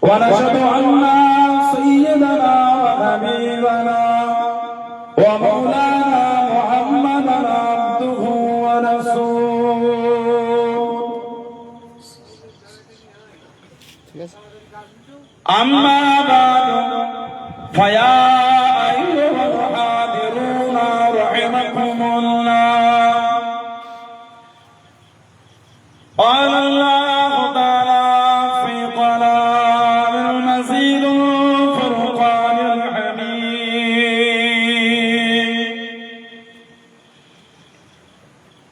ونشهد أن سيدنا وحبيبنا ومولانا محمدا عبده ورسوله أما بعد فيا أيها الحاضرون رحمكم الله قال الله تعالى في كلام المزيد الفرقان الحميد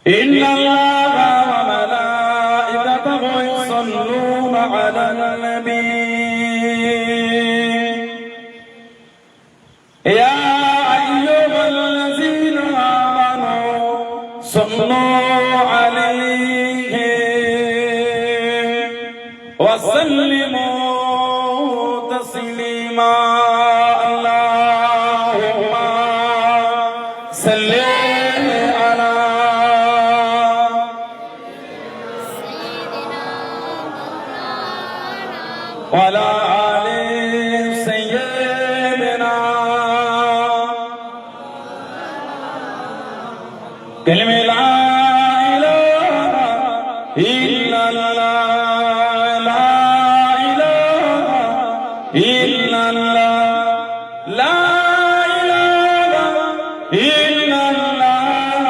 إن الله وملائكته يصلون على النبي يا أيها الذين آمنوا صلوا عليه وسلموا تسليما اللهم صل على وعلى آل سيدنا كلمة لا إله إلا الله إلا الله لا إله إلا الله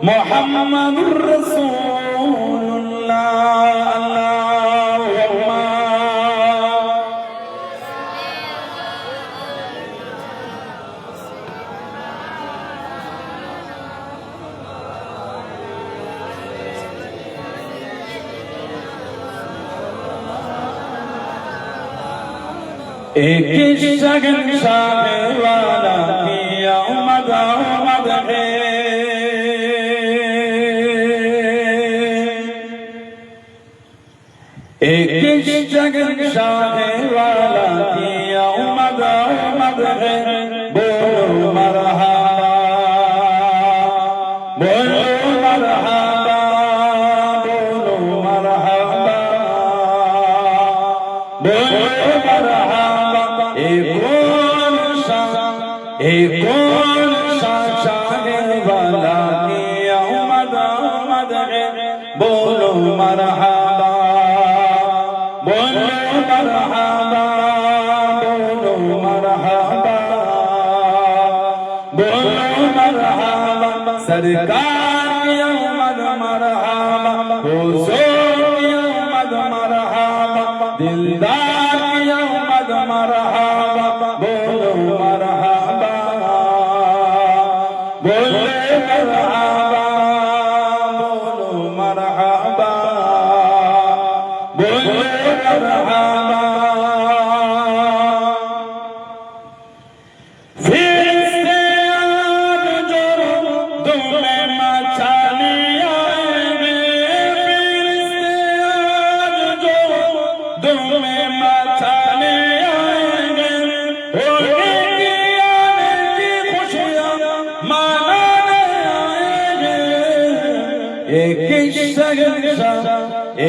محمد رسول الله اللهم एक शगनशाह वाला किया मद है एक शगनशाह वाला किया मद है बोलो मरहबा बोलो मरहबा बोलो मरहबा बोलो मरहबा एक शागिर वाला किया मद है बोलो मरहबा बोलो मरहबा बोलो मरहबा बोलो मरहबा सरकार किया मरहबा हुजूर किया मरहबा दिलदार किया मरहबा बोलो मरहबा बोलो मरहबा बोलो मरहबा बोलो मरहबा फिरिश्ते आज जो तुम्हें मचाने आएंगे फिरिश्ते आज जो तुम्हें मचाने आएंगे होने की आने की खुशियाँ मनाने आएंगे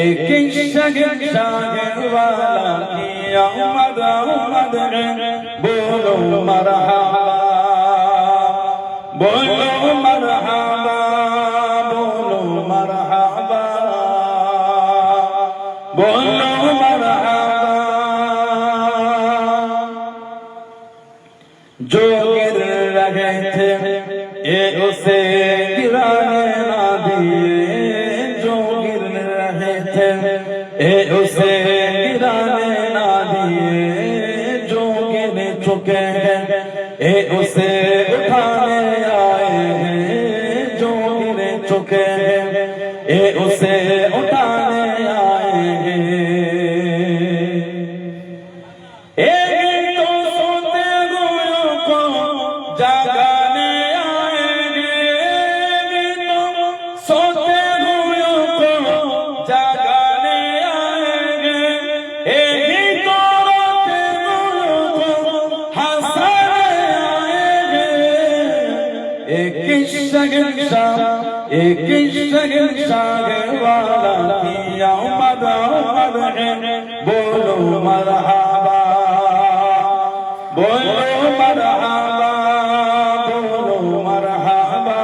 एक शगनशाह वाला किया मद है बोलो मरहबा बोलो मरहबा बोलो मरहबा बोलो मरहबा जो गिर रहे थे ये उसे गिराने ना दिए जो गिर रहे थे ये उसे गिराने ना दिए जो गिर चुके हैं ये उसे उठाने आए हैं जो गिर चुके हैं ये उसे उठाने आए हैं एक तो सोते हुओं को जगाने आएंगे तो सोते हुओं को जगाने आएंगे एक तो रोते हुओं को हंसाने आएंगे एक शहंशाह एक शहंशाह वाला की आमद आमद है बोलो मरहबा बोलो मरहबा बोलो मरहबा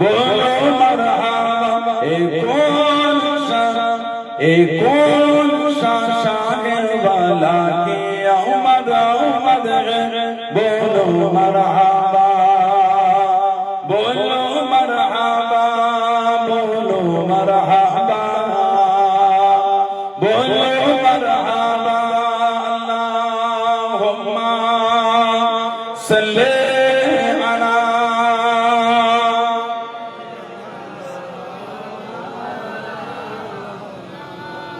बोलो मरहबा कौन सा शागिर वाला की आमद आमद है बोलो मरहबा बोलो मरहबा बोलो मरहबा बोलो मरहबा अल्लाहुम्मा सल्ली अला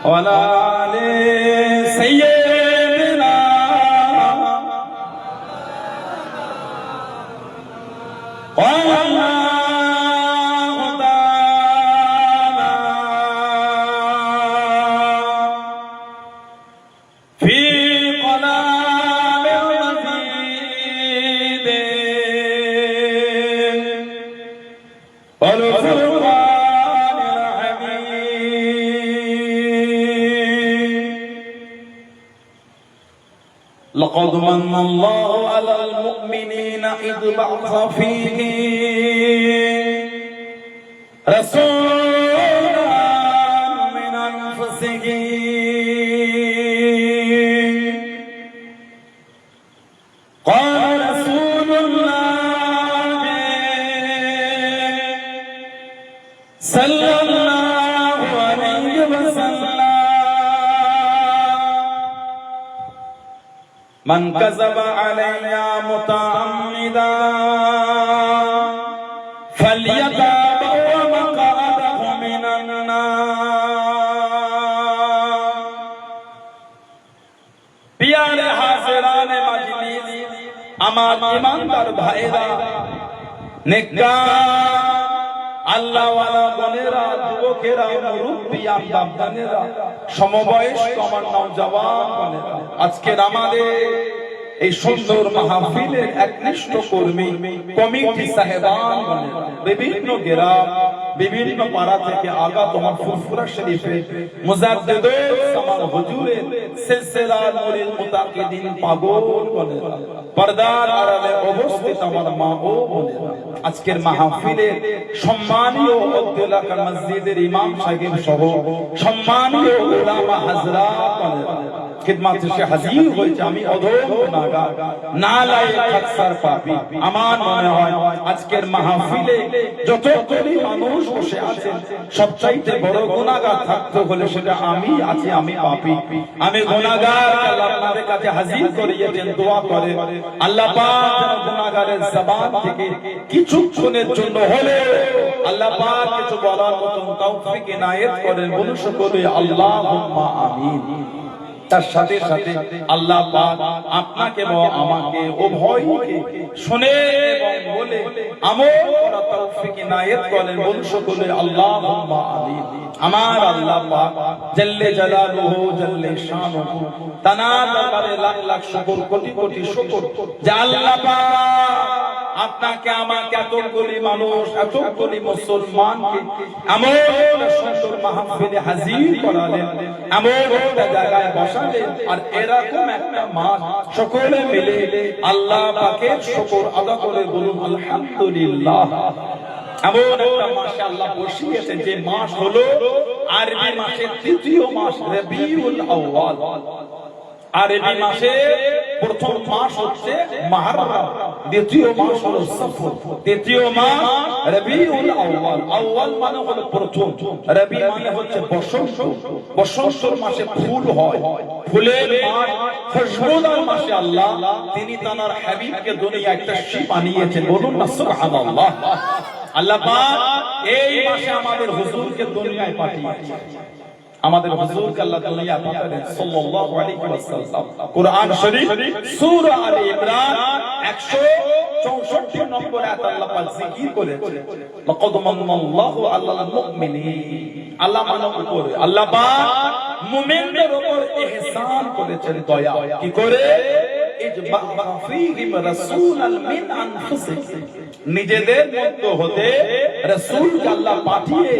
वला आले सय्यदना لقد من الله على المؤمنين إذ بعث فيهم رسولا من أنفسهم قال رسول الله صلى الله عليه وسلم من كذب علي متعمدا فليتبوأ مقعده من النار प्यारे हाज़िरान मजलिस আমার ঈমানদার ভাইরা নেককার আল্লাহ ওয়ালা বোনেরা যুবকেরা মুরব্বিয়ান বাপদানেরা সমবয়স্ক আমার নওজওয়ান বোনেরা আজকের আমাদের এই সুন্দর মাহফিলের একনিষ্ঠ কর্মী কমিটি সাহেবান বোনেরা বিভিন্ন গ্রাম বিভিন্ন পাড়া থেকে আগত আমার ফুরফুরা শরীফে মুজাদ্দিদুল সামান হুজুরের সিলসিলা নূরুল মুতাকিদিন পাগল বোনেরা পর্দার আড়ালে অবস্থিত আমার মা ও বোনেরা আজকের মাহফিলের সম্মানীয় এলাকার মসজিদের ইমাম সাহেব সহ সম্মানীয় উলামা হযরত বোনেরা খিদমতে সে হাজির হয়েছে আমি অধম গুনাহগার নালায়েক আকসার পাপী আমার মনে হয় আজকের মাহফিলে যতগুলি মানুষ বসে আছেন সবচাইতে বড় গুনাহগার থাকতে হলে সেটা আমি আছি আমি পাপী আমি গুনাহগার আল্লাহ আপনাদের কাছে হাজির করিয়েছেন দোয়া করেন আল্লাহ পাক যেন গুনাহগারের জবান থেকে কিছুক্ষণের জন্য হলে আল্লাহ পাক কিছু বলার মতো তৌফিক ইনায়েত করেন বলুন সকলে আল্লাহুম্মা আমিন তার সাথে সাথে আল্লাহ পাক আপনাকে এবং আমাকে উভয়কে শুনে এবং বলে আমল করার তৌফিক ইনায়েত করেন বলুন সকলে আল্লাহুম্মা আমিন আমার আল্লাহ পাক জাল্লে জালালুহু জাল্লে শানুহু তানা দরবারে লাখ লাখ শুকর কোটি কোটি শুকর যে আল্লাহ পাক আপনাকে আমাকে এতগুলি মানুষ এতগুলি মুসলমানকে এমন সুন্দর মাহফিলে হাজির করালেন এমন একটা জায়গায় বসালেন আর এরকম একটা মাস সকলে মিলে আল্লাহ পাকের শুকর আদা করে বলুন আলহামদুলিল্লাহ এমন একটা মাসে আল্লাহ বসিয়েছেন যে মাস হলো আরবি মাসের তৃতীয় মাস রবিউল আউয়াল আরবি মাসে প্রথম মাস হচ্ছে মুহররম দ্বিতীয় মাস হলো সফর তৃতীয় মাস রবিউল আউয়াল আউয়াল মানে হলো প্রথম রবি মানে হচ্ছে বসন্ত বসন্তের মাসে ফুল হয় ফুলের মাস খুশবুদার মাসে আল্লাহ তিনি তার হাবিবকে দুনিয়ায় একটা শিপ বানিয়েছেন বলুন না সুবহানাল্লাহ আল্লাহ পাক এই মাসে আমাদের হুজুরকে দুনিয়ায় পাঠিয়েছেন আমাদের হুজুরকে আল্লাহ দুনিয়া পাঠালেন সাল্লাল্লাহু আলাইহি ওয়াসাল্লাম কুরআন শরীফ সূরা আলে ইমরান 164 নম্বর আয়াত আল্লাহ পাক জিকির করেছেন লাকাদ মান্নাল্লাহু আলাল মুমিনিন আল্লাহ মানব উপরে আল্লাহ পাক মুমিনদের উপর ইহসান করেছেন দয়া কি করে নিজেদের মধ্য হতে রাসূলকে আল্লাহ পাঠিয়ে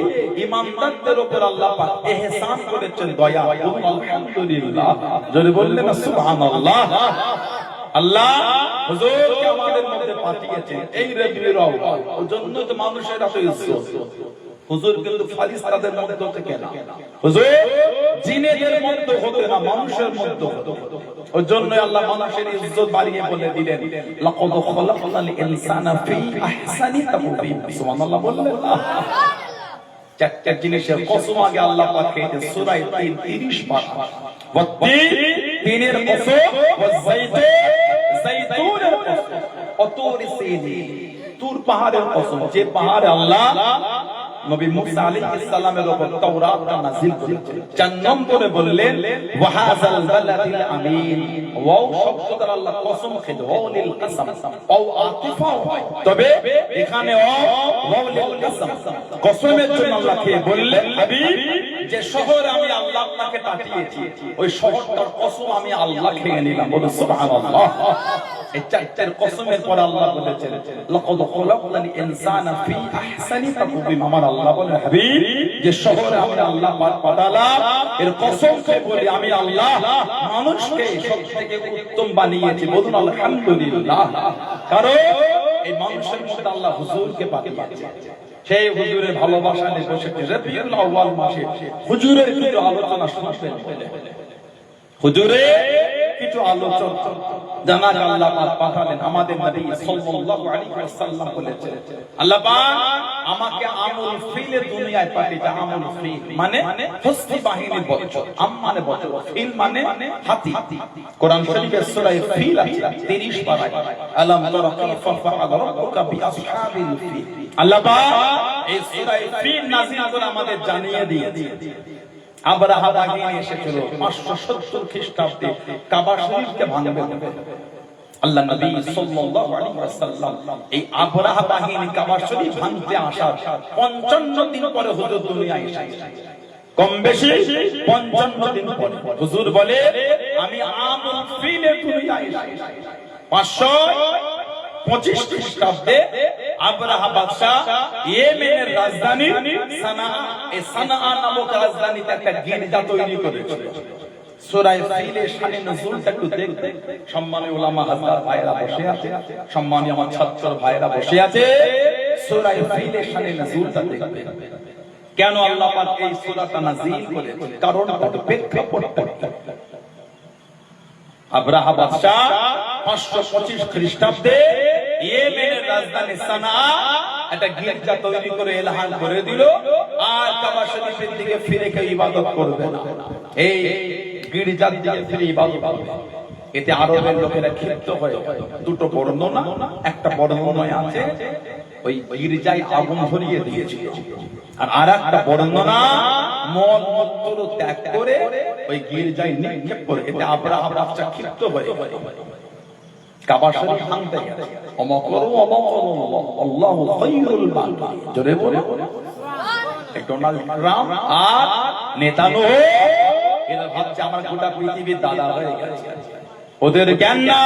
ঈমানদারদের উপর আল্লাহ পাক ইহসান করেছেন, দয়া। আলহামদুলিল্লাহ, যদি বললেন না সুবহানাল্লাহ। আল্লাহ হুজুরকে আমাদের মধ্যে পাঠিয়েছেন এই রবিউল আউয়াল, ওজন্য তো মানুষের এত ইজ্জত। হুজুর কিন্তু ফারিস্তাদের মধ্যে থেকে না, হুজুর জিনেদের মধ্যে হতে না, মানুষের মধ্যে হতে। ওই জন্য আল্লাহ মানুষের ইজ্জত বাড়িয়ে বলে দিলেন, লাকাদ খালাকনাল ইনসানা ফি আহসানি তাকওয়িম। সুবহানাল্লাহ বললেন। চারটা জিনিসের কসম আগে আল্লাহ পাক খেয়েছে সূরা 30 পারা। তিনের কসম, যাইতুনের কসম, অতুর সিনিন, তুর পাহাড়ের কসম, যে পাহাড়ে আল্লাহ নবী মুসা আলাইহিস সালামের উপর তাওরাত নাযিল করেছেন। 4 নম্বরে বললেন ওয়াহাযাল বালাদিল আমিন। ওয়াও শব্দ দ্বারা আল্লাহ কসম খেলেন, ওয়ালিল কসম, ওয়াও আতিফা হয়, তবে এখানে ওয়ালিল কসম, কসমের জন্য আল্লাহ কে বললেন, হাবিব যে শহরে আমি আল্লাহ আপনাকে পাঠিয়েছি ওই শহরটার কসম আমি আল্লাহ খেয়ে নিলাম। বলুন সুবহানাল্লাহ। এই চারটার কসমের পর আল্লাহ বলেছেন, লাকাদ খালাকনাল ইনসানা ফি আহসানি তাকওয়িম। আমার আল্লাহ বলেন, হাবিব যে শহরে আমি আল্লাহ পাক পাঠালাম এর কসম করে বলি আমি আল্লাহ মানুষকে সবথেকে উত্তম বানিয়েছি। বলুন আলহামদুলিল্লাহ। কারণ এই মানুষের মধ্যে আল্লাহ হুজুরকে পাঠিয়েছে। সেই হুজুরের ভালোবাসা নিয়ে বসেছে রবিউল আউয়াল মাসে। হুজুরের কিছু আলোচনা শুনবেন, হুজুরের কিছু আলোচনা জানা আল্লাহ পাক পাঠালেন। আমাদের নবী সাল্লাল্লাহু আলাইহি ওয়াসাল্লাম বলেছেন, আল্লাহ পাক আমাকে আমুল ফিলে দুনিয়ায় পাঠিয়েছে। আমুল ফিল মানে হস্তি বাহিনীর বছর, আম মানে বছর, ফিল মানে হাতি। কোরআন শরীফের সূরা ফিল আছে 30 পারায়, আলাম তারা কাইফা ফাআলা রাব্বুকা বিআসহাবিল ফিল। আল্লাহ পাক এই সূরা ফিল নাযিল করে আমাদের জানিয়ে দিয়েছে। আবরাহা বাহিনী এসেছিল 570 খ্রিস্টাব্দে কাবা শরীফকে ভাঙবে। আল্লাহ নবী সাল্লাল্লাহু আলাইহি ওয়াসাল্লাম এই আবরাহা বাহিনী কাবা শরীফ ভাঙতে আসার 55 দিন পরে হুজুর দুনিয়ায় এসেছেন। কম বেশি 55 দিন পরে হুজুর বলে, আমি আমুল ফিলে দুনিয়ায় এসেছি 525 খ্রিস্টাব্দে। আবরাহা বাদশা ইয়েমেনের রাজধানী সানাআ, এই সানাআ নামক রাজধানীতে একটা গির্জা তৈরি করেছিল। সূরা ফিলের শানে নজুলটা একটু দেখবেন। সম্মানীয় উলামা হযরত ভাইরা বসে আছে, সম্মানীয় আমার ছাত্র ভাইরা বসে আছে, সূরা ফিলের শানে নজুলটা দেখবেন। কেন আল্লাহ পাক এই সূরাটা নাযিল করেছেন, কারণটা প্রেক্ষাপটটা। আবরাহা বাদশা 525 খ্রিস্টাব্দে ইয়েমেনের রাজধানী সানাআ একটা গির্জা তৈরি করে এলান করে দিল, আর কাবা শরীফের দিকে ফিরে কেউ ইবাদত করবে না, এই গির্জার দিকে ফিরে ইবাদত করবে। এতে আরবের লোকেরা ক্ষিপ্ত হয়ে দুটো বর্ণনা, একটা বর্ণনায় আছে ওই গির্জায় আগুন ধরিয়ে দিয়েছিল, আর আরেকটা বর্ণনা মল মূত্র ত্যাগ করে ওই গির্জায় নিক্ষেপ করে। এতে আবরাহা বাদশা ক্ষিপ্ত হয়ে কাবা শরীফ ভাঙতে গেছে। আল্লাহু খায়রুল মাকিরিন। জোরে বলো ডোনাল্ড ট্রাম্প আর নেতানিয়াহু এরা ভাবছে আমার গোটা পৃথিবীর দাদা হয়ে গেছে। ওদের জ্ঞান না,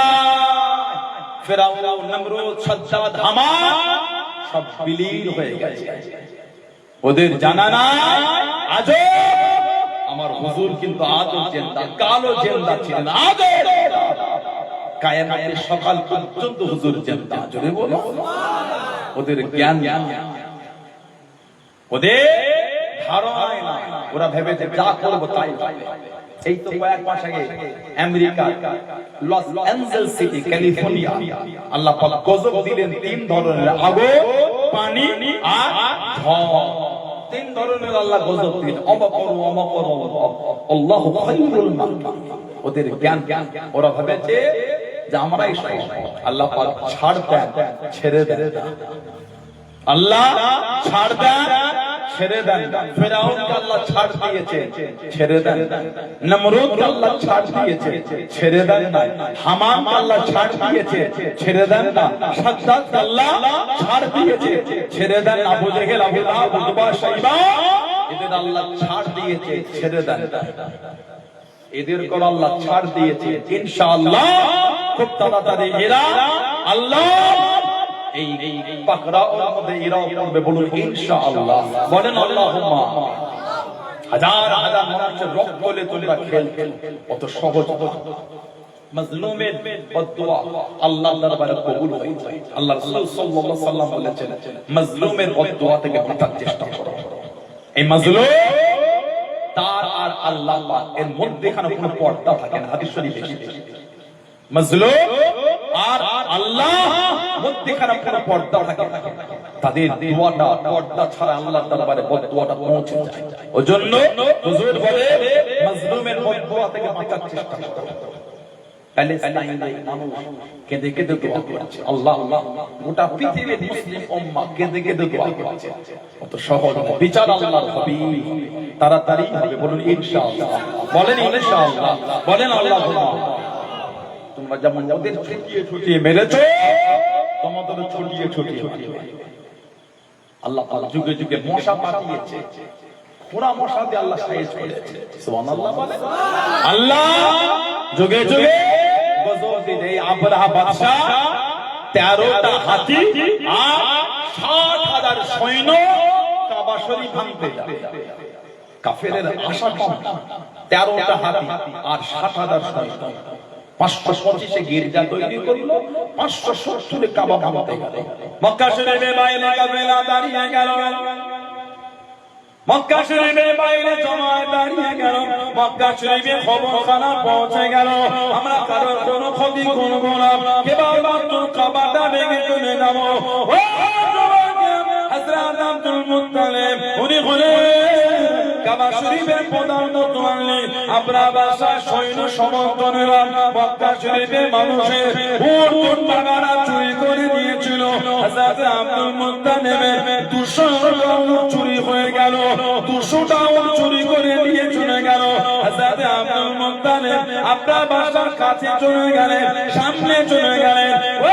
ফেরাউন, নমরুদ, সাদ্দাত, হামান সব বিলীন হয়ে গেছে। ওদের জানা নাই আজও আমার হুজুর কিন্তু আজও জিন্দা, কালো জিন্দা ছিলেন, আজও কায়ামতের সকাল পর্যন্ত হুজুর জিন্দা। জোরে বলো। ওদের জ্ঞান, ওদের ধারণা না, ওরা ভেবেছে যা করবো তাই। এই তো কয়েক মাস আগে America Los Angeles city California আল্লাহ পাক গজব দিলেন 3 ধরনের, আগুন, পানি আর ঝড়। 3 ধরনের আল্লাহ গজব দিলেন। আল্লাহু খায়রুল মাকিরিন। ওদের জ্ঞান, ওরা ভেবেছে যে আমরাই আল্লাহ পাক ছাড় দেন, ছেড়ে দেন, আল্লাহ ছাড় দেন, ছেড়ে দেন। ফেরাউনকে আল্লাহ ছাড় দিয়েছে, ছেড়ে দেন। নমরুদকে আল্লাহ ছাড় দিয়েছে, ছেড়ে দেন না। হামানকে আল্লাহ ছাড় দিয়েছে, ছেড়ে দেন না। সাদ্দাতকে আল্লাহ ছাড় দিয়েছে, ছেড়ে দেন না। আবু জেহেল, আবু লাহাব, উতবা, শাইবা এদের আল্লাহ ছাড় দিয়েছে, ছেড়ে দেন। এদের কর আল্লাহ ছাড় দিয়েছে ইনশাআল্লাহ খুব তাড়াতাড়ি এরা আল্লাহ এই পাকরাউর মধ্যে এরাও পড়বে বলুন ইনশাআল্লাহ বলেন আল্লাহুম্মা হাজার হাজার মানুষের রক্ত বলে তোমরা খেলছো অত সহজ মাজলুমের বদদুয়া আল্লাহর দরবারে কবুল হয়ে যায় আল্লাহ রাসূল সাল্লাল্লাহু আলাইহি ওয়াসাল্লাম বলেছেন মাজলুমের বদদুয়া থেকে বাঁচার চেষ্টা করো এই মাজলুম তার আর আল্লাহ পাক এর মধ্যখানে কোনো পর্দা থাকে না হাদিস শরীফে এসেছে মাজলুম আর আল্লাহ মধ্যখানে কোনো পর্দা থাকে না তাদের দোয়াটা পর্দা ছাড়া আল্লাহর দরবারে বদদুয়াটা পৌঁছে যায় ওজন্য হুজুর বলে মাজলুমের বদদুয়া থেকে বাঁচার চেষ্টা করো প্যালেস্টাইনের মানুষ কেঁদে কেঁদে দোয়া করছে আল্লাহ গোটা পৃথিবীর মুসলিম উম্মাহ কেঁদে কেঁদে দোয়া করছে কত সহজ বিচার আল্লাহর হবে তাড়াতাড়ি হবে বলুন ইনশাআল্লাহ বলেন ইনশাআল্লাহ বলেন আল্লাহুম্মা তোমরা যেমন ওদের ছুটিয়ে ছুটিয়ে মেরেছো তোমাদের ছুটিয়ে ছুটিয়ে আল্লাহ পাক যুগে যুগে মশা পাঠিয়েছে পুরা মশা দিয়ে আল্লাহ সাইজ করেছে সুবহানাল্লাহ বলেন আল্লাহ যুগে যুগে গজওয়াতে এই আবরাহা বাদশা 13টা হাতি আর 60,000 সৈন্য কাবা শরীফ ভাঙতে যায় কাফেরের আশা কম 13টা হাতি আর 60,000 সৈন্য 525 গির্জা তৈরি করলো 570 কাবা ভাঙতে গেল মক্কা শরীফে বাইরে কাফেলা দাঁড়িয়ে গেল মক্কা শরীফের বাইরে জমায়েত দাঁড়িয়ে গেল মক্কা শরীফে খবরখানা পৌঁছে গেল আমরা কারোর কোনো ক্ষতি করব না কেবলমাত্র কাবাটা ভেঙে চলে যাব ও হযরত আব্দুল মুত্তালিব উনি হলেন কাবা শরীফের প্রধান মুতওয়াল্লি আপনার বাসার সৈন্য সমর্থনেরা মক্কা শরীফের মানুষের উট বাগানা চুরি করে নিয়েছিল হযরত আব্দুল মুত্তালিবের 200 উট চুরি হয়ে গেল 200টা উট চুরি করে নিয়ে চলে গেল হযরত আব্দুল মুত্তালিব আপনার বাসার কাছে চলে গেলেন সামনে চলে গেলেন ও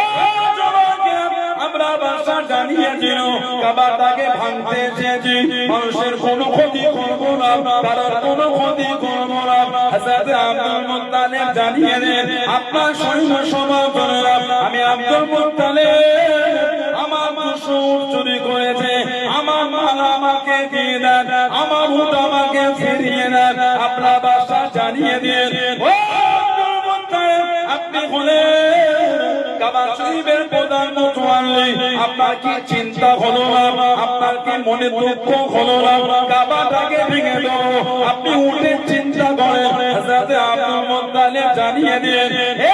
আমরা বাসা জানিয়ে দিল কাবাটাকে ভাঙতে এসেছি মানুষের কোনো ক্ষতি করব না তার কোনো ক্ষতি করব না হযরত আব্দুল মুত্তালিব জানিয়ে দেন আপনার সৈন্য সমর্থনেরা আমি আব্দুল মুত্তালিব আমার 200 উট চুরি করেছে আমার মাল আমাকে দিয়ে দেন আমার উট আমাকে ফিরিয়ে দেন আপনার বাসা জানিয়ে দিন ও আব্দুল মুত্তালিব আপনি হলেন কাবা শরীফের প্রধান মুতওয়াল্লি আপনার কি চিন্তা হলো না আপনার কি মনে দুঃখ হলো না কাবাটাকে ভেঙে দাও আপনি উঠে চিন্তা করেন হযরত আব্দুল মুত্তালিব জানিয়ে দিলেন হে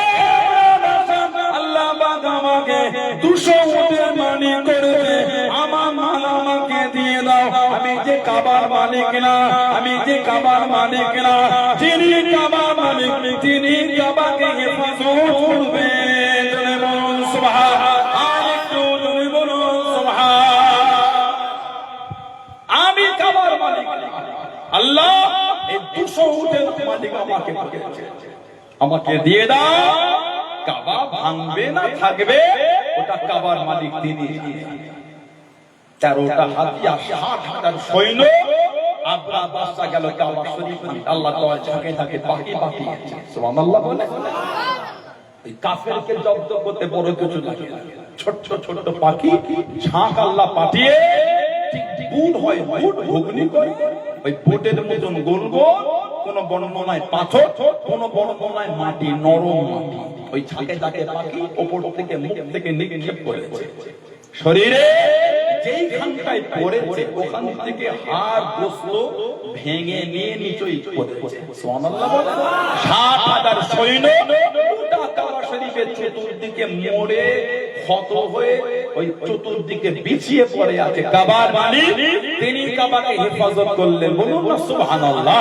আল্লাহ পাক আমাকে 200 উটের মালিক করেছে আমার মাল আমাকে দিয়ে দাও আমি যে কাবার মালিক না আমি যে কাবার মালিক না যিনি কাবার মালিক তিনি কাবাকে হেফাজত করবে আমি কাবার মালিক আল্লাহ এই 200 উটের মালিক আমাকে দিয়ে দাও কাবা ভাঙবে না থাকবে ওটা কাবার মালিক তিনি 13টা হাতি আর 60,000 সৈন্য আব্রা বাদশা গেল কাবা শরীফ আল্লাহ তাআলা ঝাঁকে ঝাঁকে পাখি পাখি সুবহানাল্লাহ বলে এই কাফেরকে জব্দ করতে বড় কিছু লাগে ছোট ছোট পাখি ঝাঁক আল্লাহ পাঠিয়ে বুট হয় বুট ঘুগনি করে ওই বুটের মতন গোল গোল কোন বর্ণনায় পাথর কোন বর্ণনায় মাটি নরম মাটি ওই ঝাঁকে ঝাঁকে পাখি উপর থেকে মুখ থেকে নিক্ষেপ করেছে শরীরে যেই খানটায় পড়েছে ওখান থেকে হাড় গোস্ত ভেঙে নিয়ে নিচেই পড়েছে সুবহানাল্লাহ 60,000 সৈন্য গোটা কাবা শরীফের চতুর্দিকে মোড়ে ক্ষত হয়ে ওই চতুর্দিকে বিছিয়ে পড়ে আছে কাবার মালিক তিনি কাবাকে হেফাজত করলেন বলুন না সুবহানাল্লাহ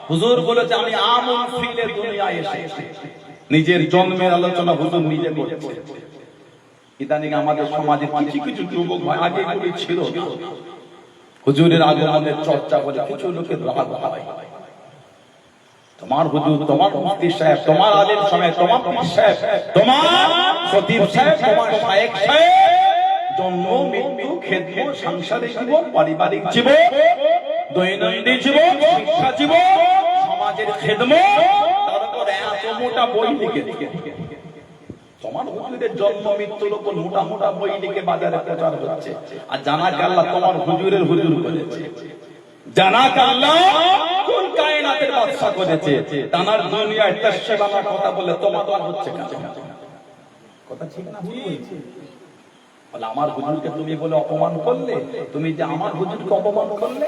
হুজুর বলেছে আমি আমল ফিলে দুনিয়ায় এসেছি নিজের জন্মের আলোচনা হুজুর নিজে করেছে ইদানিং আমাদের সমাজে কিছু কিছু যুবক আগে এগুলি ছিল হুজুরের আগমনের চর্চা করে কিছু লোকের রাগ হয় তোমার হুজুর তোমার মুফতি সাহেব তোমার আলেম সাহেব তোমার পীর সাহেব তোমার খতিব সাহেব তোমার শায়েখ সাহেব জন্ম মৃত্যু খেদমত সাংসারিক জীবন পারিবারিক জীবন দৈনন্দিন জীবন শিক্ষা জীবন সমাজ হজের খেদমত, তার উপর এত মোটা বই লিখে তোমার হুজুরের জন্ম মৃত্যুর উপর মোটা মোটা বই লিখে বাজারে প্রচার হচ্ছে। আর জানাকে আল্লাহ তোমার হুজুরের হুজুর করেছে, জানাকে আল্লাহ কোন কায়নাতের বাদশা করেছে, তানার দুনিয়ায় তাশবানা কথা বলে তোমার হচ্ছে কথা ঠিক না ভুল বলছি? বলে আমার হুজুরকে তুমি বলে অপমান করলে, তুমি যে আমার হুজুরকে অপমান করলে,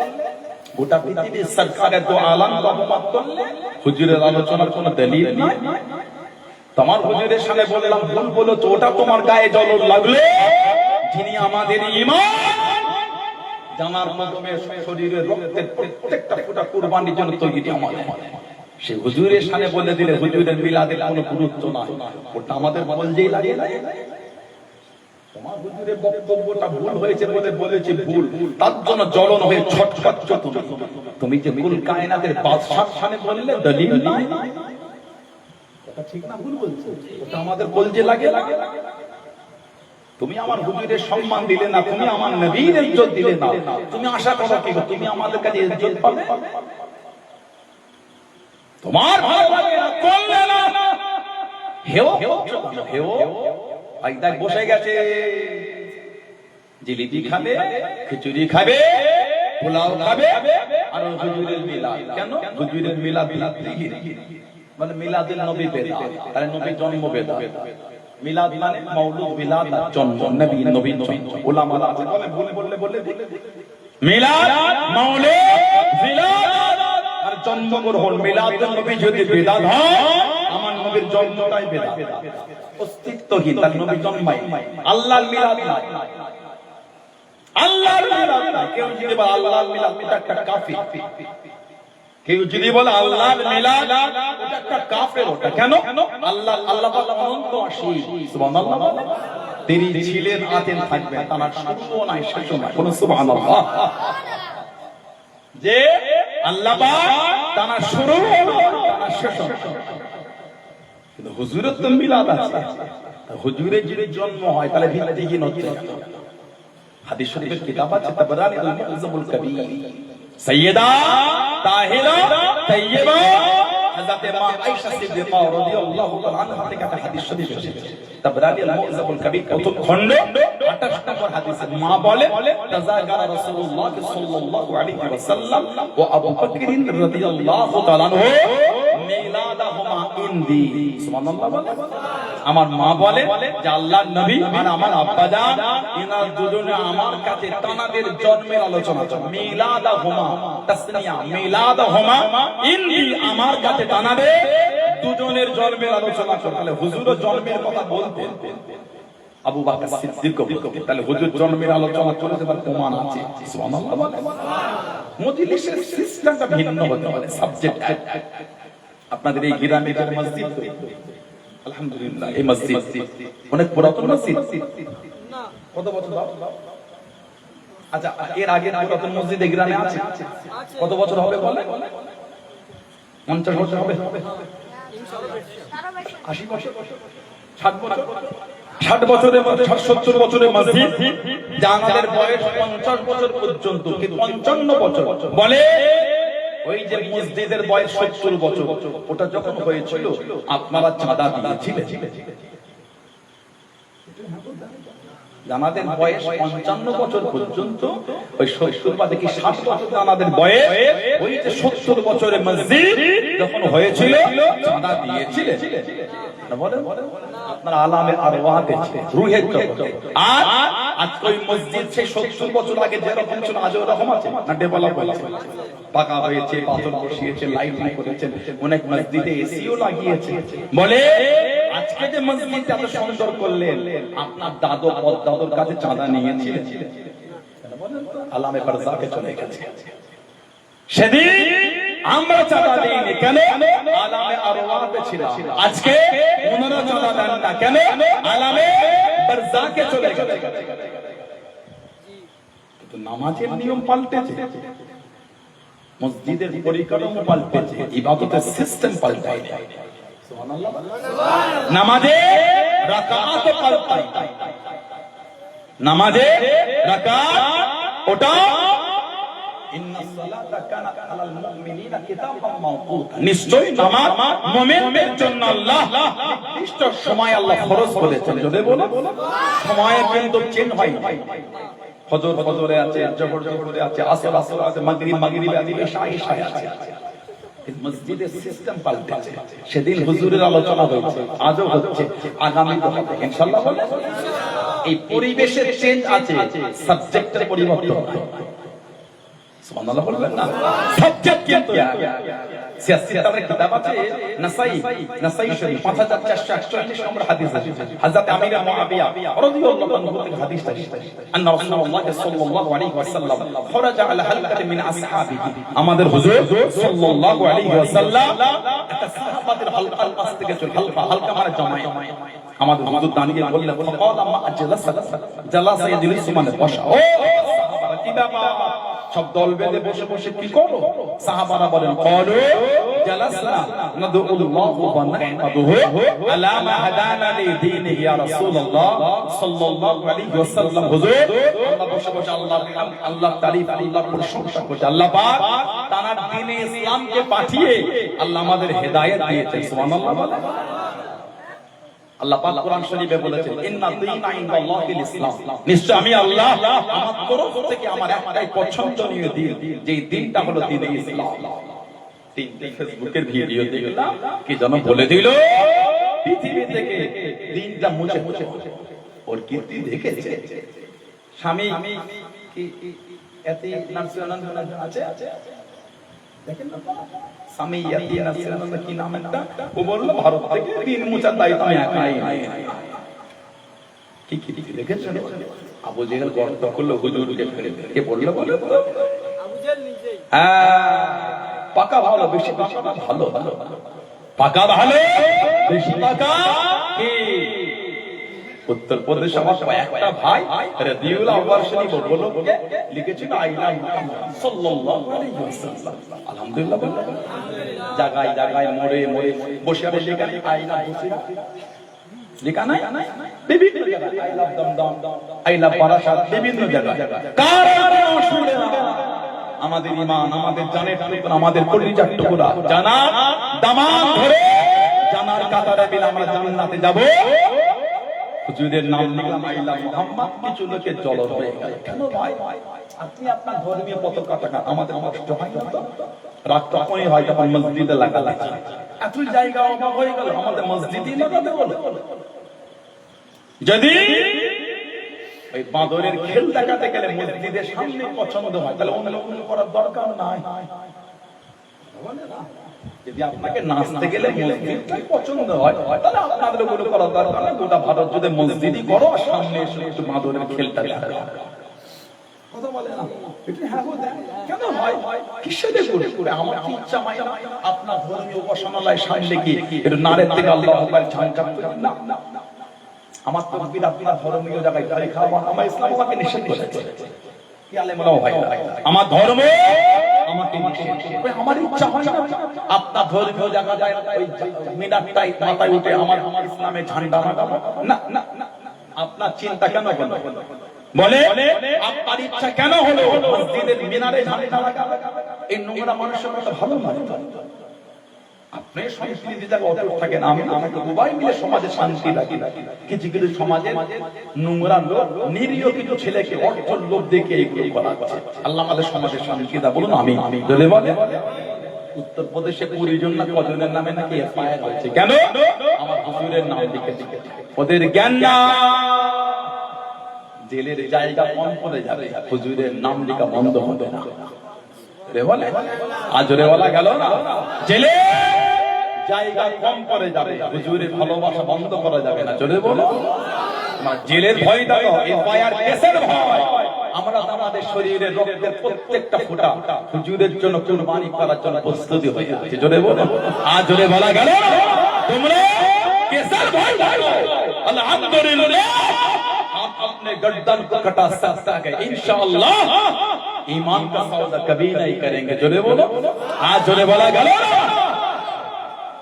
গোটা পৃথিবীর সরকারের দো আলমকে অপমান করলে, হুজুরের আলোচনার কোনো দলিল নাই। তোমার হুজুরের সামনে বললাম ভুল বলো তো, ওটা তোমার গায়ে জ্বলন লাগলো। যিনি আমাদের ঈমান জানার মাধ্যমে শরীরের রক্তের প্রত্যেকটা ফোঁটা কুরবানির জন্য তৈরি আমাদের, সেই হুজুরের সামনে বলে দিলে হুজুরের মিলাদের কোনো গুরুত্ব নাই, ওটা আমাদের বলজেই লাগে। তোমার হুজুরের বক্তব্যটা ভুল হয়েছে বলে বলেছে ভুল, তার জন্য জ্বলন হয়ে ছটফট তুমি যে কুল কায়নাতের বাদশার সামনে বললে দলিল নাই, এটা ঠিক না ভুল বলছো? ওটা আমাদের বলজে লাগে। তুমি আমার হুজুরের সম্মান দিলে না, তুমি আমার নবীর ইজ্জত দিলে না, তুমি আশা করো কি তুমি আমাদের কাছে ইজ্জত পাবে? তোমার ভালো লাগে না করলে না, হেও হেও ভাই দেখ বসে গেছে, জিলিপি খাবে, খিচুড়ি খাবে, পোলাও খাবে, আর হুজুরের মিলাদ। কেন হুজুরের মিলাদ? মানে মিলাদুল নবী বেদাত, তাহলে নবী জন্ম বেদাত। মিলাদ মানে মাউলুদ, মিলাদ জন্ম, নবী নবী জন্ম। উলামারা আছে বলে বলে মিলাদ মাউলুদ মিলাদ আর জন্মগ্রহণ। মিলাদুল নবী যদি বেদাত হয়, আমার নবীর জন্মটাই বেদাত, অস্তিত্বহীন, তার নবী জন্মাই। আল্লাহর মিলাদ নাই, আল্লাহর মিলাদ নাই। কেউ যদি বলে আল্লাহর মিলাদ, এটা একটা কাফির। কেউ যদি বলে আল্লাহর মিলাদ, ওটা একটা কাফের। ওটা কেন? আল্লাহ আল্লাহ পাক অনন্ত অসীম, সুবহানাল্লাহ। তিনি ছিলেন, আছেন, থাকবেন, তার শুরুও নাই শেষও নাই। কোন সুবহানাল্লাহ? যে আল্লাহ পাক তার শুরু তার শেষ। কিন্তু হুজুরের তো মিলাদ আছে। হুজুরের যদি জন্ম হয় তাহলে ভিত্তিহীন হচ্ছে। হাদিস শরীফের কিতাব আছে তাবরানী আল-মু'জামুল কবীর, সাইয়্যিদা তাহিরা তাইয়্যিবা হযরত মা আয়েশা সিদ্দিকা রাদিয়াল্লাহু তাআলা আনহা থেকে একটা হাদিস শরীফ এসেছে। তাবরানী আল-মু'জামুল কবীর প্রথম খণ্ড 28 নম্বর হাদিসে মা বলে, তাযাকারা রাসূলুল্লাহ সাল্লাল্লাহু আলাইহি ওয়াসাল্লাম ওয়া আবু বকর রাদিয়াল্লাহু তাআলা আনহু মিলাদাহুমা ইনদি। সুবহানাল্লাহ। আমার মা বলে যে আল্লাহর নবী আর আমার আব্বাজান ইনার দুজনে আমার কাছে তানাদের জন্মের আলোচনা করে। মিলাদাহুমা তাসনিয়া, মিলাদাহুমা ইনদি, আমার কাছে তানাদের দুজনের জন্মের আলোচনা করে। তাহলে হুজুরের জন্মের কথা বলতে আবু বকর সিদ্দিক, তাহলে হুজুর জন্মের আলোচনা চলতে পারে, প্রমাণ আছে। সুবহানাল্লাহ। মজলিসের সিস্টেমটা ভিন্ন হতে পারে, সাবজেক্ট। আপনাদের এই গ্রামে যে মসজিদ, আলহামদুলিল্লাহ এই মসজিদ অনেক পুরাতন মসজিদ। কত বছর? আচ্ছা, এর আগে পুরাতন মসজিদ এই গ্রামে আছে? কত বছর হবে বলে? 50 বছর হবে? 80 বছর? 60 বছর? 60 বছরের মধ্যে 70 বছরের মসজিদ, যাদের বয়স 50 বছর পর্যন্ত কি 55 বছর বলে। ওই যে মসজিদের বয়স 70 বছর, ওটা যখন হয়েছিল আপনারা চাঁদা দিয়েছিলেন। আমাদের বয়স 55 বছর পর্যন্ত, ওই 70 বাদে কি 60 বছর আমাদের বয়স, ওই যে 70 বছরের মসজিদ যখন হয়েছিল চাঁদা দিয়েছিলেন। আপনার আলামে আরওয়াতে রূহের জগতে। আর আজকে ওই মসজিদ সেই 70 বছর আগে যেরকম ছিল আজও ওরকম আছে না? ডেভেলপ হয়েছে, পাকা হয়েছে, পাথর বসিয়েছে, লাইটিং করেছে, অনেক মসজিদে এসিও লাগিয়েছে। বলে আজকে যে মসজিদ এত সুন্দর করলেন, আপনার দাদু পদ্দাদুর কাছে চাঁদা নিয়েছিলেন, আলামে বারজাকে চলে গেছে। সেদিন আমরা চাঁদা দিইনি, কেন? আলামে আরওয়াতে ছিল। আজকে ওনারা চাঁদা দেন না, কেন? আলামে বারজাকে চলে গেছে। কিন্তু নামাজের নিয়ম পাল্টেছে, মসজিদের পরিকাঠামো পাল্টেছে, ইবাদতের সিস্টেম পাল্টায়। সুবহানাল্লাহ। নামাজে রাকাত পাল্টায়, নামাজে রাকাত ওটা ইন্নাস সালাতা কানাত আলাল মুমিনিনা কিতাবাম মাওকুতা, নিশ্চয়ই নামাজ মুমিনদের জন্য আল্লাহ নির্দিষ্ট সময় আল্লাহ ফরজ করেছেন। যদি বলো সময়ের কিন্তু চেঞ্জ হয় না। ফজর ফজরে আছে, জোহর জোহরে আছে, আসর আসরে আছে, মাগরিব মাগরিবে আছে, ইশা ইশায় আছে। মসজিদের সিস্টেম পাল্টেছে। সেদিন হুজুরের আলোচনা হয়েছে, আজও হচ্ছে, আগামীতে হবে ইনশাআল্লাহ। বলে এই পরিবেশের চেঞ্জ আছে, সাবজেক্টের পরিবর্তন হয়। সুবহানাল্লাহ বলবেন না? সাবজেক্ট কিন্তু সিয়াসিয়াতের কিতাব আছে, নাসাই শরীফ 5441 নম্বর হাদিস আছে। হযরত আমির মুআবিয়া রাদিয়াল্লাহু আনহু থেকে হাদিস আছে, আন্না রাসূলুল্লাহ সাল্লাল্লাহু আলাইহি ওয়াসাল্লাম খরাজা আলা হালকাতিন মিন আসহাবিহি, আমাদের হুজুর সাল্লাল্লাহু আলাইহি ওয়াসাল্লাম একটা সাহাবাদের হালকার পাশ থেকে চলে, হালকা মানে জামায়। আমাদের হুজুর দাঁড়িয়ে বললেন, ফাকালা মা জালাসা ইয়াজলিসু মানে বসা। ও সাহাবারা কি ব্যাপার, সব দল বেঁধে বসে বসে কি করো? সাহাবারা বলেন, ক্বালু জালাসনা নাদউল্লাহু ওয়া নাহমাদুহু আলা মা হাদানা লিদীনিহি ইয়া রাসূলুল্লাহ সাল্লাল্লাহু আলাইহি ওয়াসাল্লাম। হুজুর, আমরা বসে বসে আল্লাহর তারিফ, আল্লাহর প্রশংসা করছি। আল্লাহ পাক তার দ্বীনে ইসলামকে পাঠিয়ে আল্লাহ আমাদের হেদায়েত দিয়েছেন। সুবহানাল্লাহ। আল্লাহ পাক কোরআন শরীফে বলেছেন, ইন্না দীনা ইনদাল্লাহিল ইসলাম, নিশ্চয় আমি আল্লাহ আমার তরফ থেকে আমার একটাই পছন্দনীয় দিন, যেই দিনটা হলো দ্বীনে ইসলাম। তিনটে ফেসবুকের ভিডিও দেখলাম, কি যেন বলে দিল পৃথিবী থেকে দিনটা মুছে মুছে। ওর কীর্তি দেখেছে স্বামী কি এতে নামসিয়ানন্দ আছে, দেখেন না স্বামী ইয়াতি নাসিরানন্দ কি নাম একটা, ও বললো ভারত থেকে দিন মুছার দায়িত্ব আমি একাই নাই। কি কি দেখেছেন? আবু জেহেল গর্ত করলো, হুজুরকে ফেলে দিল। কে বললো? বলে আবু জেহেল নিজেই। হ্যাঁ, পাকা ভালো, বেশি পাকা ভালো, পাকা ভালো বেশি পাকা কি? উত্তর প্রদেশ আমার একটা ভাই রাদিউল আউয়াল শরীফ বলল, লিখেছিল আইলা সাল্লাল্লাহু আলাইহি ওয়াসাল্লাম। আলহামদুলিল্লাহ। জায়গায় জায়গায় মোড়ে মোড়ে বসে বসে এখানে আইলা বসে লেখা নাই, বিভিন্ন জায়গায় I love Dumdum, I love Barasat, বিভিন্ন জায়গায়। কারণ শুনে না আমাদের ঈমান, আমাদের জানের টুকরা, আমাদের কলিজার টুকরা, জানার দামান ধরে জানার কাতারে বিল আমরা জান্নাতে যাব। হুজুরের নাম নিলাম আইলা মুহাম্মদ, কিছু লোকের জলর হয়ে গেল। কেন ভাই, আপনি আপনার ধর্মীয় পতাকা আমাদের কষ্ট হয় না? তো রাত তখনই হয় যখন মসজিদে লাগালে, এত জায়গা অভাব হয়ে গেল, আমাদের মসজিদই লাগাতে বলে। যদি ওই বাঁদরের খেল দেখাতে গেলে মসজিদের সামনে পছন্দ হয়, তাহলে অন্য কোনো করার দরকার নাই। যদি আপনাকে নাচতে গেলে মসজিদটাই পছন্দ হয়, তাহলে আপনাদের ওগুলো করার দরকার নেই। গোটা ভারত যদি মসজিদই করো, সামনে এসে একটু বাঁদরের খেলটা দেখা কথা বলে না। কেন হয়? কিসের করে আমার ইচ্ছা হয় না আপনার ধর্মীয় উপাসনালয় সামনে গিয়ে একটু নারের থেকে আল্লাহু আকবার ঝাঁঝাপ করি না। আমার তাকবীর আপনার ধর্মীয় জায়গায় গালি খাওয়া, আমার ইসলাম আমাকে নিষেধ করেছে। কি আলেমরাও ভাই, আমার ধর্ম আমাকে নিষেধ করে, আমার ইচ্ছা হয় না আপনার ধর্মীয় জায়গায় ওই মিনারটাই মাথায় উঠে আমার ইসলামের ঝান্ডা লাগাবো না। না না, আপনার চিন্তা কেন হলো? বলে আপনার ইচ্ছা কেন হলো মসজিদের মিনারে ঝান্ডা লাগাবো? এই নোংরা মানুষের কথা ভালো লাগে। আপনি সংস্কৃতি জায়গা অটুট থাকেন, আমি আমাকে দুবাই মিলে সমাজে শান্তি রাখি। কিছু কিছু সমাজে নোংরা লোক, নিরীহ কিছু ছেলেকে অর্থ লোভ দেখে এগুলো করা হচ্ছে। আল্লাহ আমাদের সমাজে শান্তি দা বলুন আমি বলে বলে। উত্তর প্রদেশে 20 জন না কজনের নামে নাকি এফআইআর হয়েছে। কেন? আমার হুজুরের নাম লিখে দিকে। ওদের জ্ঞান না, জেলের জায়গা কম পড়ে যাবে, হুজুরের নাম লেখা বন্ধ হবে না। রে বলে আজরে বলা গেল না, জেলে জায়গা কম পড়ে যাবে, হুজুরের ভালোবাসা বন্ধ করা যাবে না। চলে বলো জেলের ভয়টা তো এফআইআর কেসের ভয়। আমরা আমাদের শরীরের রক্তের প্রত্যেকটা ফোঁটা হুজুরের জন্য কুরবানি করার জন্য প্রস্তুতি হয়ে যাচ্ছে। জোরে বলো, আজ জোরে বলা গেল তোমরা কেসের ভয় ভালো। আলহামদুলিল্লাহ हम अपने गर्दन को कटा सकता है इंशाअल्लाह, ईमान का सौदा कभी नहीं करेंगे। जोरे बोलो, आज जोरे बोला गलो।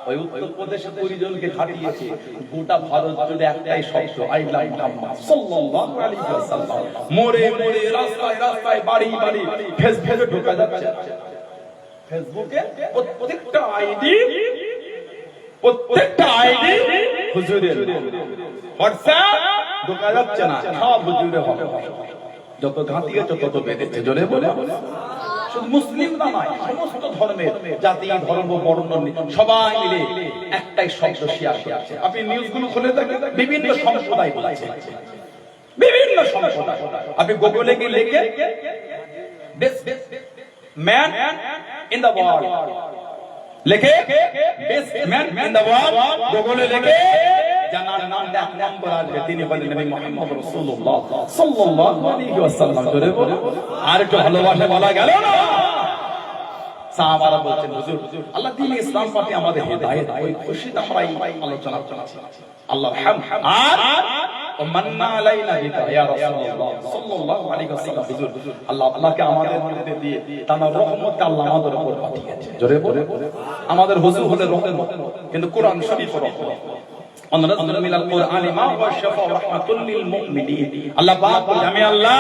ওই উত্তরপ্রদেশে 20 জনকে ঘাটিয়েছে, গোটা ভারত জুড়ে একটাই শব্দ, আই লাভ মুহাম্মদ সাল্লাল্লাহু আলাইহি ওয়াসাল্লাম। মোড়ে মোড়ে, রাস্তায় রাস্তায়, বাড়ি বাড়ি ফেসবুকে ঢোকা যাচ্ছে। ফেসবুকে প্রত্যেকটা আইডি হুজুরের, হোয়াটসঅ্যাপ ঢোকা যাচ্ছে না, সব হুজুরে হবে। যত ঘাটিয়েছে তত বেড়েছে, জোরে বলে। শুধু মুসলিম না নয়, সমস্ত ধর্মের, জাতি ধর্ম বর্ণ সবাই মিলে একটাই শব্দ শেয়ার করছে। আপনি নিউজগুলো খুলে দেখেন, বিভিন্ন সম্প্রদায় বলছে, বিভিন্ন সম্প্রদায়। আপনি গুগলে গিয়ে লিখে ম্যান ইন দ্য ওয়ার্ল্ড, লিখে best man in the world, গুগলে লিখে জানার নাম এক নম্বর আসবে, তিনি হলেন নবী মুহাম্মদ রাসূলুল্লাহ সাল্লাল্লাহু আলাইহি ওয়াসাল্লাম। জোরে বলে। আর একটু ভালোবাসা বলা গেল না? সাহাবারা বলছেন, হুজুর আল্লাহ দ্বীন ইসলাম পাতে আমাদের হেদায়েত, ওই খুশিতে আমরা এই আলোচনা করছি। আল্লাহর হামদ। আর মান্না আলাইনা বিকা ইয়া রাসূলুল্লাহ সাল্লাল্লাহু আলাইহি ওয়াসাল্লাম। হুজুর আল্লাহ আপনাকে আমাদের মধ্যে দিয়ে তার রহমতকে আল্লাহ আমাদের উপর পাঠিয়েছে। জোরে বলে। আমাদের হুজুর হলেন রহমত, কিন্তু কোরআন শরীফ রহমত। আনরাসুল মিনাল কুরআনি মা ওয়া শিফা ওয়া রাহমাতুল লিল মুমিনিন। আল্লাহ পাক বলে, আমি আল্লাহ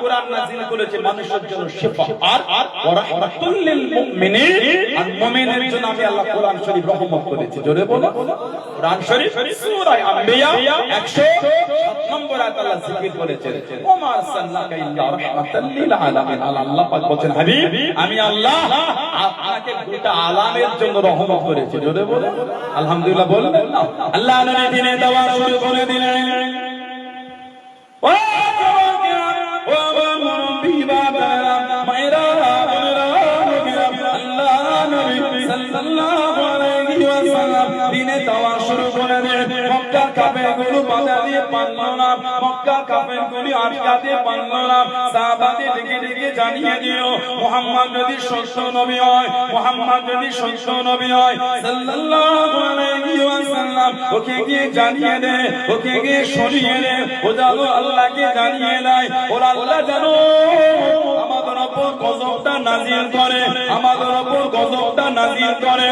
কোরআন নাযিল করেছি মানুষের জন্য শিফা আর ওয়া রাহমাতুল লিল মুমিনিন, আর মুমিনের জন্য আমি আল্লাহ কোরআন শরীফ রহমত করেছি। জোরে বলো। কোরআন শরীফ সূরা আম্বিয়া 107 নম্বর আয়াত আল্লাহ জিকির করেছেন, ওয়া মা আরসালনাকা ইল্লা রাহমাতাল লিল আলামিন। আল্লাহ পাক বলেন, হাবিব আমি আল্লাহ আপনাকে গোটা আলামের জন্য রহমত করেছি। জোরে বলো আলহামদুলিল্লাহ বলবেন না? আল্লাহ নবী দিনে দাওয়া শুরু করে দিলেন। ও ও মুরব্বি বাবারা, মায়েরা বোনেরা, আল্লাহ নবী সাল্লাল্লাহু আলাইহি ওয়াসাল্লাম দিনে দাওয়া শুরু করে দিলেন। মক্কা কাফেরগুলো বাধা দিয়ে পারল না, মক্কা কাফেরগুলো আটকাতে পারল না। সাহাবাদের ডেকে ডেকে জানিয়ে দিল, মুহাম্মদ যদি সত্য নবী হয়, মুহাম্মদ যদি সত্য নবী হয় সাল্লাল্লাহু আলাইহি ওয়াসাল্লাম, ওকে গিয়ে জানিয়ে দে, ওকে গিয়ে সরিয়ে দে, ও যেন আল্লাহকে জানিয়ে দেয়। ওরা আল্লাহ জানো আমাদের উপর গজবটা নাযিল করে, আমাদের উপর গজবটা নাযিল করে।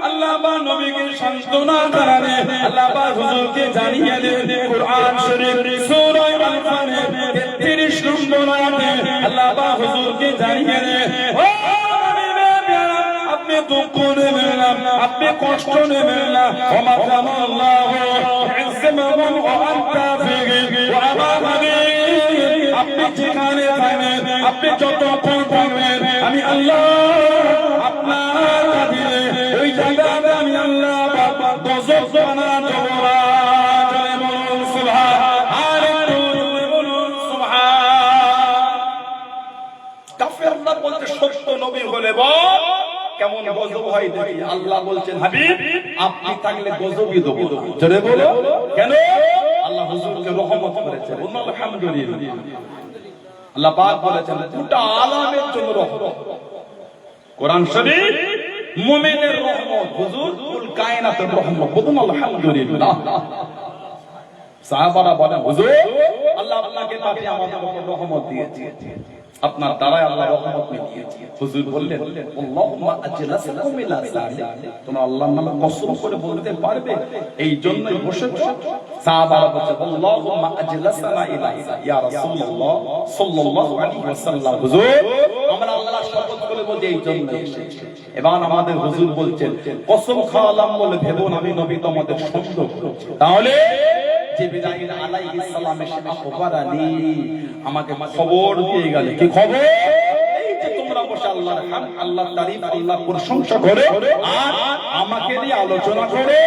আল্লাহ বা নবীকে সান্ত্বনা জানালে, আল্লাহ বা হুজুরকে জানিয়ে দেন। কুরআন শরীফ সূরা আল-ফাতিহা 33 নম্বর আয়াতে আল্লাহ বা হুজুরকে জানিয়ে দেন, ও আপনি দুঃখ নেবেন না, আপনি কষ্ট নেবেন না। ওমা জামাল্লাহু ইসমাহুম ওয়া আনতা ফিহি ওয়া আমানি, আপনি যেখানে থাকবেন, আপনি যতক্ষণ থাকবেন, আমি আল্লাহ আপনার কাছে ওই জায়গাতে আমি আল্লাহ গজব বানা দেব। জয় বলুন সুবহান, আর জয় বলুন সুবহান। কাফেররা বলতে সত্য নবী হলে বল কেমন গজব হয় দেখি। আল্লাহ বলছেন, হাবিব আপনি থাকলে গজবই দেব। জোরে বলো কেন? আল্লাহ হুজুরকে রহমত করেছেন। আলহামদুলিল্লাহ। আল্লাহ পাক বলেছেন গোটা আলামের জন্য রহমত। কোরআন শরীফ মুমিনের রহমত, হুজুর কুল কায়নাতের রহমত। বলুন আলহামদুলিল্লাহ। সাহাবারা বলেন, হুজুর আল্লাহ আপনাকে পাঠিয়ে আমাদের উপর রহমত দিয়েছে, আপনার দ্বারাই আল্লাহ রহমত দিয়েছে। হুজুর বললেন, আল্লাহুম্মা আজলাসকুম ইলা যালিক, তোমরা আল্লাহর নামে কসম করে বলতে পারবে এই জন্যই বসেছো? সাহাবারা বলছে, আল্লাহুম্মা আজলাসনা ইলা ইয়া রাসূলুল্লাহ সাল্লাল্লাহু আলাইহি ওয়াসাল্লাম। হুজুর আমরা আল্লাহর শপথ করে বলছি এই জন্যই এসেছি। এবার আমাদের হুজুর বলছেন, কসম খাওয়ালাম বলে ভেবো না আমি নবী তোমাদের সন্দেহ করছি। তাহলে জিবরাইল আলাইহিস সালাম এসে আখবরানি, আমাকে খবর দিয়ে গেল। কি খবর? এই যে তোমরা বসে আল্লাহর হামদ, আল্লাহর তারিফ, আল্লাহর প্রশংসা করে আর আমাকে নিয়ে আলোচনা করে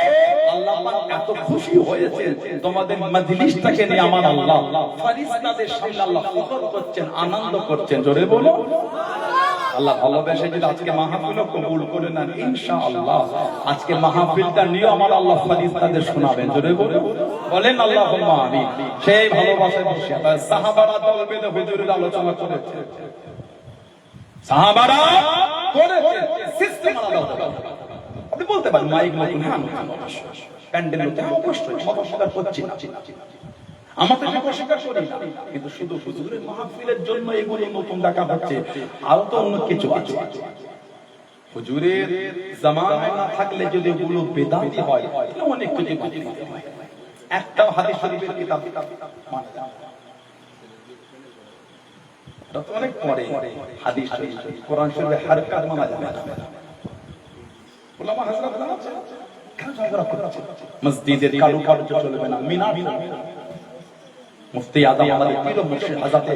আল্লাহ পাক এত খুশি হয়েছে তোমাদের মজলিসটাকে নিয়ে। আমার আল্লাহ ফেরেশতাদের সামনে আল্লাহ ফখর করছেন, আনন্দ করছেন। জোরে বলো আল্লাহ ভালোবেসে যদি আজকে মাহফিল কবুল করে নেন ইনশাআল্লাহ, আজকে মাহফিলটা নিয়ে আমার আল্লাহ ফেরেশতাদের শোনাবেন। জোরে বলেন আল্লাহুম্মা আমিন। সেই ভালোবাসায় বসে সাহাবারা দল বেঁধে হুজুরের আলোচনা করেছে, সাহাবারা করেছে সিস্টেম আলাদা। আপনি বলতে পারেন মাইক নতুন, হ্যাঁ প্যান্ডেল নতুন, অবশ্যই মতস্বীকার করছি না, আমাদের অস্বীকার করি না, কিন্তু শুধু হুজুরের মাহফিলের জন্য এগুলো নতুন দেখা হচ্ছে, আরো তো অন্য কিছু আছে। হুজুরের জামানায় না থাকলে যদি ওগুলো বেদাতি হয় তাহলে অনেক কিছু বাতিল হয়। একটাও হাদিস শরীফের কিতাব মানে না। এটা তো অনেক পরে হাদিস শরীফ, কোরআন শরীফে হারকাত মানা যাবে না। উলামা হযরত জানাচ্ছেন কেন ঝগড়া করছে? মসজিদের কারুকার্য চলবে না, মিনার চলবে না। মুফতি আযম আমাদের পীর ও মুর্শিদ হযরত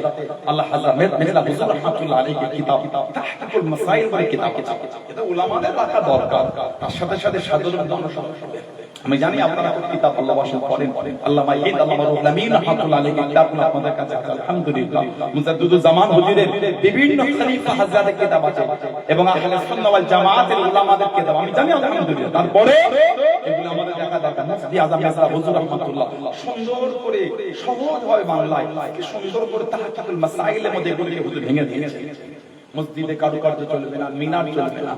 আল্লাহ হযরত মির্জা হুজুর রাহমাতুল্লাহ আলাইহি কিতাব তাহকিকুল মাসাইল বলে কিতাব আছে। এটা উলামাদের রাখা দরকার, তার সাথে সাথে সাধারণ অনুসরণ করবে। আমি জানি আপনারা খুব কিতাব ভালোবাসেন, পড়েন। আল্লামা ঈদ আল্লামা রুহুল আমিন রাহমাতুল্লাহ আলাইহি কিতাবগুলো আপনাদের কাছে আছে আলহামদুলিল্লাহ। মুজাদ্দিদুল জামান হুজুরের বিভিন্ন খলিফা হযরতের কিতাব আছে এবং আহলে সুন্নাহ ওয়াল জামাতের উলামাদের কিতাব আমি জানি আলহামদুলিল্লাহ। তারপরে এগুলো আমাদের দেখা দরকার। মুফতি আযম মির্জা হুজুর রাহমাতুল্লাহ সুন্দর করে সহজভাবে বাংলায় কি সুন্দর করে তাহকিকুল মাসাইলের মধ্যে এগুলোকে হুজুর ভেঙে দিয়েছেন। মসজিদে কারুকার্য চলবে না, মিনার চলবে না,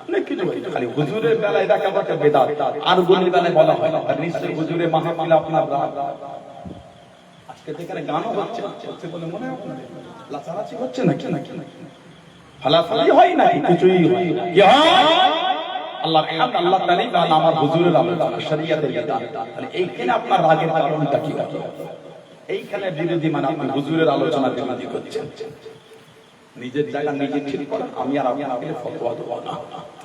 অনেক কিছু খালি হুজুরের বেলায় দেখা যাচ্ছে বেদাত, আর গুলির বেলায় বলা হয় না। নিশ্চয়ই হুজুরের মাহফিল আপনার আজকে এখানে গানও হচ্ছে বলে মনে হয় আপনাদের লাচারাচি হচ্ছে নাকি নাকি ফালাফালি হয় না, কিছুই হয় না। কি হয়? আল্লাহ হামদ, আল্লাহ তাআলা আর আমার হুজুরের আলোচনা শরীয়তের বিধান। তাহলে এইখানে আপনার রাগের কারণটা কি? এইখানে বিরোধী মানে আপনি হুজুরের আলোচনা বিরোধী করছেন। নিজের জায়গা নিজে ঠিক করেন। আমি আর আপনাকে ফতোয়া দেব না।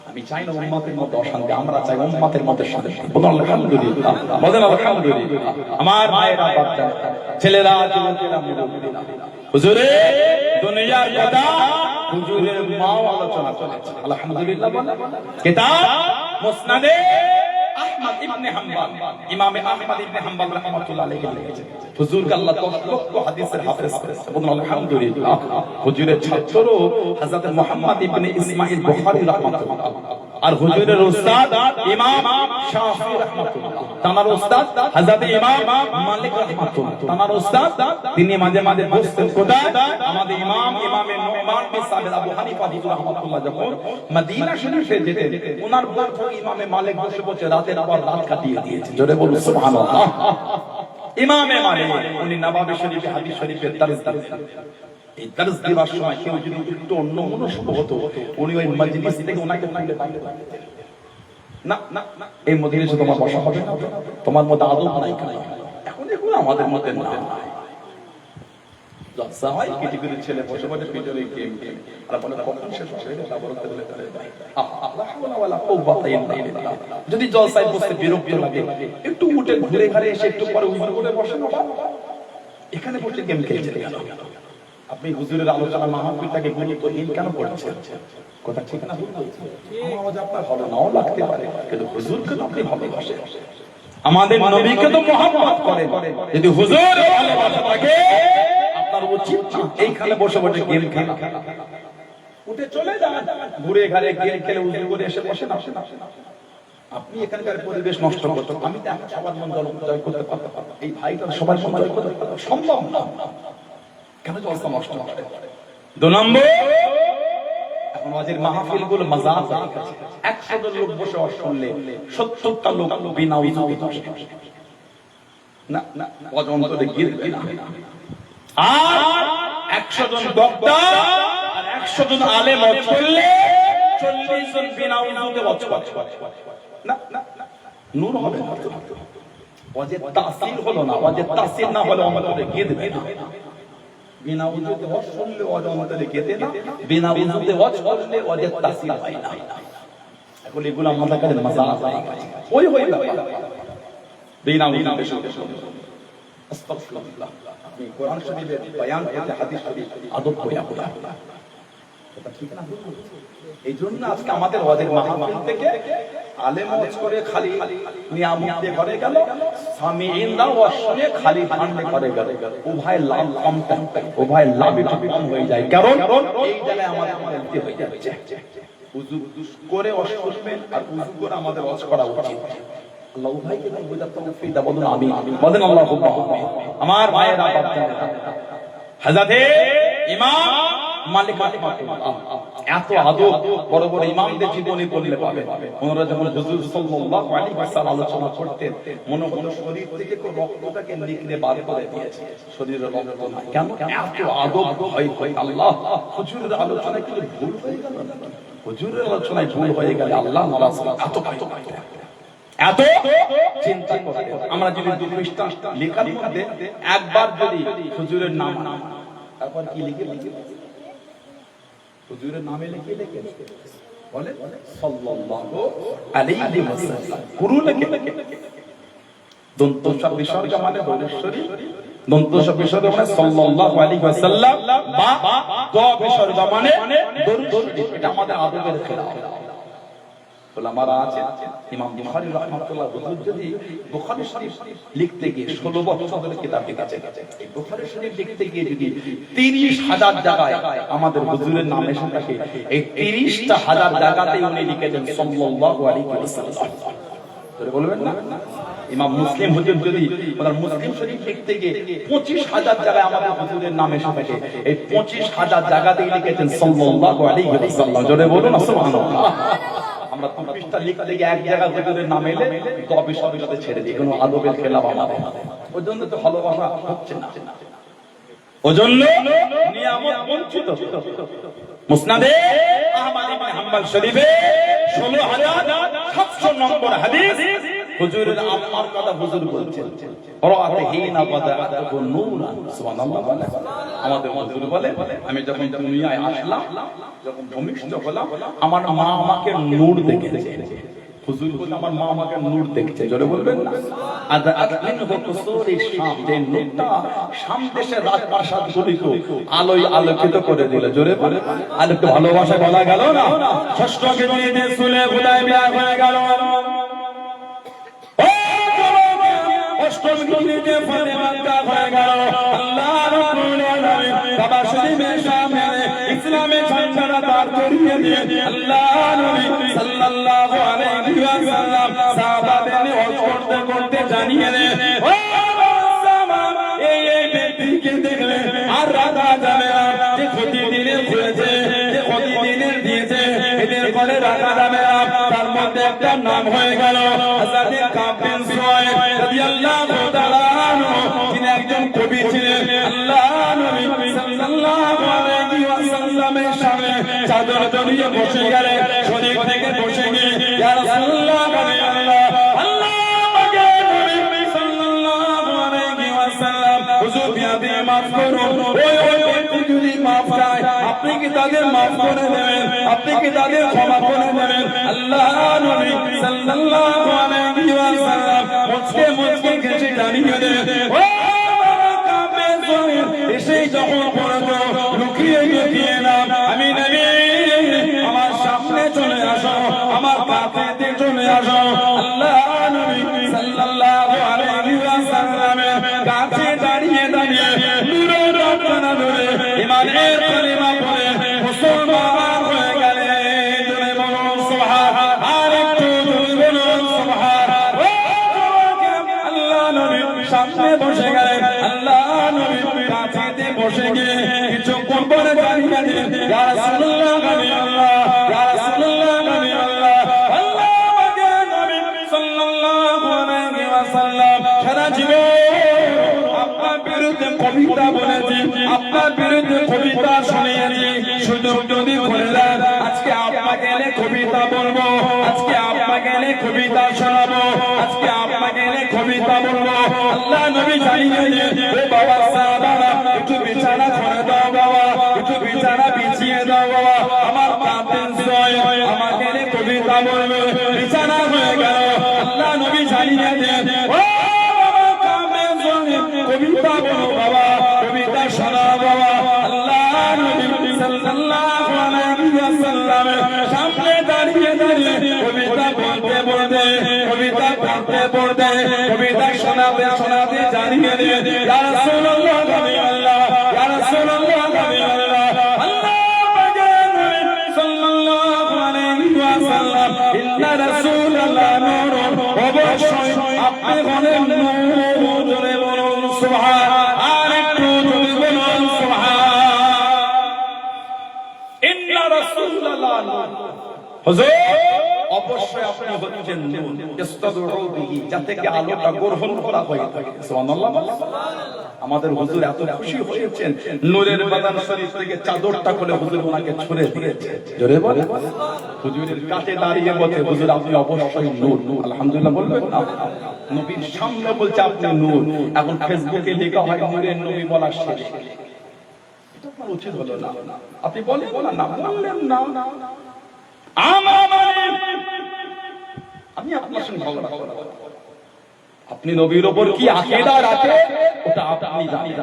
আমি চাই না উম্মতের মধ্যে অশান্তি, আমরা চাই উম্মতের মধ্যে শান্তি। বলুন আলহামদুলিল্লাহ, বলেন আলহামদুলিল্লাহ। আমার মায়েরা, বাচ্চারা, ছেলেরা, যুবকেরা, মুরব্বিরা, হুজুরে দুনিয়ার কথা হুজুরের মাও আলোচনা করেছে আলহামদুলিল্লাহ। বলেন কিতাব মুসনাদে আহমদ ইবনে হাম্বল, ইমাম আহমদ ইবনে হাম্বল রাহমাতুল্লাহ আলাইহি লিখেছেন হুজুর কে আল্লাহ 10 লক্ষ হাদিসের হাফেজ করেছে। বলুন আলহামদুলিল্লাহ। হুজুরের ছাত্র হযরত মুহাম্মদ ইবনে ইসমাঈল বুখারী রাহমাতুল্লাহ, আর হুজুরের উস্তাদ ইমাম শাফিঈ রাহমাতুল্লাহ, তার উস্তাদ হযরত ইমাম মালিক রাহমাতুল্লাহ, তার উস্তাদ তিনি মাঝে মাঝে বসতেন কোথায়? আমাদের ইমামে নুমান বিন সাবিত আবু হানিফা রাহমাতুল্লাহ যখন মদিনা শরীফে যেতেন, ওনার বৈঠক ইমামে মালিক বসে বসে রাতের পর রাত কাটিয়ে দিয়েছে। জোরে বলুন সুবহানাল্লাহ। ইমামে মালিক উনি নবাবী শরীফে হাদিস শরীফে দরস দিতেন। এই দরস দেওয়ার সময় কেউ যদি একটু অন্যমনস্ক হতো, উনি ওই মজলিস থেকে ওনাকে তুলে না না না, এই মজলিসে তোমার বসা হবে না, তোমার মধ্যে আদব নাই। এখন দেখুন আমাদের মধ্যে না লজ্জা হয়, কিছু কিছু ছেলে বসে বসে ভিতরে গেম গেম আর বলে কখন শেষ হবে এটা বলতে বলে তাহলে আল্লাহ ওয়ালা কুওয়াতা ইল্লা বিল্লাহ। যদি জলসায় বসতে বিরক্ত লাগে একটু উঠে ঘুরে ঘুরে এসে একটু পরে উজু করে বসে না, এখানে বসে গেম খেলছে কেন? আপনি হুজুরের আলোচনা মাহফিলটাকে গুরুত্বহীন কেন করছেন? কথা ঠিক না? আমার আওয়াজ আপনার ভালো নাও লাগতে পারে, কিন্তু হুজুরকে তো আপনি ভালোবাসেন, আমাদের নবীকে তো মহব্বত করেন। যদি হুজুর ভালোবাসা থাকে আপনার উচিত এইখানে বসে বসে গেম খেলা, উঠে চলে যান ঘুরে ঘাড়ে গেম খেলে উজু করে এসে বসে না। আপনি এখানকার পরিবেশ নষ্ট করতেন। আমি তো এখন সবার মন জয় করতে পারতাম, এই ভাইটা সবার মন জয় করতে পারতাম, সম্ভব না। কেন জলসা নষ্ট করে? 2 নম্বর, এখন ওয়াজের মাহফিল গুলো মাজাজ হয়ে গেছে। 100 জন লোক বসে শুনলে 70টা লোক বিনা উযুতে বসে না না, ওয়াজ অন্তরে গিরবে না। আর 100 জন বক্তা আর 100 জন আলেম ওয়াজ করলে 40 জন বিনা উযুতে ওয়াজ করে না না, নূর হবে না। ওয়াজের তাসির হলো না, ওয়াজের তাসির না হলে অন্তরে গিরবে না। বিনা উযুতে ওয়াজ শুনলে ওয়াজ অন্তরে গেতে না, বিনা উযুতে ওয়াজ করলে ওয়াজের তাসির হয় না। এখন এগুলো আমাদের কাছে মাসালা হয়ে গেছে। ওই ব্যাপার বিনা উযুতে শুনলে আস্তাগফিরুল্লাহ। আপনি কোরআন শরীফের বয়ান করতে হাদিস শরীফ আদব করে আপনারা এটা ঠিক না? এইজন্য আজকে আমাদের ওয়াজের মাহফিল থেকে আলেম ওয়াজ করে খালি নিয়ামত দিয়ে ঘরে গেল, সামিঈনরা ওয়াজ শুনে খালি ভান্ডে ঘরে গেল। উভয় লাভ কম, উভয় লাভ একটু কম হয়ে যায়। কারণ এই জায়গায় আমাদের গলতি হয়ে যাচ্ছে। উযু করে ওয়াজ করবেন আর উযু করে আমাদের ওয়াজ করা উচিত। আল্লাহ উভয়কে বুঝার তৌফিক দাও। বলুন আমিন। বলেন আল্লাহুম্মা আমিন। আমার ভাইয়েরা, বাচ্চারা, হযরত ইমাম মালিক রাহমাতুল্লাহ এত আদব বড় বড় ইমামদের জীবনী পড়লে পাবে। ওনারা যখন হুজুর সাল্লাল্লাহু আলাইহি ওয়াসাল্লাম আলোচনা করতেন, মনে মনে শরীর থেকে তো রক্তটাকে নিকড়ে বার করে দিয়েছে, শরীরে রক্ত নাই। কেন? এত আদব, ভয় ভয় আল্লাহ। হুজুরের আলোচনায় কি ভুল হয়ে গেল? হুজুরের আলোচনায় ভুল হয়ে গেলে আল্লাহ নারাজ। এত এত চিন্তা করতে আমরা যদি 2 পৃষ্ঠা লেখার মধ্যে একবার যদি হুজুরের নাম তারপর কি লিখে হুজুরের নামে লিখে বলে সাল্লাল্লাহু আলাইহি ওয়াসাল্লাম, পুরো লিখে দন্ত সব বিসর্গ মানে বলেশ্বরী, দন্ত সব বিসর্গ মানে সাল্লাল্লাহু আলাইহি ওয়াসাল্লাম, বা দ বিসর্গ মানে দরুদ শরীফ। এটা আমাদের আদবের খেলাফ। ওলামারা আছে, ইমাম বুখারী রাহমাতুল্লাহ হুজুর যদি বুখারী শরীফ লিখতে গিয়ে 16 বছর ধরে কিতাব লিখেছেন, এই বুখারী শরীফ লিখতে গিয়ে যদি 30,000 জায়গায় আমাদের হুজুরের নাম এসে থাকে, এই 30,000 জায়গাতে উনি লিখেছেন সাল্লাল্লাহু আলাইহি ওয়াসাল্লাম। তো বলবেন না ইমাম মুসলিম হুজুর যদি ওনার মুসলিম শরীফ লিখতে গিয়ে 25,000 জায়গায় আমাদের হুজুরের নাম এসে থাকে, এই 25,000 জায়গাতেই লিখেছেন সাল্লাল্লাহু আলাইহি ওয়াসাল্লাম। জোরে বলুন সুবহানাল্লাহ। আমরা 2 পৃষ্ঠা লিখতে গিয়ে এক জায়গা হুজুরের নাম এলে তবে সবইটাতে ছেড়ে দিই, কোনো আদবের খেলাফ আমাদের। ওই জন্য তো ভালোবাসা হচ্ছে না, ওজন্য নিয়ামত বঞ্চিত। মুসনাদে আহমদ ইবনে হাম্বল শরীফে 16,700 নম্বর হাদিস, হুজুরের আম্মার কথা হুজুর বলছেন, রাআতহিনা বাদাআতহু নূরান। সুবহানাল্লাহ। আমাদের হুজুর বলে, আমি যখন দুনিয়ায় আসলাম, যখন ভূমিষ্ঠ হলাম, আমার মা আমাকে নূর দেখেছে। হুজুর বলে আমার মা আমাকে নূর দেখছে। জোরে বলবেন না? আদআতমিনহু কুসুরি শাম, যে নূরটা শাম দেশের রাজপ্রাসাদ গুলিকে আলোয় আলোকিত করে দিল। জোরে বলে আলোকে ভালোবাসা বলা গেল না। ষষ্ঠ কেজিতে সুলে হুদায়বিয়া হয়ে গেল। অষ্টম কেজিতে ফতে মক্কা হয়ে গেল। আল্লাহ রাব্বুল আলামিন কাবা শরীফের সামনে ইসলামে ঝান্ডা দাঁড় করিয়ে দিয়ে আল্লাহ নবী সাল্লাল্লাহু আলাইহি ওয়াসাল্লাম সাহাবাদের হজ করতে করতে জানিয়ে দেন, ও সাহাবা, এই ব্যক্তিকে দেখলে আর রাখা যাবে না, যে প্রতিদিনের হয়েছে, যে প্রতিদিনের দিয়েছে, এদের করে রাখা যাবে না। তার মধ্যে একটা নাম হয়ে গেল হযরত কাব বিন সুয়াইদ রাদিয়াল্লাহু তাআলা আনহু, যিনি একজন কবি ছিলেন। আল্লাহ নবী সাল্লাল্লাহু আলাইহি ওয়াসাল্লামের সামনে চাদর জড়িয়ে বসে গেলেন। শরীর থেকে বসে গিয়ে ইয়া রাসূলুল্লাহ, আল্লাহ আমাকে নবী সাল্লাল্লাহু আলাইহি ওয়াসাল্লাম হুজুর বিয়াদি মাফ করুন। ওই ব্যক্তি যদি মাফ চায়, আপনি কি তাদের মাফ করে দেবেন? আপনি কি তাদের ক্ষমা করে দেবেন? আল্লাহ নবী সাল্লাল্লাহু আলাইহি ওয়াসাল্লাম মুচকে মুচকে হেসে জানিয়ে দেন, ও কাবে জমিন, এসে যখন পড়তো লুকিয়ে লুকিয়ে নাম, আমি নবী, আমার সামনে চলে আসো, আমার কাছে চলে আসো। আল্লাহ নবী সাল্লাল্লাহু আলাইহি ওয়াসাল্লামের কাছে দাঁড়িয়ে দাঁড়িয়ে নূরের রত্ন ধরে ইমানের কালিমা পড়ে মুসলমান হয়ে গেলেন। জোরে বলুন সুবহান। আর একটু জোরে বলুন সুবহান। আল্লাহ নবী সামনে বসে গেলেন। আল্লাহ নবী কাছে বসে গিয়ে কিছুক্ষণ পরে দাঁড়িয়ে দিলেন, ইয়া রাসূলুল্লাহ, নবী আল্লাহ, ইয়া রাসূলুল্লাহ, নবী আল্লাহ, আল্লাহ আমাকে নবী সাল্লাল্লাহু আলাইহি ওয়াসাল্লাম সারা জীবন আপনার বিরুদ্ধে কবিতা বলেছি, আপনার বিরুদ্ধে কবিতা শুনিয়েছি। সুযোগ যদি করে দেন, আজকে আপনাকে এনে কবিতা বলবো, আজকে আপনাকে এনে কবিতা শোনাবো, আজকে আপনাকে এনে কবিতা বলবো। আল্লাহ নবী জানিয়ে দিন, ও বাবা সাহাবারা, একটু বিছানা করে দাও বাবা, একটু বিছানা বিছিয়ে দাও বাবা, আমার কাঁদেন সয়, আমাকে এনে কবিতা বলবে। বিছানা হয়ে গেল। আল্লাহ নবী জানিয়ে দিন, ও বাবা কাঁদেন সয়, কবিতা বলো বাবা, কবিতা শোনা বাবা। আল্লাহ নবী সাল্লাল্লাহু আলাইহি ওয়াসাল্লামের সামনে দাঁড়িয়ে দাঁড়িয়ে কবিতা বলতে বলতে, কবিতা পড়তে পড়তে, কবিতা শোনাতে শোনাতে জানিয়ে দিয়ে, ইয়া রাসূলুল্লাহ, নবী আল্লাহ, ইয়া রাসূলুল্লাহ, নবী আল্লাহ, আল্লাহ পাকে নবী সাল্লাল্লাহু আলাইহি ওয়াসাল্লাম, ইন্না রাসূলাল্লাহ নূরুন, অবশ্যই আপনি হলেন নূর। জোরে বলুন সুবহান। আর একটু জোরে বলুন সুবহান। ইন্না রাসূলাল্লাহ আল্লাহ নূর। হুজুর অবশ্যই আপনি হচ্ছেন নূর, ইস্তাদউ বিহি, যাতে কি আলোটা গ্রহণ করা হয়ে থাকে। সুবহানাল্লাহ। আমাদের হুজুর এত খুশি হয়েছেন, নূরের বাদান শরীফ থেকে চাদরটা খুলে হুজুর ওনাকে ছুঁড়ে দিয়েছে। জোরে বলে হুজুরের কাছে দাঁড়িয়ে বলে, হুজুর আপনি অবশ্যই নূর। আলহামদুলিল্লাহ বলবেন না? নবীর সামনে বলছে আপনি নূর। এখন ফেসবুকে লেখা হয় নূরের নবী বলা শেষ, উচিত হলো না। আপনি বলেন না, বললেন না। আমি আপনার সঙ্গে ঝগড়া করব। আপনি নবীর উপর কি আকীদা রাখেন ওটা আপনি জানেন,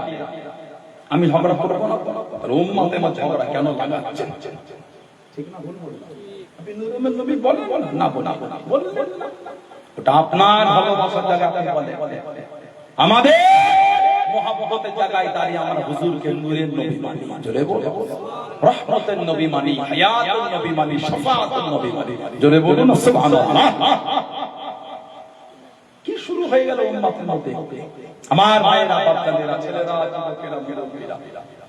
আমি ঝগড়া করব না। আর উম্মতে মত ঝগড়া কেন লাগাচ্ছেন? ঠিক না ভুল বললাম? আপনি নূরের নবী বলেন না, বললেন না, ওটা আপনার ভালোবাসার জায়গা আপনি বলেন। আমাদের মুহাব্বতের জায়গায় দাঁড়িয়ে আমরা হুজুরকে নূরের নবী মানি। জোরে বলুন রহমতের নবী মানি, হায়াতুন নবী মানি, শাফাআতুন নবী মানি। জোরে বলুন সুবহানাল্লাহ। কি শুরু হয়ে গেল উম্মতের মধ্যে? আমার মায়েরা, বাচ্চাদের, ছেলেরা, যুবকেরা, মুরব্বিরা,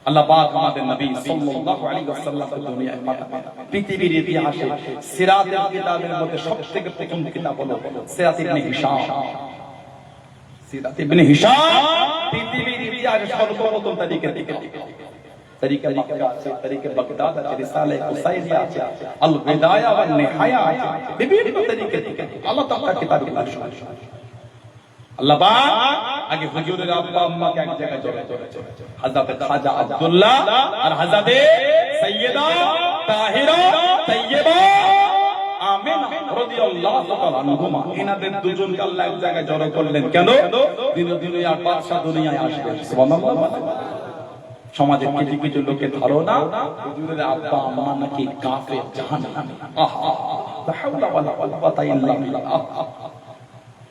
আল্লাহ পাক আমাদের নবী সাল্লাল্লাহু আলাইহি ওয়াসাল্লামকে দুনিয়ায় পাঠালেন। পৃথিবীর ইতিহাসে সিরাতের কিতাবের মধ্যে সবথেকে প্রথম কিতাব হলো সিরাত ইবনে হিশাম। সিরাত ইবনে হিশাম পৃথিবীর ইতিহাসে সর্বপ্রথম তারিখে মক্কা আছে, তারিখে বাগদাদ আছে, রিসালে কুসাইরিয়া আছে, আল বিদায়া ওয়ান নিহায়া আছে, বিভিন্ন তারিখে আল্লাহ তাআলা কিতাব লিখেছেন। আল্লাহ পাক আগে হুজুরের আব্বা আম্মাকে এক জায়গায় জড়ো করেছে, হযরত খাজা আব্দুল্লাহ আর হযরত সাইয়্যিদা তাহিরা তাইয়্যিবা আমিনা রাদিয়াল্লাহু তাআলা আনহুমা। এনাদের দুজনকে আল্লাহ এক জায়গায় জড়ো করলেন কেন? দুনিয়ার বাদশা দুনিয়ায় আসবে। সুবহানাল্লাহ। সমাজের কিছু কিছু লোকের ধারণা হুজুরের আব্বা আম্মা নাকি কাফের, জাহান্নামী। আহা, লা হাওলা ওয়ালা কুওয়াতা ইল্লা বিল্লাহ।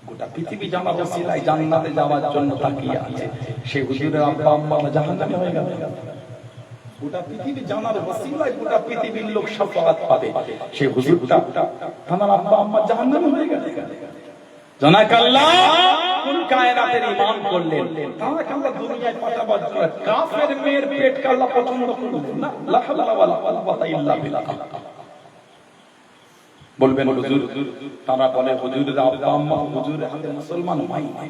গোটা পৃথিবী জানা ওসিলায় জান্নাতে যাওয়ার জন্য তাকিয়ে আছে, সেই হুজুরের আব্বা আম্মা জাহান্নামী হয়ে গেল। গোটা পৃথিবী জানার ওসিলায় গোটা পৃথিবীর লোক শাফাআত পাবে, সেই হুজুরটা তার আব্বা আম্মা জাহান্নামী হয়ে গেল। জানাকাল্লাহ কোন কায়নাতের ইমাম করলেন, তাকে আল্লাহ দুনিয়ায় পাঠাবার জন্য কাফের মেয়ের পেটকে আল্লাহ পছন্দ করলেন না। লা হাওলা ওয়ালা কুওয়াতা ইল্লা বিল্লাহ। বলবেন হুজুর, তারা বলে হুজুরের আব্বা আম্মা হুজুরের হাতে মুসলমান হয় না,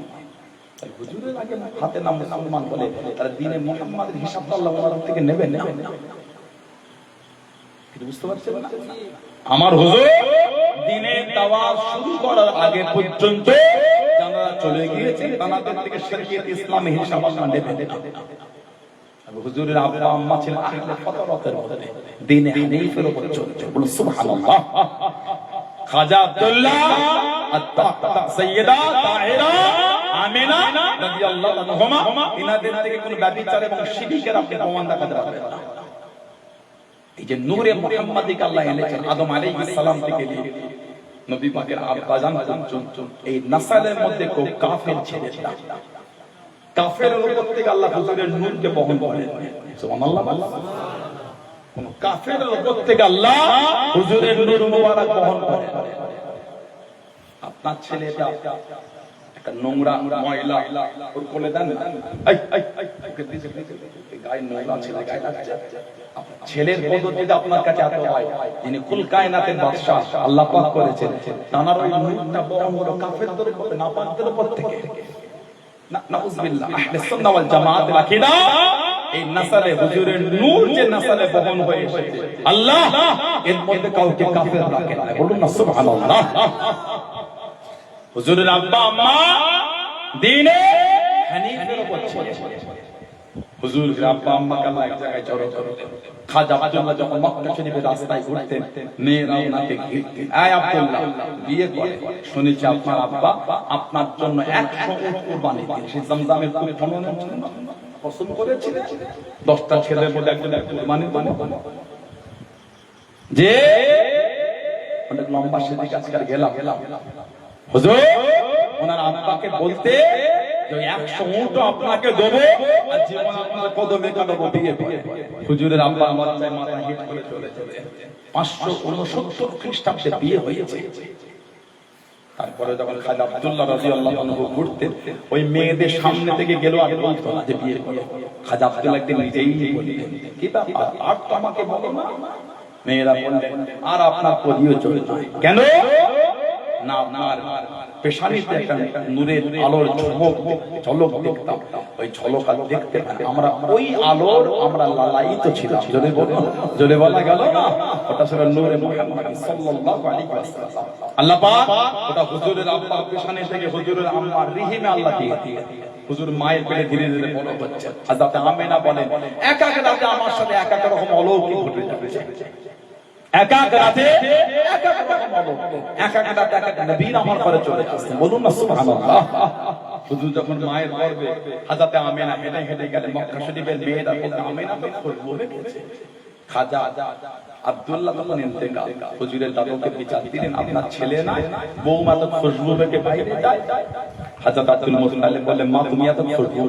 তাই হুজুরের আগে হাতে নাম মুসলমান বলে তারা দ্বীনে মুহাম্মাদের হিসাবটা আল্লাহ ওনার থেকে নেবে না। কি বুঝতে পারছেন না? আমার হুজুর দ্বীনের দাওয়াত শুরু করার আগে পর্যন্ত যারা চলে গিয়েছেন তাদের থেকে শরীয়ত ইসলামী হিসাব আল্লাহ নেবে না। হুজুরের আব্বা আম্মা ছিলেন আহলে ফতরাতের মধ্যে, দ্বীনে হানিফের উপর চলছে। বলুন সুবহানাল্লাহ। খাজা আব্দুল্লাহ আর সাইয়্যিদা তাহিরা আমিনা রাদিয়াল্লাহু আনহুমা, ইনাদের থেকে কোনো ব্যভিচার এবং শিরকের আপনি প্রমাণ দেখাতে পারবেন না। এই যে নূরে মুহাম্মাদিকে আল্লাহ এনেছেন আদম আলাইহিস সালাম থেকে নিয়ে নবী পাকের আব্বাজান পর্যন্ত, এই নাসালের মধ্যে কেউ কাফের ছিল না। কাফেরের উপর থেকে আল্লাহ হুজুরের নূরকে বহন করেন। সুবহানাল্লাহ। কোন কাফেরের উপর থেকে আল্লাহ হুজুরের নূর মুবারক বহন করেন। আপনার ছেলেটা একটা নোংরা ময়লা ওর কোলে দেন, ওকে দিতে গায়ে নোংরা ছেলে গায়ে লাগছে। ছেলের পদ্ধতিতে আপনার কাছে এত হয়, যিনি কুল কায়নাতের বাদশা আল্লাহ পাক করেছেন, তার ওই নূরটা বহন হলো কাফেরদের উপর, নাপাকদের উপর থেকে। নাউযুবিল্লাহ। আহলে সুন্নাহ ওয়াল জামাতের আকীদা এই নাসালে হুজুরের নূর যে নাসালে বহন হয়ে এসেছে, আল্লাহ এর মধ্যে কাউকে কাফের রাখে না। বলুন না সুবহানাল্লাহ। হুজুরের আব্বা আম্মা দ্বীনে হানিফের উপর ছিল। হুজুরের আব্বা আম্মাকে আল্লাহ এক জায়গায় জড়ো করলেন। খাজা আব্দুল্লাহ যখন মক্কা শরীফের রাস্তায় ঘুরতেন, মেয়েরা ওনাকে ঘিরতেন, এই আব্দুল্লাহ বিয়ে করে, শুনেছি আপনার আব্বা আপনার জন্য 100 উট কুরবানি দিয়েছে, জমজমের কূপ খননের জন্য কসম করেছিলেন। 10টা ছেলের মধ্যে একজন কুরবানি দেন। যে অনেক লম্বা সেদিকে আজকাল গেলাম, হুজুর ওনার আব্বাকে বলতে যে 100 উট আপনাকে দেব আর জীবন আপনার কদমে কাটাবো বিয়ে করে। হুজুরের আব্বা আমার মাথা হিট করে চলে চলে 569 খ্রিস্টাব্দে বিয়ে হয়েছে। তারপরে যখন খাজা আব্দুল্লাহ রাদিয়াল্লাহু আনহু ঘুরতেন, ওই মেয়েদের সামনে থেকে গেল আর বলতো না যে বিয়ে করে। খাজা আব্দুল্লাহ একদিন নিজেই বললেন, কি ব্যাপার আর তো আমাকে বলো না, মেয়েরা বললেন আর আপনার প্রয়োজন নাই। কেন না, আপনার পেশানিতে একটা নূরের আলোর ঝলক দেখতাম, ওই ঝলক আর দেখতে আমরা ওই আলোর আমরা লালায়িত ছিলাম। জোরে বলুন, জোরে বলা গেল না? ওটা ছিল নূরে মুহাম্মদ সাল্লাল্লাহু আলাইহি ওয়াসাল্লাম। আল্লাহ পাক ওটা হুজুরের আব্বা পেশানি থেকে হুজুরের আম্মা রিহিমে আল্লাহ দিয়ে হুজুর মায়ের পেটে ধীরে ধীরে বড় হচ্ছে। হযরত আমেনা বলেন এক এক রাতে আমার সাথে এক এক রকম অলৌকিক ঘটে যাচ্ছে। এক এক রাতে এক এক রকম অলৌকিক, এক এক রাতে এক এক নবীর আমার ঘরে চলে আসছে। বলুন না সুবহানাল্লাহ। হুজুর যখন মায়ের গর্ভে হযরত আমেনা হেঁটে হেঁটে গেলেন মক্কা শরীফের মেয়েরা বলতে আমেনা তো খুশবু হয়েছে। খাজা আব্দুল্লাহ তখন ইন্তেকাল, হুজুরের দাদুকে বিচার দিলেন আপনার ছেলে না বৌমা তো খুশবু থেকে বাইরে যায়। হযরত আব্দুল মুত্তালিব বললেন মা তুমি এত খুশবু?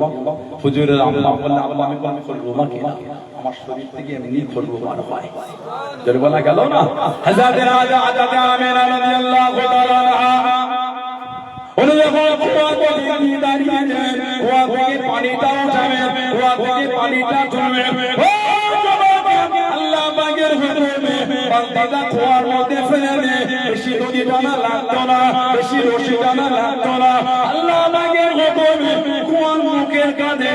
হুজুরের আম্মা বললেন আব্বা আমি কোন খুশবু কি না, আমার শরীর থেকে এমনি খুশবু বার হয়। জোরে বলা গেল না? হযরত রাজা হযরত আমেনা রাদিয়াল্লাহু তাআলা আনহা উনি যখন কুয়া থেকে দাঁড়িয়েছেন, কুয়া থেকে পানিটা উঠাবে, কুয়া থেকে পানিটা তুলবে, আল্লাহ পাকের হুকুমে বান্দাটা কুয়ার মধ্যে ফেলে দে। বেশি দড়ি টানা লাগতো না, বেশি রশি টানা লাগতো না। আল্লাহ পাকের হুকুমে কুয়ার মুখের কাছে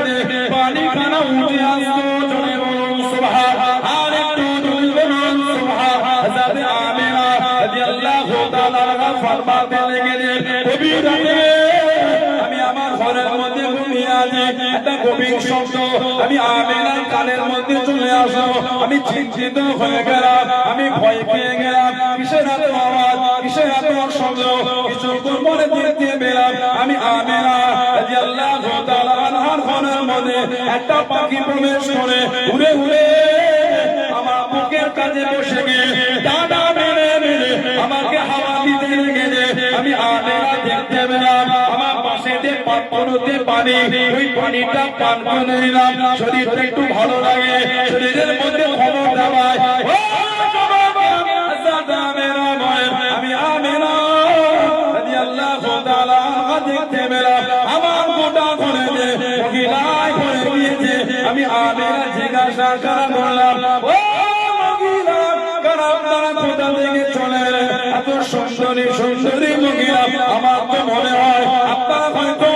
পানি কানা উঠে আসতো। জোরে বলুন সুবহানাল্লাহ। আর একটু জোরে বলুন সুবহানাল্লাহ। হযরত আমেনা রাদিয়াল্লাহু তাআলা আনহা ফরমাতে লেগেলেন কবির রাতে আমি আমার ঘরের মধ্যে ঘুমিয়ে আছি, একটা গভীর শব্দ আমি আমেনার কানের মধ্যে চলে আসলো। আমি চিন্তিত হয়ে গেলাম, আমি ভয় পেয়ে গেলাম। কিসের এত আওয়াজ, কিসের এত শব্দ? কিছুক্ষণ পরে দেখতে পেলাম আমি আমেনা রাদিয়াল্লাহু তাআলা আনহার ঘরের মধ্যে একটা পাখি প্রবেশ করে উড়ে উড়ে আমার বুকের কাছে বসে গিয়ে ডানা মেরে মেরে আমাকে হাওয়া দিতে লেগেছে। আমি আমেনা দেখতে পেলাম আমার পাশে যে পাত্রতে পানি, ওই পানিটা পান করে নিলাম। শরীরটা একটু ভালো লাগে, শরীরের মধ্যে ক্ষমতা পায়। আমি আমেনা রাদিয়াল্লাহু তাআলা দেখতে পেলাম আমার গোটা ঘরে মহিলায় ভরে গিয়েছে। আমি আমেনা জিজ্ঞাসা করা বললাম ও মহিলা কারা আপনারা কোথা থেকে চলে এলেন? এত সুন্দরী সুন্দরী মহিলা, আমার তো মনে হয় আপনারা হয়তো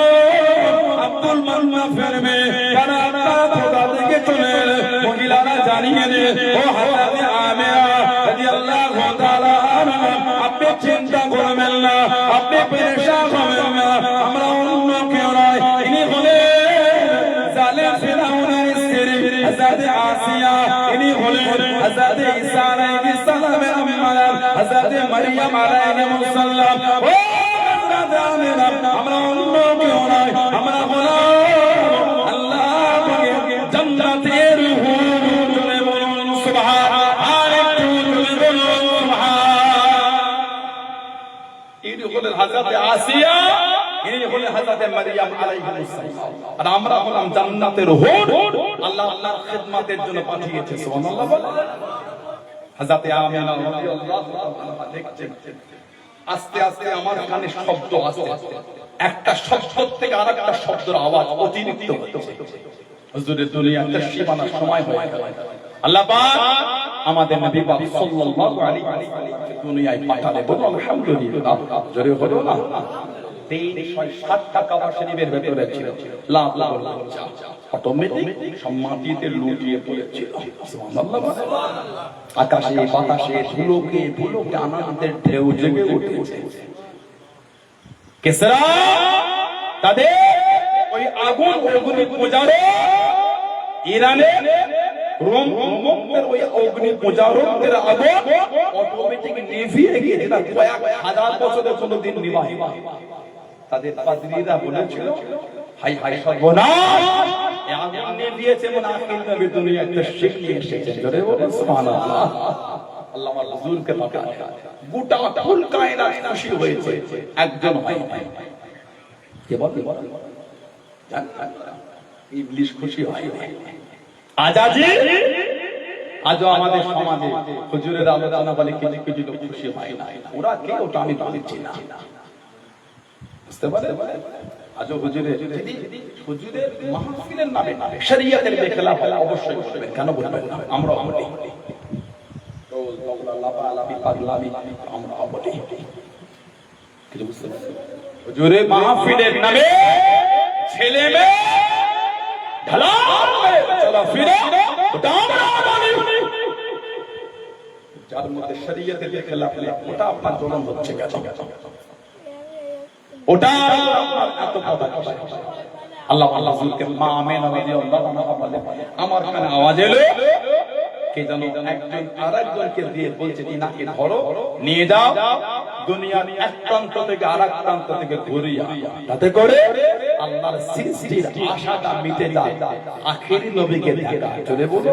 আব্দুল মুনাফের মেয়ে। কারা আপনারা কোথা থেকে চলে এলেন? মহিলারা জানিয়ে দে ও হযরত আমেনা রাদিয়াল্লাহু তাআলা আনহা আপনি চিন্তা করবেন না, আপনি পেরেশান হবেন না, আমরা অন্য কেউ নয়। ইনি হলেন জালেম ফিরাউনের স্ত্রী হযরত আসিয়া, ইনি হলেন হযরত ঈসা আলাইহিস সালামের আম্মা হযরত মারইয়াম আলাইহিস সালাম। ও হযরত আমেনা আমরা অন্য কেউ নয়, আমরা হলাম আল্লাহ পাকের জান্নাতের হুর। জোরে বলুন সুবহানাল্লাহ। আর একটু জোরে বলুন সুবহানাল্লাহ। ইনি হলেন হযরত আসিয়া, ইনি হলেন হযরত মারইয়াম আলাইহিস সালাম। আর আমরা হলাম জান্নাতের হুর, আল্লাহ আল্লাহর খিদমতের জন্য পাঠিয়েছে। সুবহানাল্লাহ বলেন। হযরত আমেনা রাদিয়াল্লাহু তাআলা দেখছেন আস্তে আস্তে আমার কানে শব্দ আসছে, একটা শব্দ থেকে আরেকটা শব্দের আওয়াজ অতিরিক্ত হচ্ছে। হুজুরের দুনিয়াতে সীমানা সময় হয়ে গেল। আল্লাহ পাক আমাদের নবী পাক সাল্লাল্লাহু আলাইহি ওয়াসাল্লাম দুনিয়ায় পাঠালেন। বলুন আলহামদুলিল্লাহ। জোরে হলো না? 307টা কাবা শরীফের ভেতরে ছিল লাভ লাভ অটোমেটিক সম্মানিতে লুটিয়ে পড়েছিল। সুবহানাল্লাহ। আকাশে বাতাসে ধুলোকে ধুলোকে আনন্দের ঢেউ জেগে উঠেছে। কিসরা তাদের ওই আগুন অগ্নি পূজারো ইরানের রোমের ওই অগ্নি পূজারকদের আগুন অটোমেটিক নিভিয়ে গিয়েছে। কয়েক হাজার বছরের কোনদিন নিভায়। তাদের পাদ্রীরা বলেছিল হাই হাই সর্বনাশ, এই আগুন নিভিয়েছে মনে আখির নবী দুনিয়াতে তাশরীফ নিয়ে এসেছেন। জোরে বলুন সুবহানাল্লাহ। আল্লাহ আমার হুজুরকে পাঠান, গোটা ফুল কায়নাত খুশি হয়েছে, একজন হয় কে বলে ইবলিস খুশি হয়। আজও আমাদের সমাজে হুজুরের আলোচনা বলে কিছু কিছু লোক খুশি হয় না। ওরা কে ওটা আমি বলছি না, বুঝতে পারেন? আজও হুজুরের মাহফিলের নামে শরীয়তের বেখেলাফ অবশ্যই করবেন। কেন বলবেন না? আমরা বলি লাফালাফি পাগলামি আমরা বলি কিছু বুঝতে পারছেন হুজুরে মাহফিলের নামে ছেলে মেয়ে ঢালার চলাফেরা ওটা আমরা বলি যার মধ্যে শরীয়তের খেলাফ ওটা আপনার জনম হচ্ছে কেন ওটা আপনার এত কথা আল্লাহ আল্লাহ হুজুরকে মা আমেনা রাদিয়াল্লাহু আনহা বলে আমার কানে আওয়াজ এলো কে যেন একজন আরেকজনকে দিয়ে বলছে ইনাকে ধরো নিয়ে যাও দুনিয়ার এক প্রান্ত থেকে আরেক প্রান্ত থেকে ঘুরিয়া তাতে করে আল্লাহর সৃষ্টির আশাটা মিটে যায় আখেরি নবীকে দেখা চলে বলো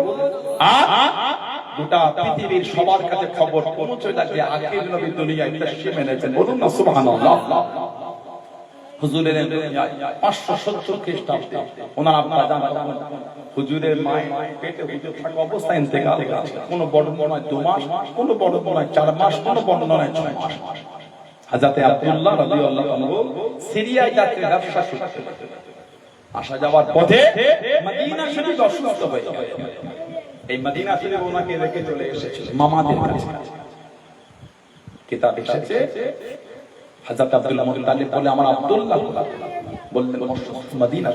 গোটা পৃথিবীর সবার কাছে খবর পৌঁছে যাচ্ছে আখেরি নবী দুনিয়ায় তশরিফ এনেছেন বলুন না সুবহানাল্লাহ হুজুরের 570 খ্রিস্টাব্দে ওনার আপনারা জানেন হুজুরের মায়ের পেটে হুজুর থাকা অবস্থায় ইন্তেকাল করেছে কোন বর্ণনায় 2 মাস কোন বর্ণনায় 4 মাস কোন বর্ণনায় 6 মাস হযরত আব্দুল্লাহ রাদিয়াল্লাহু আনহু সিরিয়ায় যাত্রী ব্যবসা শুরু আসা যাওয়ার পথে মদিনা শরীফ অসুস্থ হয়ে গেল এই মদিনা শরীফ ওনাকে রেখে চলে এসেছিল মামাদের কাছে কিতাব এসেছে হযরত আব্দুল মুত্তালিব বলে আমার আব্দুল্লাহ বললেন মদিনা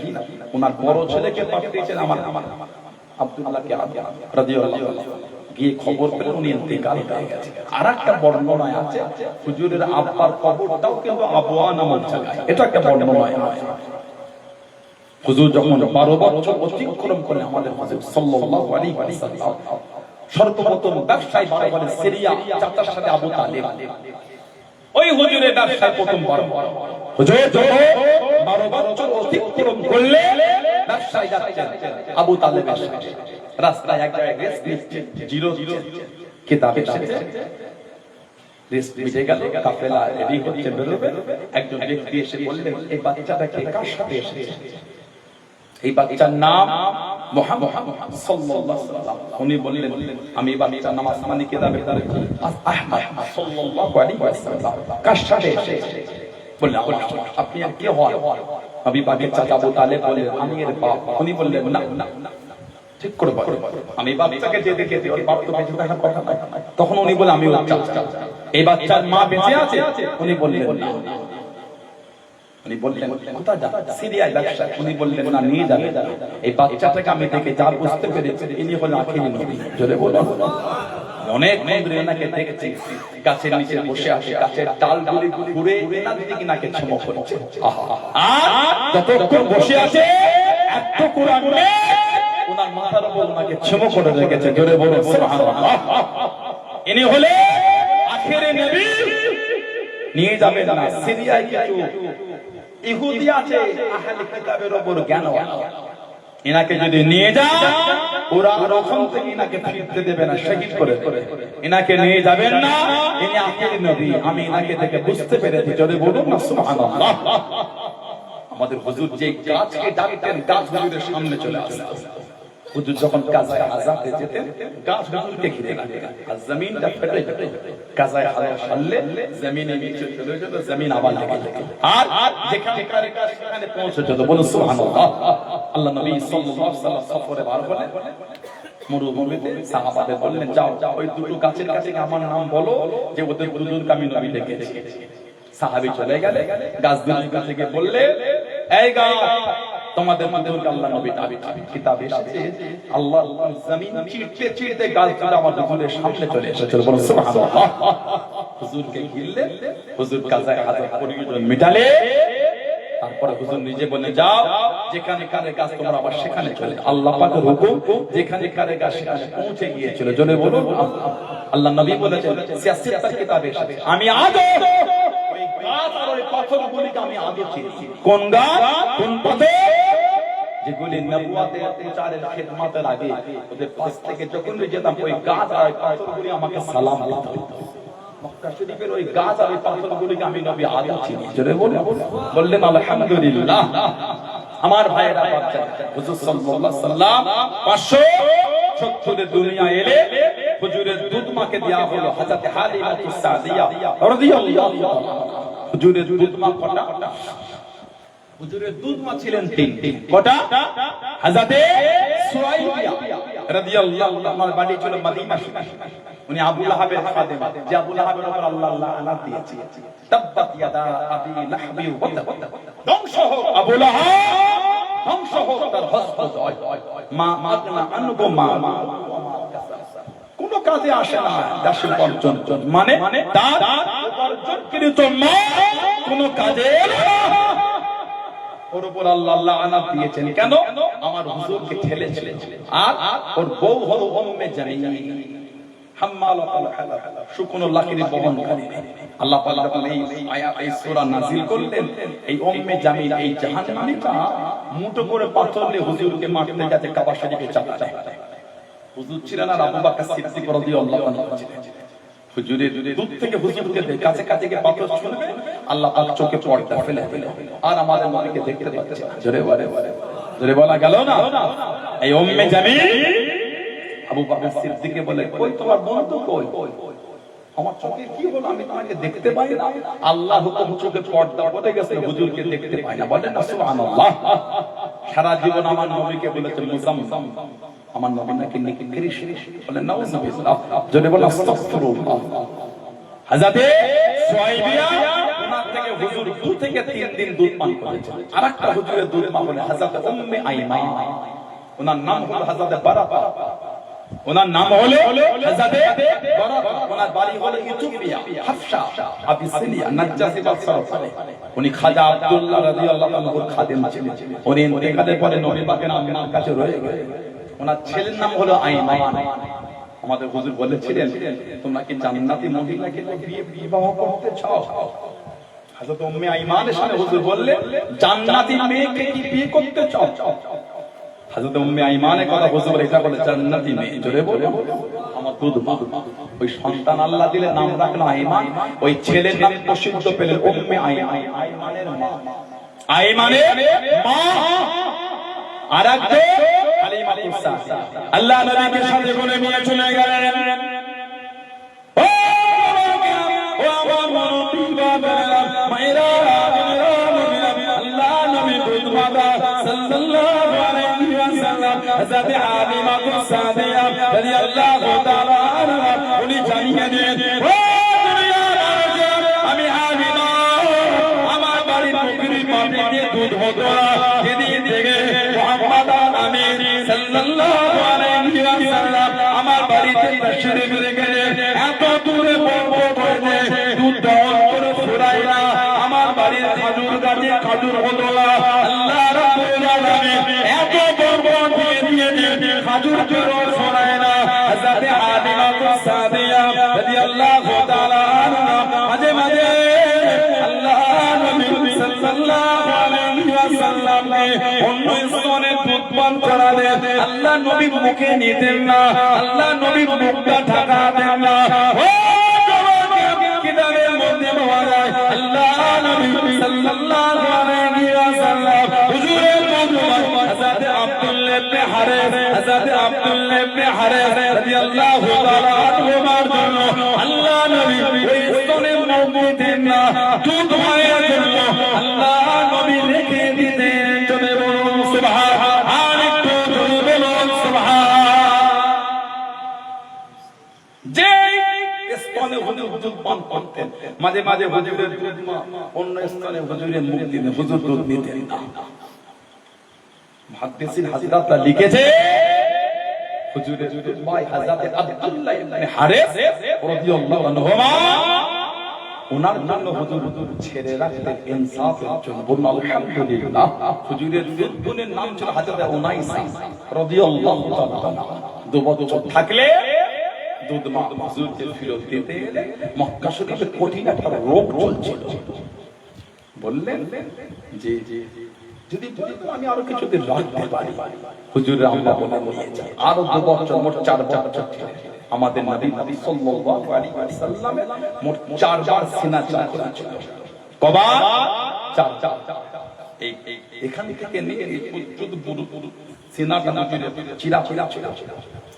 ওনার বড় ছেলেকে পাঠিয়েছেন আমার আব্দুল্লাহকে রাদিয়াল্লাহু আনহু গিয়ে খবর পেলেন উনি ইন্তেকাল হয়ে গেছে আরেকটা বর্ণনায় আছে হুজুরের আব্বার কবরটাও কিন্তু আবওয়া নামক জায়গায় এটা একটা বর্ণনায় আছে হুজুর যখন 12 বছর অতিক্রম করে আমাদের হুজুর সাল্লাল্লাহু আলাইহি ওয়াসাল্লাম সর্বপ্রথম ব্যবসায় বলে সিরিয়া চাচার সাথে আবু তালেব ওই হুজুরের ব্যবসায় প্রথমবার হুজুর যখন 12 বছর অতিক্রম করলে ব্যবসায় যাচ্ছেন আবু তালেবের সাথে রাস্তায় এক জায়গায় রেস্ট নিচ্ছে জিরো কিতাবে এসেছে রেস্ট মিটে গেল কাফেলা রেডি হচ্ছে বেরোবে একজন ব্যক্তি এসে বললেন এই বাচ্চাটা কে কার সাথে এসেছে এই বাচ্চার নাম মুহাম্মদ সাল্লাল্লাহু আলাইহি ওয়াসাল্লাম উনি বললেন আমি বাচ্চার নাম আসমানি কিতাবে আহমদ সাল্লাল্লাহু আলাইহি ওয়াসাল্লাম কার সাথে এসেছে বললেন আপনি আর কে হন আমি বাগের চাচা আবু তালেব বললেন আমি এর বাপ উনি বললেন না ঠিক করে বল আমি বাচ্চাকে যে দেখেছি ওর বাপ তো বেঁচে থাকার কথা না তখন উনি বলে আমি ওর চাচা এই বাচ্চার মা বেঁচে আছে উনি বললেন না উনি বললেন কোথা যা সিরিয়ায় ব্যবসা উনি বললেন না নিয়ে যাবে এই বাচ্চাটাকে আমি দেখে যা বুঝতে পেরেছি ইনি হলেন আখেরি নবী জোরে বলো অনেক মন্দিরে নাকে দেখেছি গাছের নিচে বসে আছে গাছের ডালগুলি ঘুরে এনার দিকে নাকে চমক করছে আর যতক্ষণ বসে আছে এত কোরআন ওনার মাথার উপর ওনাকে চমক করে রেখেছে জোরে বলো সুবহানাল্লাহ ইনি হলেন আখেরি নবী নিয়ে যাবেন না সিরিয়ায় কিছু ইহুদি আছে আহলে কিতাবের উপর জ্ঞান ইনাকে যদি নিয়ে যায় ওরা ওখান থেকে ইনাকে ফিরতে দেবে না শহীদ করে ইনাকে নিয়ে যাবেন না ইনি আখেরি নবী আমি ইনাকে দেখে বুঝতে পেরেছি যদি বলুন না সুবহানাল্লাহ আমাদের হুজুর যে গাছকে ডাকতেন গাছ হুজুরের সামনে চলে আসে হুজুর যখন কাজায় আযাতে যেতেন গাছ হুজুরকে ঘিরে রাখতেন আর জমিনটা ফেটে কাজায় হাললে জমিনে নিচে চলে যেত জমিন আবার লেগে যেত আর যেখানে কাজ সেখানে পৌঁছে যেত বলুন সুবহানাল্লাহ আল্লাহ নবী সাল্লাল্লাহু আলাইহি ওয়াসাল্লাম সফরে বার হলেন মরুভূমিতে সাহাবাদের বললেন যাও ওই দুটো গাছের কাছে আমার নাম বলো যে ওদের দুজনকে আমি নবী দেখেছি সাহাবী চলে গেলে গাছ দুটোর কাছে গিয়ে বললে এই গাছ তোমাদের মধ্যে আল্লাহ নবী কিতাবে এসেছে আল্লাহ জমিন চিড়তে চিড়তে গাছ দুটো আমার দুজনের সামনে চলে এসেছে বলুন সুবহানাল্লাহ হুজুরকে ঘিরলে হুজুর কাজায় হাজার পরিজন মিটালে তারপর হুজুর নিজে বলে যাও যেখানে কারে গাছ তোমরা আবার সেখানে চলে আল্লাহ পাকের হুকুম যেখানে কারে গাছ সেখানে পৌঁছে গিয়েছিল জোরে বলুন আল্লাহ নবী বলেছেন 76 কিতাবে এসেছে আমি আজও ওই গাছ আর ওই পাথরগুলিকে আমি আজও চিনি কোন গাছ কোন পাথর যেগুলি নবুয়তের প্রচারের খিদমতের আগে ওদের পাশ থেকে যখন যেতাম ওই গাছ আর পাথরগুলি আমাকে সালাম দিত মক্কা শরীফের ওই গাছ আর পাথরগুলিকে আমি নবী আদম চিনি জোরে বললেন আলহামদুলিল্লাহ আমার ভাইয়েরা বাচ্চা হুজুর সাল্লাল্লাহু আলাইহি সাল্লাম 570 দুনিয়া এলে হুজুরের দুধ মাকে দেয়া হলো হযরত হালিমাতুস সাদিয়া রাদিয়াল্লাহু তাআলা হুজুরের দুধ মা কটা হুজুরের দুধ মা ছিলেন তিনটি কটা হযরত সুয়াইবিয়া রাদিয়াল্লাহু আনহু বাড়ি ছিল মদিনা শরীফ। উনি আবু লাহাবের খাদেম, যে আবু লাহাবের উপর আল্লাহ লানত দিয়েছে। তাব্বাত ইয়াদা আবি লাহাবি ওয়া তাব, ধ্বংস হোক আবু লাহাব, ধ্বংস হোক তার হস্ত জয়, মা আগনা আনহু মা, কোন কাজে আসে না দাসী উপার্জন, মানে তার উপার্জনকৃত মা কোন কাজে ওর উপর আল্লাহ লানত দিয়েছেন। কেন? আমার হুজুরকে ঠেলেছিল। আর ওর বউ হলো উম্মে জামিল, হাম্মালাতুল হাতাব, শুকনো লাকড়ি বহনকারী। আল্লাহ পাক যখন এই সূরা নাযিল করলেন, এই উম্মে জামিল এই জাহান্নামীটা মুঠো করে পাথর নিয়ে হুজুরকে মারতে যাচ্ছে, কাবা শরীফে চাপাতে। হুজুর ছিলেন আর আবু বকর সিদ্দিক রাদিয়াল্লাহু আনহু ছিলেন। হুজুরের দূর থেকে হুজুরকে কাছে কাছে গিয়ে পাথর ছুঁড়বে, আল্লাহ পাক চোখে পর্দা ফেলে দিল, আর আমাদের নবীকে দেখতে পাচ্ছে না। জোরে বলা গেল না? এই উম্মে জামিল আবু বকর সিদ্দিককে বলে, কই তোমার বন্ধু কই? আমার চোখে কি হলো, আমি তোমাকে দেখতে পাই না। আল্লাহ হুকুম চোখে পর্দা পড়ে গেছে, হুজুরকে দেখতে পাই না। বলেন না সুবহানাল্লাহ। সারা জীবন আমার নবীকে বলেছেন মুজাম্মাম, আমার নবী নাকি নিকৃষ্ট, বলেন নাউজুবিল্লাহ। জোরে বলেন আস্তাগফিরুল্লাহ। হযরতে সুয়াইবিয়া ওনার থেকে হুজুর 2 থেকে 3 দিন দুধ পান করেছেন। আরেকটা হুজুরের দুধ মা বলে হযরত উম্মে আইমান, ওনার নাম হলো হযরত বারাকা, ওনার নাম হলো হযরত বারাকা, ওনার বাড়ি হলো ইথিওপিয়া, হাফসা, আবিসিনিয়া, নাজ্জাসি বাসরা। উনি খাজা আব্দুল্লাহ রাদিয়াল্লাহু আনহুর খাদেম ছিলেন। উনি ইন্তেকালের পরে নবী পাকের আম্মার কাছে রয়ে গেলেন। ওনার ছেলের নাম হলো আইমান। আমাদের হুজুর বলেছিলেন, তোমরা কি জান্নাতি মহিলাকে বিবাহ করতে চাও? হযরত উম্মে আইমানের সামনে হুজুর বললেন, জান্নাতি মেয়েকে কি বিয়ে করতে চাও? হযরত উম্মে আইমানের কথা হুজুর এটা বলে, জান্নাতি মেয়ে। জোরে বলো আমার দুধ মা। ওই সন্তান আল্লাহ দিলে নাম রাখলো আইমান, ওই ছেলের নাম প্রসিদ্ধ পেলেন উম্মে আইমান, আইমানের মা, আইমানের মা। আর একজন হালিমাতুস সাদিয়া, আল্লাহ নবীকে সাথে করে নিয়ে চলে গেলেন। ও আমার মুরব্বি বাবারা, মায়েরা, আল্লাহ নবী দুধ মাতা সাল্লাল্লাহু আলাইহি ওয়াসাল্লাম হযরত হালিমাতুস সাদিয়া রাদিয়াল্লাহু তাআলা আনহা উনি জানিয়ে দেন, ও দুনিয়ার মানুষ, আমি হালিমা, আমার বাড়ির পুকুরি পানি দিয়ে দুধ হতো না, যেদিন থেকে মুহাম্মদ আমির সাল্লাল্লাহু আলাইহি ওয়াসাল্লাম আমার বাড়িতে তাশরীফ রেখে এত দূরে পর্বত হয়ে দুধ দহন করে ফুরায় না, আমার বাড়ির খাজুর গাছে খাজুর হতো না। আল্লাহ রাব্বুল আলামিন এত পর্বত দিয়ে খাজুর জোর ফুরায় না। হযরত হালিমাতুস সাদিয়া রাদিয়াল্লাহু তাআলা আনহা মাঝে মাঝে আল্লাহ নবী সাল্লাল্লাহু আলাইহি ওয়াসাল্লামকে অন্য স্তনে দুধ পান করাতেন। আল্লাহ নবী মুখে নিতেন না, আল্লাহ নবী মুখটা ঢাকাতেন না। ও কিতাবের মধ্যে পাওয়া যায়, আল্লাহ নবী সাল্লাল্লাহু আলাইহি ওয়াসাল্লাম হুজুরের বন্ধু হযরত আব্দুল্লাহ ইবনে হারিস, হযরত আব্দুল্লাহ ইবনে হারিস রাদিয়াল্লাহু তাআলা আনহুর জন্য আল্লাহ নবী ওই স্তনে মুখ দিতেন না, দুধ পাওয়ার জন্য আল্লাহ নবী রেখে দিতেন। চলে বলুন সুবহান, আর একটু জোরে বলুন সুবহান। যে স্তনে হুজুর দুধ পান করতেন, মাঝে মাঝে হুজুরের দুধ মা অন্য স্তনে হুজুরের মুখ দিতেন, হুজুর দুধ নিতেন না। মুহাদ্দিসিন হযরতরা লিখেছে, হুজুরের দুধ ভাই হযরত আব্দুল্লাহ ইবনে হারিস রাদিয়াল্লাহু আনহুমা ওনার জন্য হুজুর ছেড়ে রাখতেন ইনসাফের জন্য। বলুন আলহামদুলিল্লাহ। হুজুরের দুধের নাম ছিল হযরত উনাইসা রাদিয়াল্লাহু তাআলা। 2 বছর থাকলে দুধ মা হুজুরকে ফিরত দিতে এলে মক্কা শরীফে কঠিন একটা রোগ চলছিল। বললেন যে যদি আমি আরো কিছুদিন রাখতে পারি, হুজুরের আমরা বলে নিয়ে যাই। আরো 2 বছর, মোট 4 বছর আমাদের নবী সাল্লাল্লাহু আলাইহি ওয়াসাল্লামের মোট 4 বার সিনা চাক করেছিল। কবার? 4। এই এখান থেকে নিয়ে শুধু পুরো সিনাটা চিরা ছিল।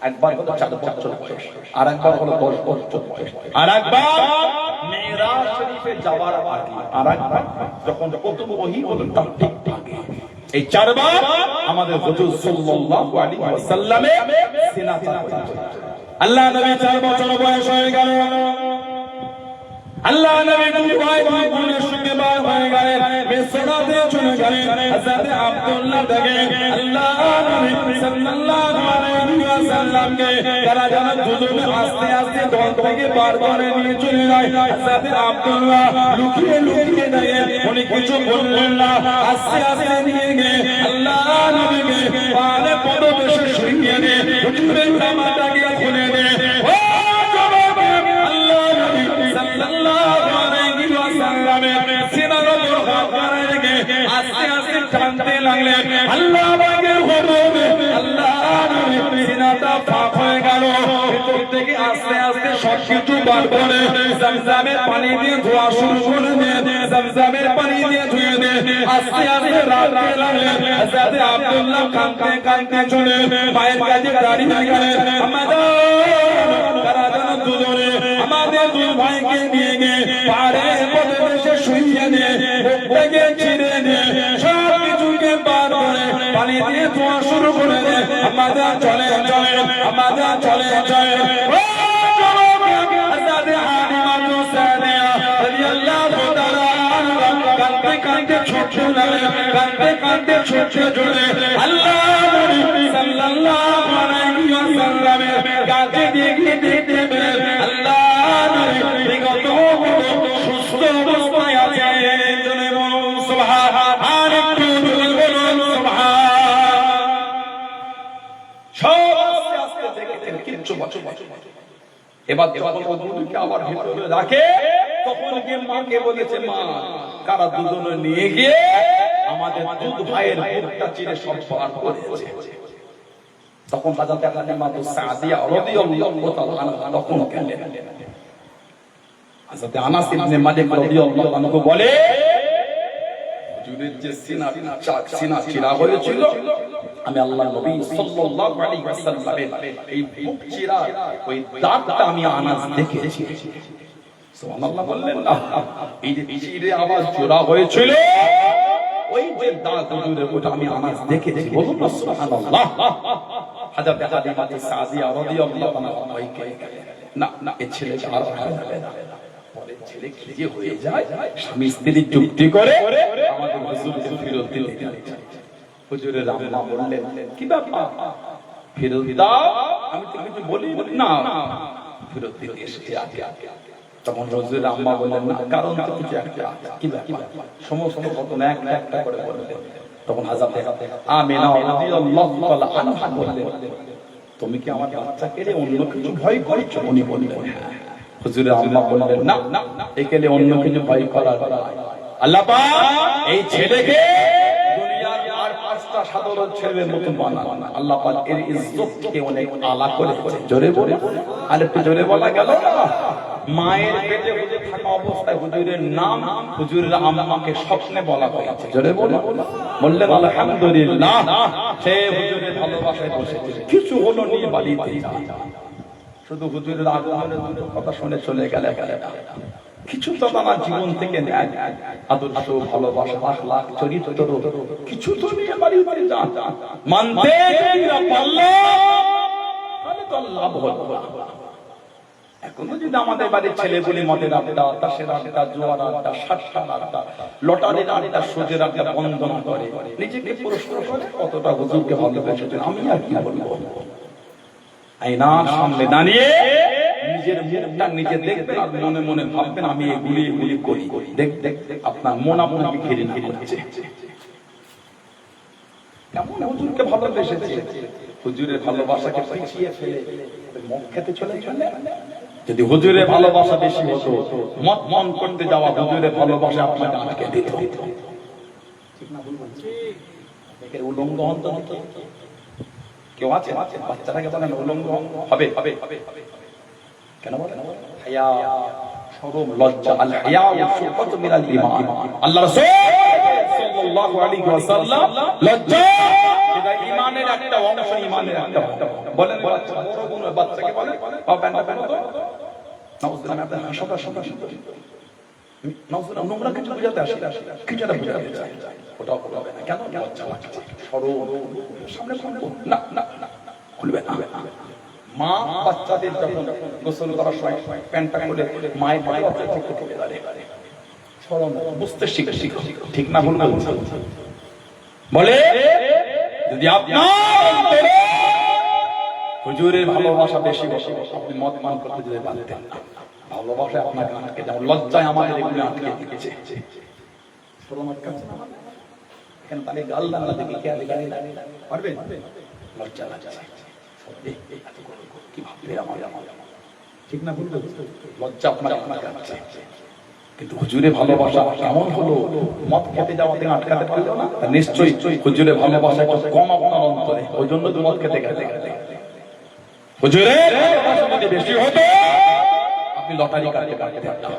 একবার হলো 4 বছর বয়স, আর একবার হলো 10 বছর বয়স, আর একবার মেরাজ শরীফে যাওয়ার আগে, আর একবার যখন প্রথম ওহী হলো তার ঠিক আগে। এই চারবার আমাদের হুজুর সাল্লাল্লাহু আলাইহি ওয়াসাল্লামের সিনাতে আল্লাহ নবী 4 বছর বয়স হয়ে গেল আল্লাহ নবী দুই ভাই বোনের সঙ্গে বার হয়ে গেলেন বিছানাতে চলে গেলেন হযরত আব্দুল্লাহ থেকে আল্লাহ নবী সাল্লাল্লাহু আলাইহি ওয়াসাল্লামকে তারা যেন দুজনে আস্তে আস্তে দল থেকে বার করে নিয়ে চলে যায় হযরত আব্দুল্লাহ লুকিয়ে লুকিয়ে দাঁড়িয়ে উনি কিছু বললেন না আস্তে আস্তে নিয়ে গিয়ে আল্লাহ নবীকে পালে পদবেশে শুইয়ে দিয়ে হুজুরের জামাটাকে খুলে দিয়ে আস্তে আস্তে টানতে লাগলেন আল্লাহ পাকের হুকুমে আল্লাহ নবী সিনাটা ফাঁক হয়ে গেল ভিতর থেকে আস্তে আস্তে সবকিছু বার করে জমজমের পানি দিয়ে ধোয়া শুরু করে দিয়ে জমজমের পানি দিয়ে ধুয়ে দিয়ে আস্তে আস্তে রাখতে লাগলেন হযরত আব্দুল্লাহ কাঁদতে কাঁদতে চলে মায়ের কাছে দাঁড়িয়ে গেলেন আমাদের তারা যেন দুজনে আমাদের দুই ভাইকে নিয়ে গিয়ে পাড়ে পদদেশে শুইয়ে দিয়ে মুখটাকে ছিঁড়ে দিয়ে সব কিছুকে বার করে পানি দিয়ে ধোয়া শুরু করে দিয়ে আমাদের চলে চলে আমাদের চলে চলে কাঁদতে কাঁদতে ছুটতে লাগলেন কাঁদতে কাঁদতে ছুটতে চলে আল্লাহ নবী সাল্লাল্লাহু আলাইহি ওয়াসাল্লামের কাছে দেখতে দেখতে পেলেন আল্লাহ নবী বিগত সুস্থ অবস্থায় আছেন জনে বলুন সুবহান আর একটু জোরে বলুন সুবহান সব আস্তে আস্তে দেখতেন কিচ্ছু বছর এবার যখন হুজুরকে আবার ভিতরে রাখে তখন গিয়ে মাকে বলেছে মা কারা দুজনে নিয়ে গিয়ে আমাদের দুধ ভাইয়ের বুকটা চিরে সব পার করেছে তখন হযরত ফাতিমা সাদিয়া রাদিয়াল্লাহু তাআলা আনহা তখন গেলেন হযরত আনাস ইবনে মালিক রাদিয়াল্লাহু আনহু বলে হুজুরের যে সিনা চিরা হয়েছিল আমি আল্লাহর নবী সাল্লাল্লাহু আলাইহি ওয়াসাল্লামের এই বুক চিরা ওই দাগটা আমি আনাস দেখেছি সুবহানাল্লাহ বললেন না এই যে চিরে আবার জোড়া হয়েছিল ওই যে দাগ হুজুরের ওটা আমি আনাস দেখেছি বলুন না সুবহানাল্লাহ হযরত ফাতিমা সাদিয়া রাদিয়াল্লাহু আনহা কইকে না না এই ছেলেটা আর হবে না পরে ছেলে কি হয়ে যায় স্বামী স্ত্রী চুক্তি করে আমাদের হুজুরকে ফেরত দিতে হুজুরের আম্মা বললেন কি ব্যাপার ফেরত দাও আমি তো কিছু বলি না ফেরত দিতে এসেছি আগে তখন হুজুরের আম্মা বললেন না কারণ তো কিছু একটা কি ব্যাপার সমস্ত ঘটনা একটা করে বললেন তখন হযরত আমিনা রাদিয়াল্লাহু তাআলা আনহা বললেন তুমি কি আমার বাচ্চাকে অন্য কিছু ভয় করছো উনি বললেন হুজুরের আম্মা বললেন না একেলে অন্য কিছু ভয় করার আল্লাহ পাক এই ছেলেকে দুনিয়ার আর পাঁচটা সাধারণ ছেলের মতো বানান আল্লাহ পাক এর ইজ্জতকে অনেক আলা করেছে জোরে বলে আর একটু জোরে বলা গেল মায়ের পেটে হুজুর থাকা অবস্থায় হুজুরের নাম হুজুরের আম্মাকে স্বপ্নে বলা হয়েছে জোরে বলে বললেন আলহামদুলিল্লাহ সে হুজুরের ভালোবাসায় বসেছে কিছু হলো নিয়ে বাড়িতে শুধু হুজুরের আগমনের কথা শুনে চলে গেলে কিছু তো আমার জীবন থেকে নেয় আদর্শ ভালোবাসা আখলাক চরিত্র কিছু তো নিয়ে বাড়িতে যান মানতে পারলে তাহলে তো লাভ হলো এখনো যদি আমাদের বাড়ির ছেলে বলি মদের আড্ডা তাসের আড্ডা জোয়ার আড্ডা সাতটার আড্ডা লটারির আড্ডা সুদের আড্ডা বন্ধনা করে নিজেকে প্রশ্ন করে কতটা হুজুরকে ভালোবেসেছেন আমি আর কি বলবো আয়নার সামনে দাঁড়িয়ে নিজের মুখটা নিজে দেখবেন আর মনে মনে ভাববেন আমি এগুলি এগুলি করি দেখ দেখ আপনার মন আপনাকে ঘিরে নিচ্ছে কেমন হুজুরকে ভালোবেসেছে হুজুরের ভালোবাসাকে পিছিয়ে ফেলে মদ খেতে চলে চলে যদি হুজুরের ভালোবাসা বেশি হতো মদ মন করতে যাওয়া হুজুরের ভালোবাসা আপনাকে আটকে দিত ঠিক না বলবেন ঠিক উলঙ্গ হতো কেউ আছে বাচ্চাটাকে বলেন উলঙ্গ হবে হবে কেন বলেন হায়া শরম লজ্জা আল হায়া ওয়া শুফাত মিনাল ঈমান আল্লাহ রাসূল সাল্লাল্লাহু আলাইহি ওয়াসাল্লাম লজ্জা এটা ঈমানের একটা অংশ ঈমানের একটা বলেন বড় বড় বাচ্চাকে বলেন বাবা না নাউজুবিল্লাহ আপনি হাসা নোংরা কিছু বুঝাতে আসি, কিছু একটা বুঝাতে চাই, ওটাও হবে না। কেন? লজ্জা লাগছে। সরল সামনে খুলবো না, না না খুলবে না। মা বাচ্চাদের যখন গোসল করার সময় প্যান্টটা খুলে মায়ের বাচ্চা ঠিক করে দাঁড়িয়ে সরল বুঝতে শিখে শিখো, ঠিক না ভুল না বলে। যদি আপনার হুজুরের ভালোবাসা বেশি বসে আপনি মত মান করতে যদি পারতেন না, ভালোবাসা আপনাকে আটকে, যেমন লজ্জায় আমাদের এগুলো আটকে দিয়েছে। শরম আটকাচ্ছে না এখানে, তাহলে গাল দাঁড়া দেখি কে আগে গাড়ি পারবে, লজ্জা লাগছে। কি ভাববে আমার, ঠিক না ভুল? লজ্জা আপনাকে আটকে। কিন্তু হুজুরে ভালোবাসা কেমন হলো, মদ খেতে যাওয়া থেকে আটকাতে পারলো না? নিশ্চয়ই হুজুরে ভালোবাসা একটু কম আপনার অন্তরে, ওই জন্য তো মদ খেতে গেলে। হুজুরের ভালোবাসা যদি বেশি হতো আপনি লটারি কাটতে পারতেন,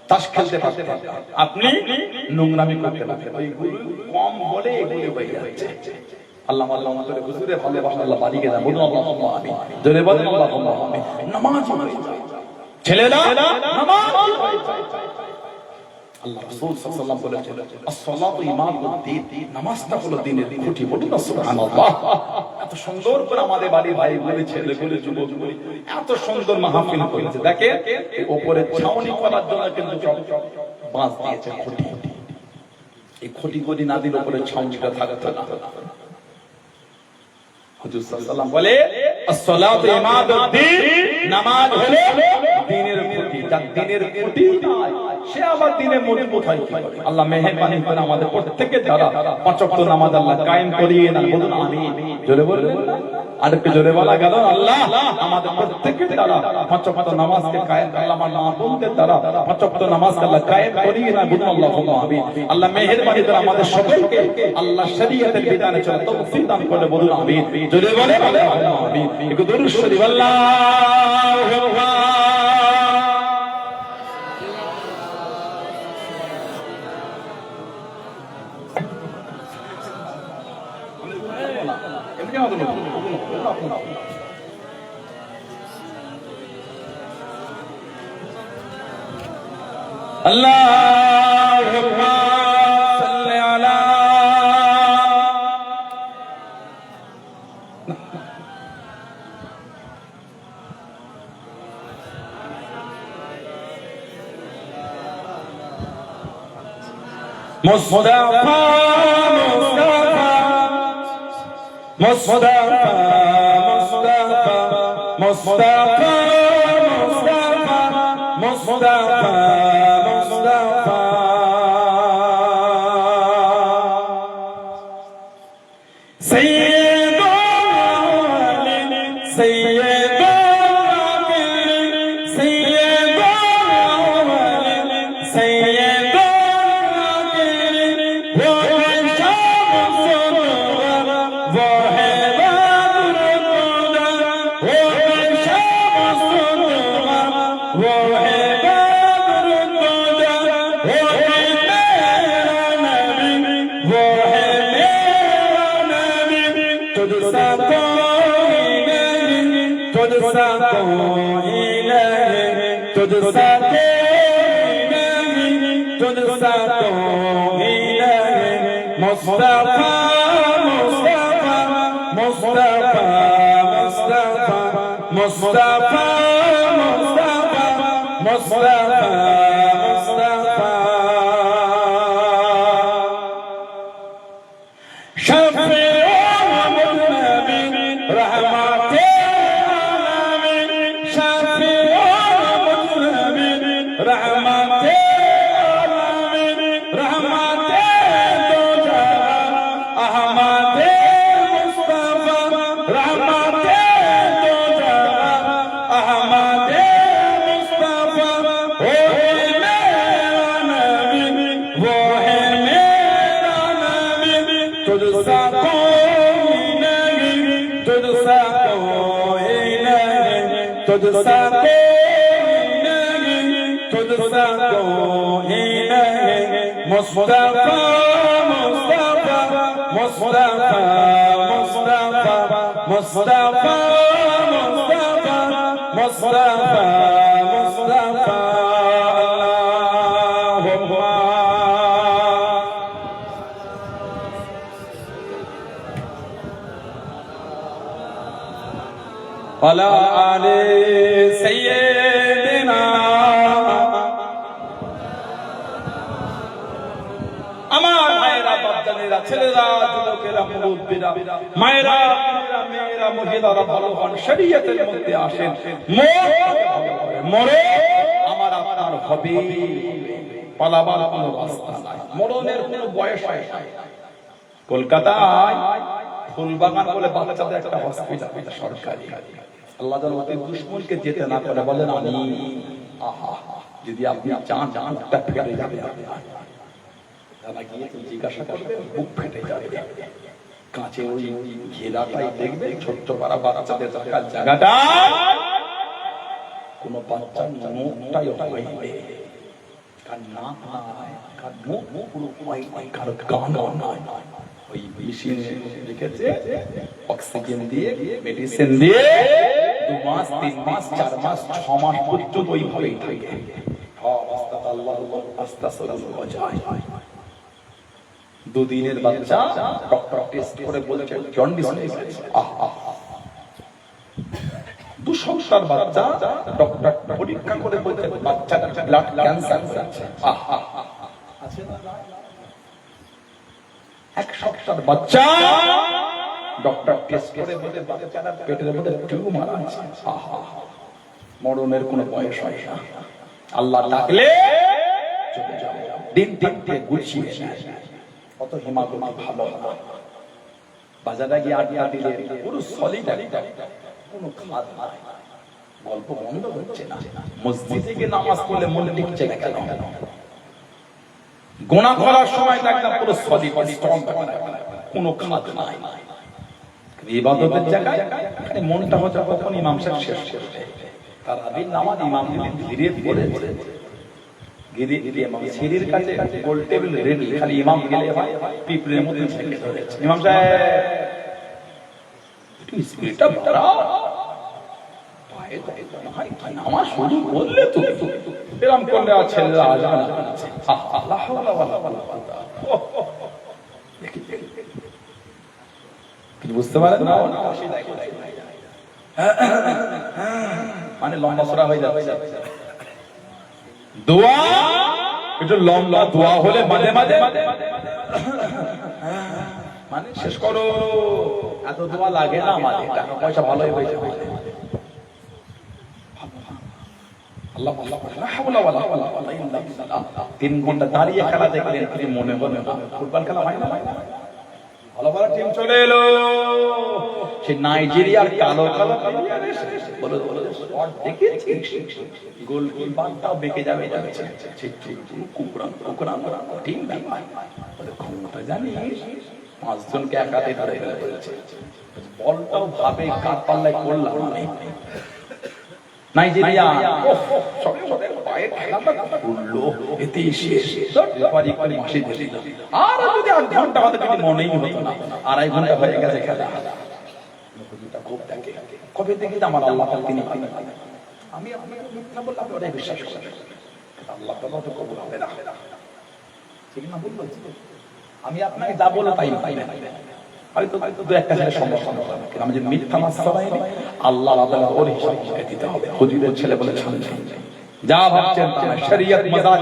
তাস খেলতে পারতেন, আপনি নোংরামি করতে পারতেন। ওইগুলো কম বলে এগুলো হয়ে যাচ্ছে। আল্লাহ আল্লাহ করে হুজুরে ভালোবাসা আল্লাহ বাড়িয়ে দেন। বলুন আল্লাহুম্মা আমিন, জোরে বলেন আল্লাহুম্মা আমিন। নামাজ ছেলেরা নামাজ আল্লাহ রাসূল সাল্লাল্লাহু আলাইহি ওয়াসাল্লাম বলেছেন, as-সালাতু ইমাদুদ্দিন, নামাজটা হলো দ্বীনের খুঁটি। বলুন সুবহানাল্লাহ। এত সুন্দর করে আমাদের বাড়ির ভাইগুলো, ছেলেগুলো, যুবকগুলো এত সুন্দর মাহফিল করেছে। দেখেন উপরে ছাউনি করার জন্য কিন্তু সব বাঁশ দিয়েছে, খুঁটি। এই খুঁটি গদি না দিলে উপরে ছাউনিটা থাকতো না। হুজুর সাল্লাল্লাহু বলে, as-সালাতু ইমাদুদ্দিন, নামাজ হলো দ্বীনের খুঁটি। যার দ্বীনের খুঁটি নাই সে আবার দ্বীনে মজবুত হয় কি করে? আল্লাহ মেহেরবানি করে আমাদের প্রত্যেকের দ্বারা পাঁচ ওয়াক্ত নামাজ আল্লাহ কায়েম করিয়ে দেন। বলুন আমিন, জোরে বলবেন না? আরেকটু জোরে বলা গেল, আল্লাহ আমাদের প্রত্যেকের দ্বারা পাঁচ ওয়াক্ত নামাজকে কায়েম, আল্লাহ আমার মা বোনদের দ্বারা পাঁচ ওয়াক্ত নামাজকে আল্লাহ কায়েম করিয়ে দেন। বলুন আল্লাহুম্মা আমিন। আল্লাহ মেহেরবানি করে আমাদের সকলকে আল্লাহ শরীয়তের বিধানে চলার তৌফিক দান করে। বলুন আমিন, জোরে বলেন আল্লাহুম্মা আমিন। একটু দরুদ শরীফ আল্লাহু আকবার। আল্লাহুম্মা সাল্লি আলা মুস্তাফা মুস্তাফা মুস্তাফা মুস্তাফা মুস্তাফা মুস্তাফা মুস্তাফা সাইয়্যিদুল আওয়ালিন সাইয়্যিদুল আখিরিন সাইয়্যিদুল আওয়ালিন সাইয়্যিদুল আখিরিন ওয়া শামসুল ওয়া Mustafa, Mustafa, Mustafa, Mustafa, Mustafa, Mustafa, Mustafa, Mustafa. Shafi'ul Mujrimin, Rahmatil Alamin. Shafi'ul Mujrimin, Rahmatil Alamin. Rahmatil Dujahan, Ahmadil Mustafa. Rahmatil Dujahan, Ahmadil Mustafa. Oh, mera Nabi, wo hai mera Nabi. तुझसा कोई नहीं, तुझसा कोई नहीं, तुझसा कोई नहीं, तुझसा कोई नहीं। मुस्तफा मुस्तफा मुस्तफा मुस्तफा मुस्तफा मुस्तफा मुस्तफा मुस्तफा ওয়ালা আলি সাইয়্যিদিনা। আমার ভাইয়েরা, বাচ্চারা, ছেলেরা, যুবকেরা, মুরব্বিরা, মায়েরা, মেয়েরা, মহিলারা ভালো হন, শরীয়তের মধ্যে আসেন। মরে আমার আপনার হবে, পালাবার কোনো রাস্তা নাই, মরণের কোনো বয়স হয়। কলকাতায় ফুলবাগান বলে বাচ্চাদের একটা হসপিটাল সরকারি, আল্লাহ যেন ওদের দুশমনকে যেতে না করে, বলেন আমি। আহা, যদি আপনি চান চানটা ফেটে যাবে, তারা গিয়ে জিজ্ঞাসা করবে, বুক ফেটে যাবে। কাঁচে ওই ঘেরাটাই দেখবে, ছোট্ট পাড়া বাচ্চাদের থাকার জায়গাটা, কোন বাচ্চার মুখটাই হইবে, কার নাক নাই, কার মুখ পুরো কার গান নাই। ওই মেশিন রেখেছে, অক্সিজেন দিয়ে, মেডিসিন দিয়ে 2 মাস 3 মাস 4 মাস 6 মাস পর্যন্ত ওইভাবেই থাকে। দুদিনের বাচ্চা, ডক্টর টেস্ট করে বলছে জন্ডিস হয়ে গেছে। 2 সপ্তাহের বাচ্চা, ডক্টর পরীক্ষা করে বলছে বাচ্চাটার ব্লাড ক্যান্সার হয়েছে। আছে না? 1 সপ্তাহের বাচ্চা, ডক্টর টেস্ট করে বলছে বাচ্চাটার পেটের মধ্যে টিউমার আছে। মরণের কোনো বয়স হয় না, আল্লাহ ডাকলে চলে যাবে। দিন দিনকে গুছিয়ে কত হিমাগুমা ভালো বাজারে গিয়ে আড্ডা দিলে পুরো সলিড কোনো খাদ নাই, গল্প বন্ধ হচ্ছে না। মসজিদে গিয়ে নামাজ পড়লে মনে টিকছে না কেন? গোনা করার সময় একদম পুরো সলিড স্ট্রং, কোনো খাদ নাই। ইবাদতের জায়গায় এখানে মনটা হচ্ছে কখন ইমাম সাহেব শেষ করবে, তার আগে নামাজ ইমাম ধীরে ধীরে ধীরে সিঁড়ির কাছে গোল টেবিল রেডি, খালি ইমাম গেলে হয় পিঁপড়ের মধ্যে ছেড়ে ধরেছে। ইমাম সাহেব একটু স্পিডটা বাড়াও, নামাজ শুরু করলে তো এরকম করলে আর ছেলেরা আসবে না। আল্লাহ বুঝতে পারেন না, মানে লম্বা সরা হয়ে যাচ্ছে। দোয়া একটু লম্বা দোয়া হলে মাঝে মাঝে মানে শেষ করো, এত দোয়া লাগে না আমাদের, টাকা পয়সা ভালোই হয়ে যাবে। আল্লাহ আল্লাহ লা হাওলা ওয়ালা কুওয়াতা ইল্লা বিল্লাহ। 3 ঘন্টা দাঁড়িয়ে খেলা দেখলেন, কি মনে মনে ফুটবল খেলা হয় না? ভালো ভালো টিম চলে এলো, সে নাইজেরিয়ার কালো কালো বলো বলো স্পট দেখেছিস, গোলকিপারটাও বেঁকে যাবে যাচ্ছে, কুকুরান কুকুরান টিম ব্যাপার বলে ক্ষমতা জানিস, 5 জনকে একাতে ধরে ফেলেছে, বলটাও ভাবে কার পাল্লায় করলাম আমি। নাইজেরিয়া পায়ে খেলাটা করলো, এতে শেষ। রেফারি করে মাসি দিয়ে দিল, আর যদি 8 ঘন্টা হতে যদি মনেই হতো না, 2.5 ঘন্টা হয়ে গেছে খেলা। খুব দেখে কবে দেখি আমার আল্লাহ তিনি, আমি মিথ্যা বললাম ওটাই বিশ্বাস করি, আল্লাহ তাআলা তো কবুল হবে না, ঠিক না? বলবো আমি আপনাকে যা বলে তাই হয়তো দু একটা সমস্যা, আমি যে মিথ্যা মাসলা বাইনি আল্লাহ তাআলা ওর হিসাব দিতে হবে। হুজুরের ছেলে বলে শুনে যা ভাবছেন তা শরীয়ত মজাক,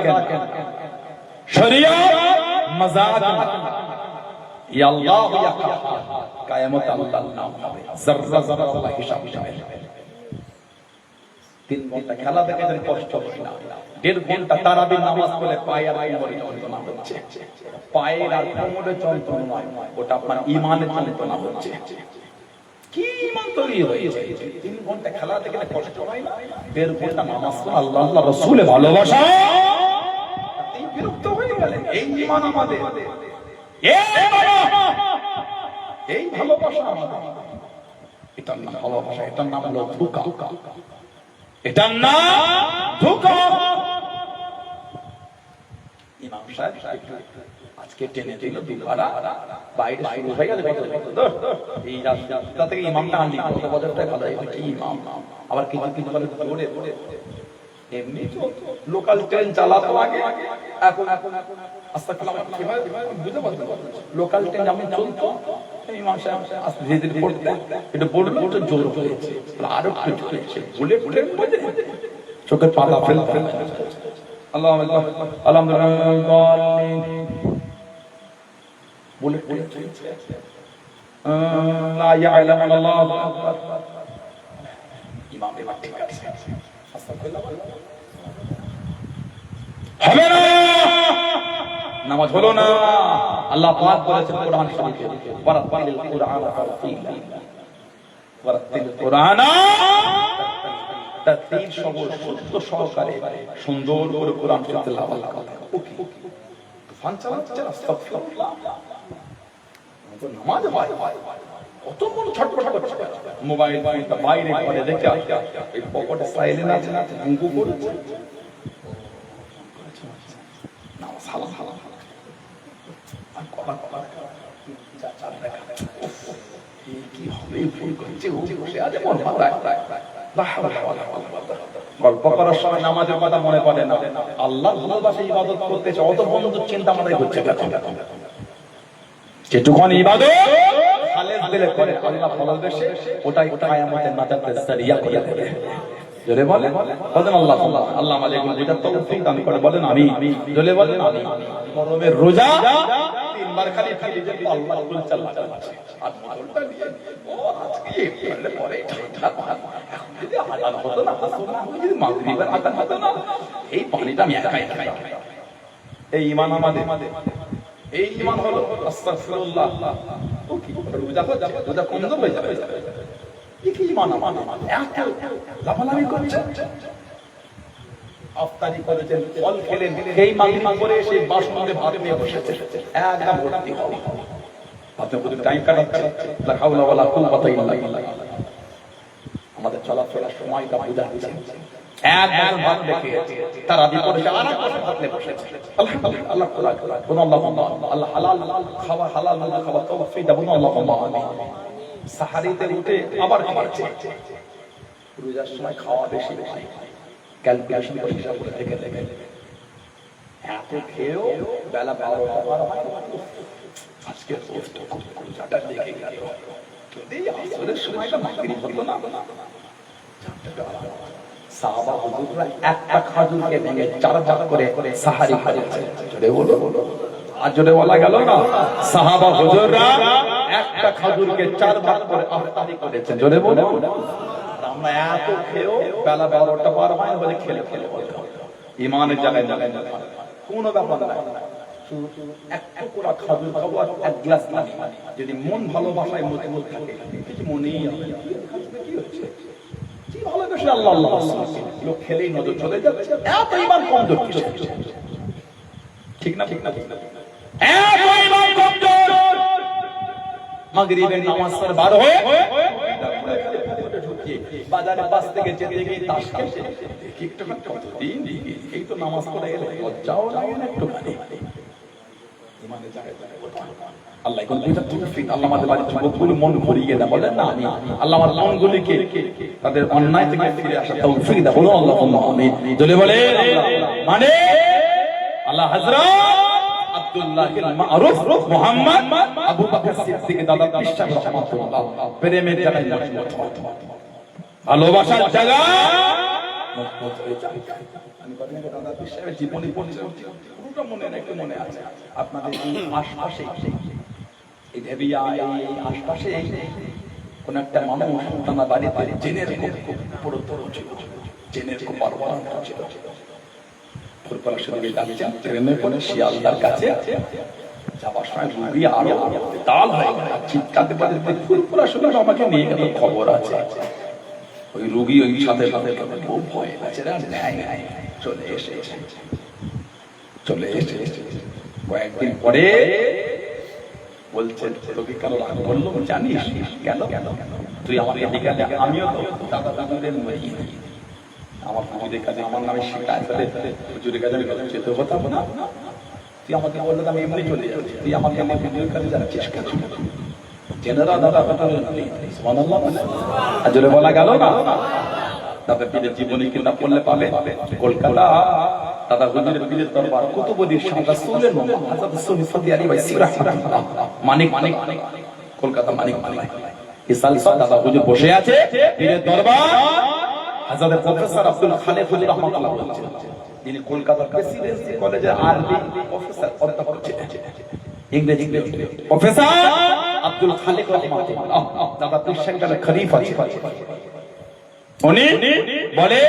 শরীয়ত মজাক, ইয়া আল্লাহ ইয়া কিয়ামত আল্লাহর নাম হবে, যাররা যাররা আল্লাহ হিসাব নেবে। 3 ঘন্টা খেলা দেখে যদি কষ্ট হয় না, 1.5 ঘন্টা তারাবির নামাজ পড়লে পায়ে আর কোমরে যন্ত্রণা হচ্ছে, পায়ের আর কোমরে যন্ত্রণা নয়, ওটা আপনার ঈমানের যন্ত্রণা হচ্ছে। কি ঈমান তৈরি হয়েছে? 3 ঘন্টা খেলা দেখে কষ্ট হয় না, 1.5 ঘন্টা নামাজ পড়ে আল্লাহ আল্লাহ রাসূলের ভালোবাসা, এই বিরক্ত হয়ে গেলেন। এই ঈমান আমাদের, এই ভালোবাসা আমাদের, এটার নাম ভালোবাসা, এটার নাম হলো ধোঁকা, এটার নাম ধোঁকা। ইমাম সাহেব আজকে টেনে দিল দুপাড়া, বাইরে শুরু হয়ে গেল এই রাস্তা থেকে ইমামটা আনলি কত বছরটাই ভালো, কি ইমাম, আবার কিছু কিছু বলে জোরে এমনি লোকাল ট্রেন চালাতো আগে, এখন আস্তাগফিরুল্লাহ কি হয় বুঝতে পারছো? লোকাল ট্রেন আমি চলতো এই মাসে আস্তে ধীরে ধীরে পড়তে এটা বললো তো জোর হয়েছে, আরো একটু হয়েছে বুলেট ট্রেন বুঝে চোখের পাতা ফেল আল্লাহ আলহামদুলিল্লাহ বুলেট বুলেট লা ইয়ালামু আল্লাহু আকবার। ইমাম এবার ঠিক আছে, আস্তাগফিরুল্লাহ হবে না, নামাজ হলো না। আল্লাহ পাক বলেছেন কোরআন শরীফে, ওয়ারাতিল কুরআন ওয়ারাতিল কুরআন তারতিল সহকারে সুন্দর করে কোরআন তেলাওয়াত করা। ওকে ফান চালাচ্ছে আস্তাগফিরুল্লাহ, নামাজ হয় কত মন ছটফট করছে, মোবাইল ফোনটা বাইরে পড়ে দেখে এই পকেটে সাইলেন্ট আছে না অঙ্কু করছে নামাজ হালা হালা আর কলা কলা যা চার দেখা কি হবে ভুল করছে ও বসে আছে মন মাথায় গল্প করার সময় নামাজের কথা মনে পড়ে না, আল্লাহ ভালোবাসে ইবাদত করতেছে অত বন্ধুর চিন্তা মাথায় ঘুরছে যেটুকুন ইবাদত খালেস দিলে করে আল্লাহ ভালোবাসে ওটাই কিয়ামতের নাজাতের জরিয়া করে দেবে। জোরে বলেন বলেন আল্লাহ আল্লাহ আমাদের বুঝার তৌফিক দান করে বলেন আমিন। জোরে বলেন আমিন। গরমের রোজা তিনবার খালি খালি যে আল্লাহ কুল চালাতে আছে আর মালটা দিয়ে ও আজকে পড়লে পরে ঠান্ডা এখন যদি আযান হতো না যদি মাগরিবের আযান হতো না এই পানিটা আমি একাই খাই। এই ঈমান আমাদের, এই ঈমান হলো আস্তাগফিরুল্লাহ। ও কি রোজা রোজা কমজোর হয়ে যাবে, কি ঈমান আমাদের এত লাফালাফি করছে। আফতারি করেছেন, ফল খেলেন, সেই মাগরিব পরে এসে বাসনে ভাত নিয়ে বসেছে একদম ভর্তি হবে। আপনি পুরো টাইম কাটাচ্ছেন, লা হাওলা ওয়ালা কুওয়াতা ইল্লা বিল্লাহ। আমাদের চলাফেরার সময়টা বুঝা দিচ্ছেন একদম ভাত দেখে তারা বিপদে আর একটা ভাত নিয়ে বসেছে। আলহামদুলিল্লাহ আল্লাহ তাআলা বলুন আল্লাহুম্মা আল্লাহ হালাল খাবার হালাল না খাবার তৌফিক দাও বলুন আল্লাহুম্মা আমিন। সাহারিতে উঠে আবার খাচ্ছে, রোজার সময় খাওয়া বেশি বেশি ক্যালকুলেশন করে হিসাব করে রেখে দেখে এত খেয়েও বেলা 12টা পার হয় আজকে রোজাটা দেখে গেল যদি আসরের সময়টা মাগরিব হতো না সাহাবা হুজুররা একটা খাজুরকে ভেঙে চার ভাগ করে সাহারি খাইয়েছে। জোরে বলো, আর জোরে বলা গেল না, সাহাবা হুজুররা একটা খাজুরকে চার ভাগ করে ইফতারি করেছেন। জোরে বলো, আমরা এত খেয়েও বেলা 12টা পার হয় বলে খেলে খেলে ঈমানের জায়গায় জায়গায় কোনো ব্যাপার না, এক টুকরা খাজুর খাবো আর এক গ্লাস পানি, যদি মন ভালোবাসায় মজবুত থাকে কিছু মনেই কি হচ্ছে কি ভালোবাসে আল্লাহ আল্লাহ লোক খেলেই নজর চলে যাচ্ছে, এত ঈমান কমজোর ঠিক না ঠিক না ঠিক না এত ঈমান কমজোর। মাগরিবের নামাজ পড়ে বার হয়ে বাজারে বাস থেকে যেতে গিয়ে তাস খেলছে দেখি একটু কতদিন এই তো নামাজ পড়ে গেলে লজ্জাও লাগে না একটু আল্লাহ কোন এটা তৌফিক আল্লাহ আমাদের বাড়ির যুবকগুলো মন ভরিয়ে দেয় বলেন না আমি আল্লাহ আমার মনগুলিকে তাদের অন্যায় থেকে ফিরে আসা তৌফিক দাও বলো আল্লাহুম্মা আমিন। জলে বলে মানে আল্লাহ হযরত আব্দুল্লাহ মারুফ মুহাম্মদ আবু বকর সিদ্দিক দাদা বিশ্বাস রাহমাতুল্লাহ প্রেমের জায়গায় মজবুত ভালোবাসার জায়গা মজবুত হয়ে যায়। আমি বলি না দাদা বিশ্বাসের জীবনী পড়ছি পুরোটা মনে নাই, একটু মনে আছে আপনাদের আশপাশে এই দেবিয়া এই আশপাশে কোন একটা মানুষ তার বাড়িতে জেনের খুব বড় বড় ছিল, জেনের খুব বড় বড় ছিল। ফুরফুরা শরীফে যাচ্ছেন ট্রেনে করে শিয়ালদার কাছে যাবার সময় রুগী আরো তাল হয়ে গেল, চিৎকার করতে ফুরফুরা শরীফ আমাকে নিয়ে গেল, খবর আছে ওই রুগী ওই সাথে সাথে খুব ভয় আছে চলে এসেছে কয়েকদিন পরে বলছে তোকে কেন রাগ করলো জানিস কেন কেন তুই আমাকে ডেকে আমিও তো দাদা দাদুদের মরি আমার হুজুরের কাছে আমার নামে শিকায়ত করে হুজুরের কাছে আমি যেতে হতাম না, তুই আমাকে বললো আমি এমনি চলে যাচ্ছি, তুই আমাকে আমার হুজুরের কাছে যাচ্ছিস কেন? জেনারা দাদা সুবহানাল্লাহ আর জোরে বলা গেল না দাদা পীরের জীবনী কিতাব পড়লে পাবে। কলকাতা দাদা হুজুরের পীরের দরবার কুতুবুদ্দিন শাহ রাসূলের মামা হযরত সৈয়দ আলী ভাই রাহমাতুল্লাহ মানিক কলকাতা মানিক ইসালসা দাদা হুজুর বসে আছে পীরের দরবার। হযরত প্রফেসর আব্দুল খালেক হুজুর রাহমাতুল্লাহ তিনি কলকাতার প্রেসিডেন্সি কলেজের আরবি প্রফেসর অধ্যাপক ছিলেন, ইংরেজি প্রফেসর আব্দুল খালেক রাহমাতুল্লাহ দাদা পীর সাহেবের খলিফা ছিলেন। উনি বলে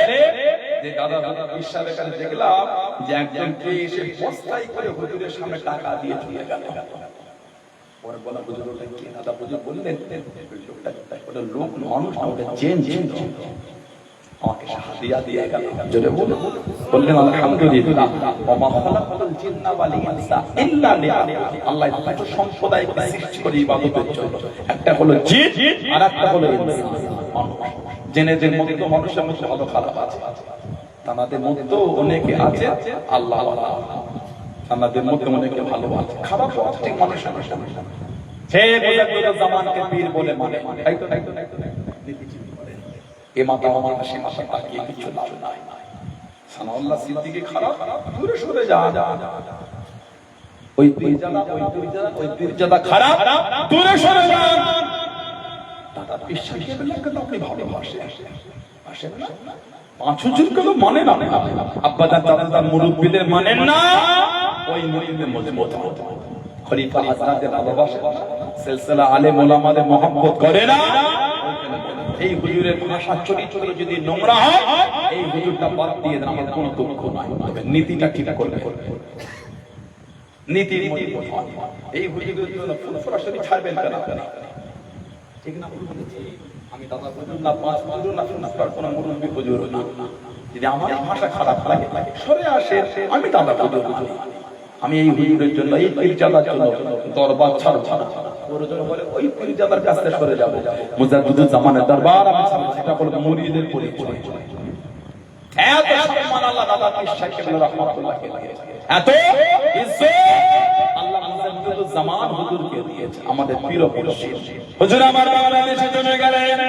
যে দাদা পীর সাহেবের কাছে দেখলাম যে একজনকে এসে বস্তায় করে হুজুরের সামনে টাকা দিয়ে চলে গেল। পরে বলা হুজুর ওটা কি? দাদা হুজুর বললেন ওটা লোক মানুষ না, ওটা জিন আমাকে হাদিয়া দিয়ে গেল। জোরে বললেন আলহামদুলিল্লাহ। ওমা খালাকাতুল জিন্না ওয়াল ইনসা ইল্লা লিয়াবুদুন। আল্লাহ দুটো সম্প্রদায়কে সৃষ্টি করে ইবাদতের জন্য, একটা হলো জিন আর একটা হলো ইনস মানুষ। জিনের মধ্যে মানুষের মধ্যে ভালো খারাপ আছে, তাদের মধ্যে অনেকে আছে আল্লাহ ওয়ালা, তাদের মধ্যে অনেকে ভালো আছে, খারাপ আছে, ঠিক মানুষের হে মুজাদ্দিদুল জামানকে পীর বলে মানে এ মাথা আমার সে মাথা তাকিয়ে কিছু লাভ নাই। সানাউল্লাহ সিদ্দিকী খারাপ, দূরে সরে যা। ওই পীরজাদা খারাপ, দূরে সরে যা। দাদা বিশ্বাসী বলকে তো আপনি ভালোবাসেন, আসেন না? পাঁচ হুজুরকে তো মানে না, আব্বা দাদা মুরব্বিদের মানেন না, ওই মুরিদের মজবুত খলিফা হযরতের ভালোবাসেন, সিলসিলা আলেম ওলামাদের মহব্বত করে না। এই হুজুরের ভাষা চরিত্র যদি নোংরা হয়, এই হুজুরটা বাদ দিয়ে দেন, আমার কোনো দুঃখ নাই। তবে নীতিটা ঠিক করলে নীতির মধ্যে এই হুজুরের জন্য সরাসরি ছাড়বেন কেন? ঠিক না? আমি দাদা হুজুর না, পাঁচ হুজুর না, সুন্নাহর কোন মুরব্বি হুজুর না। যদি আমার ভাষা খারাপ লাগে সরে আসে, আমি দাদা হুজুর না। আমি এই হুজুরের জন্য, এই পীরজাদার জন্য দরবার ছাড়ব না। প্রয়োজন হলে ওই পীরজাদার কাছে সরে যাব। মুজাদ্দিদুল জামানের দরবার আমি ছাড়ব, সেটা হলো মুরিদের পরিচয়। এত সম্মান আল্লাহ দাদা পীর সাহেব রাহমাতুল্লাহ কে দিয়েছে, এত ইজ্জত আল্লাহ মুজাদ্দিদুল জামান হুজুরকে দিয়েছে, আমাদের পীর মুর্শিদ হুজুর আমার বাংলাদেশে চলে গেলেন।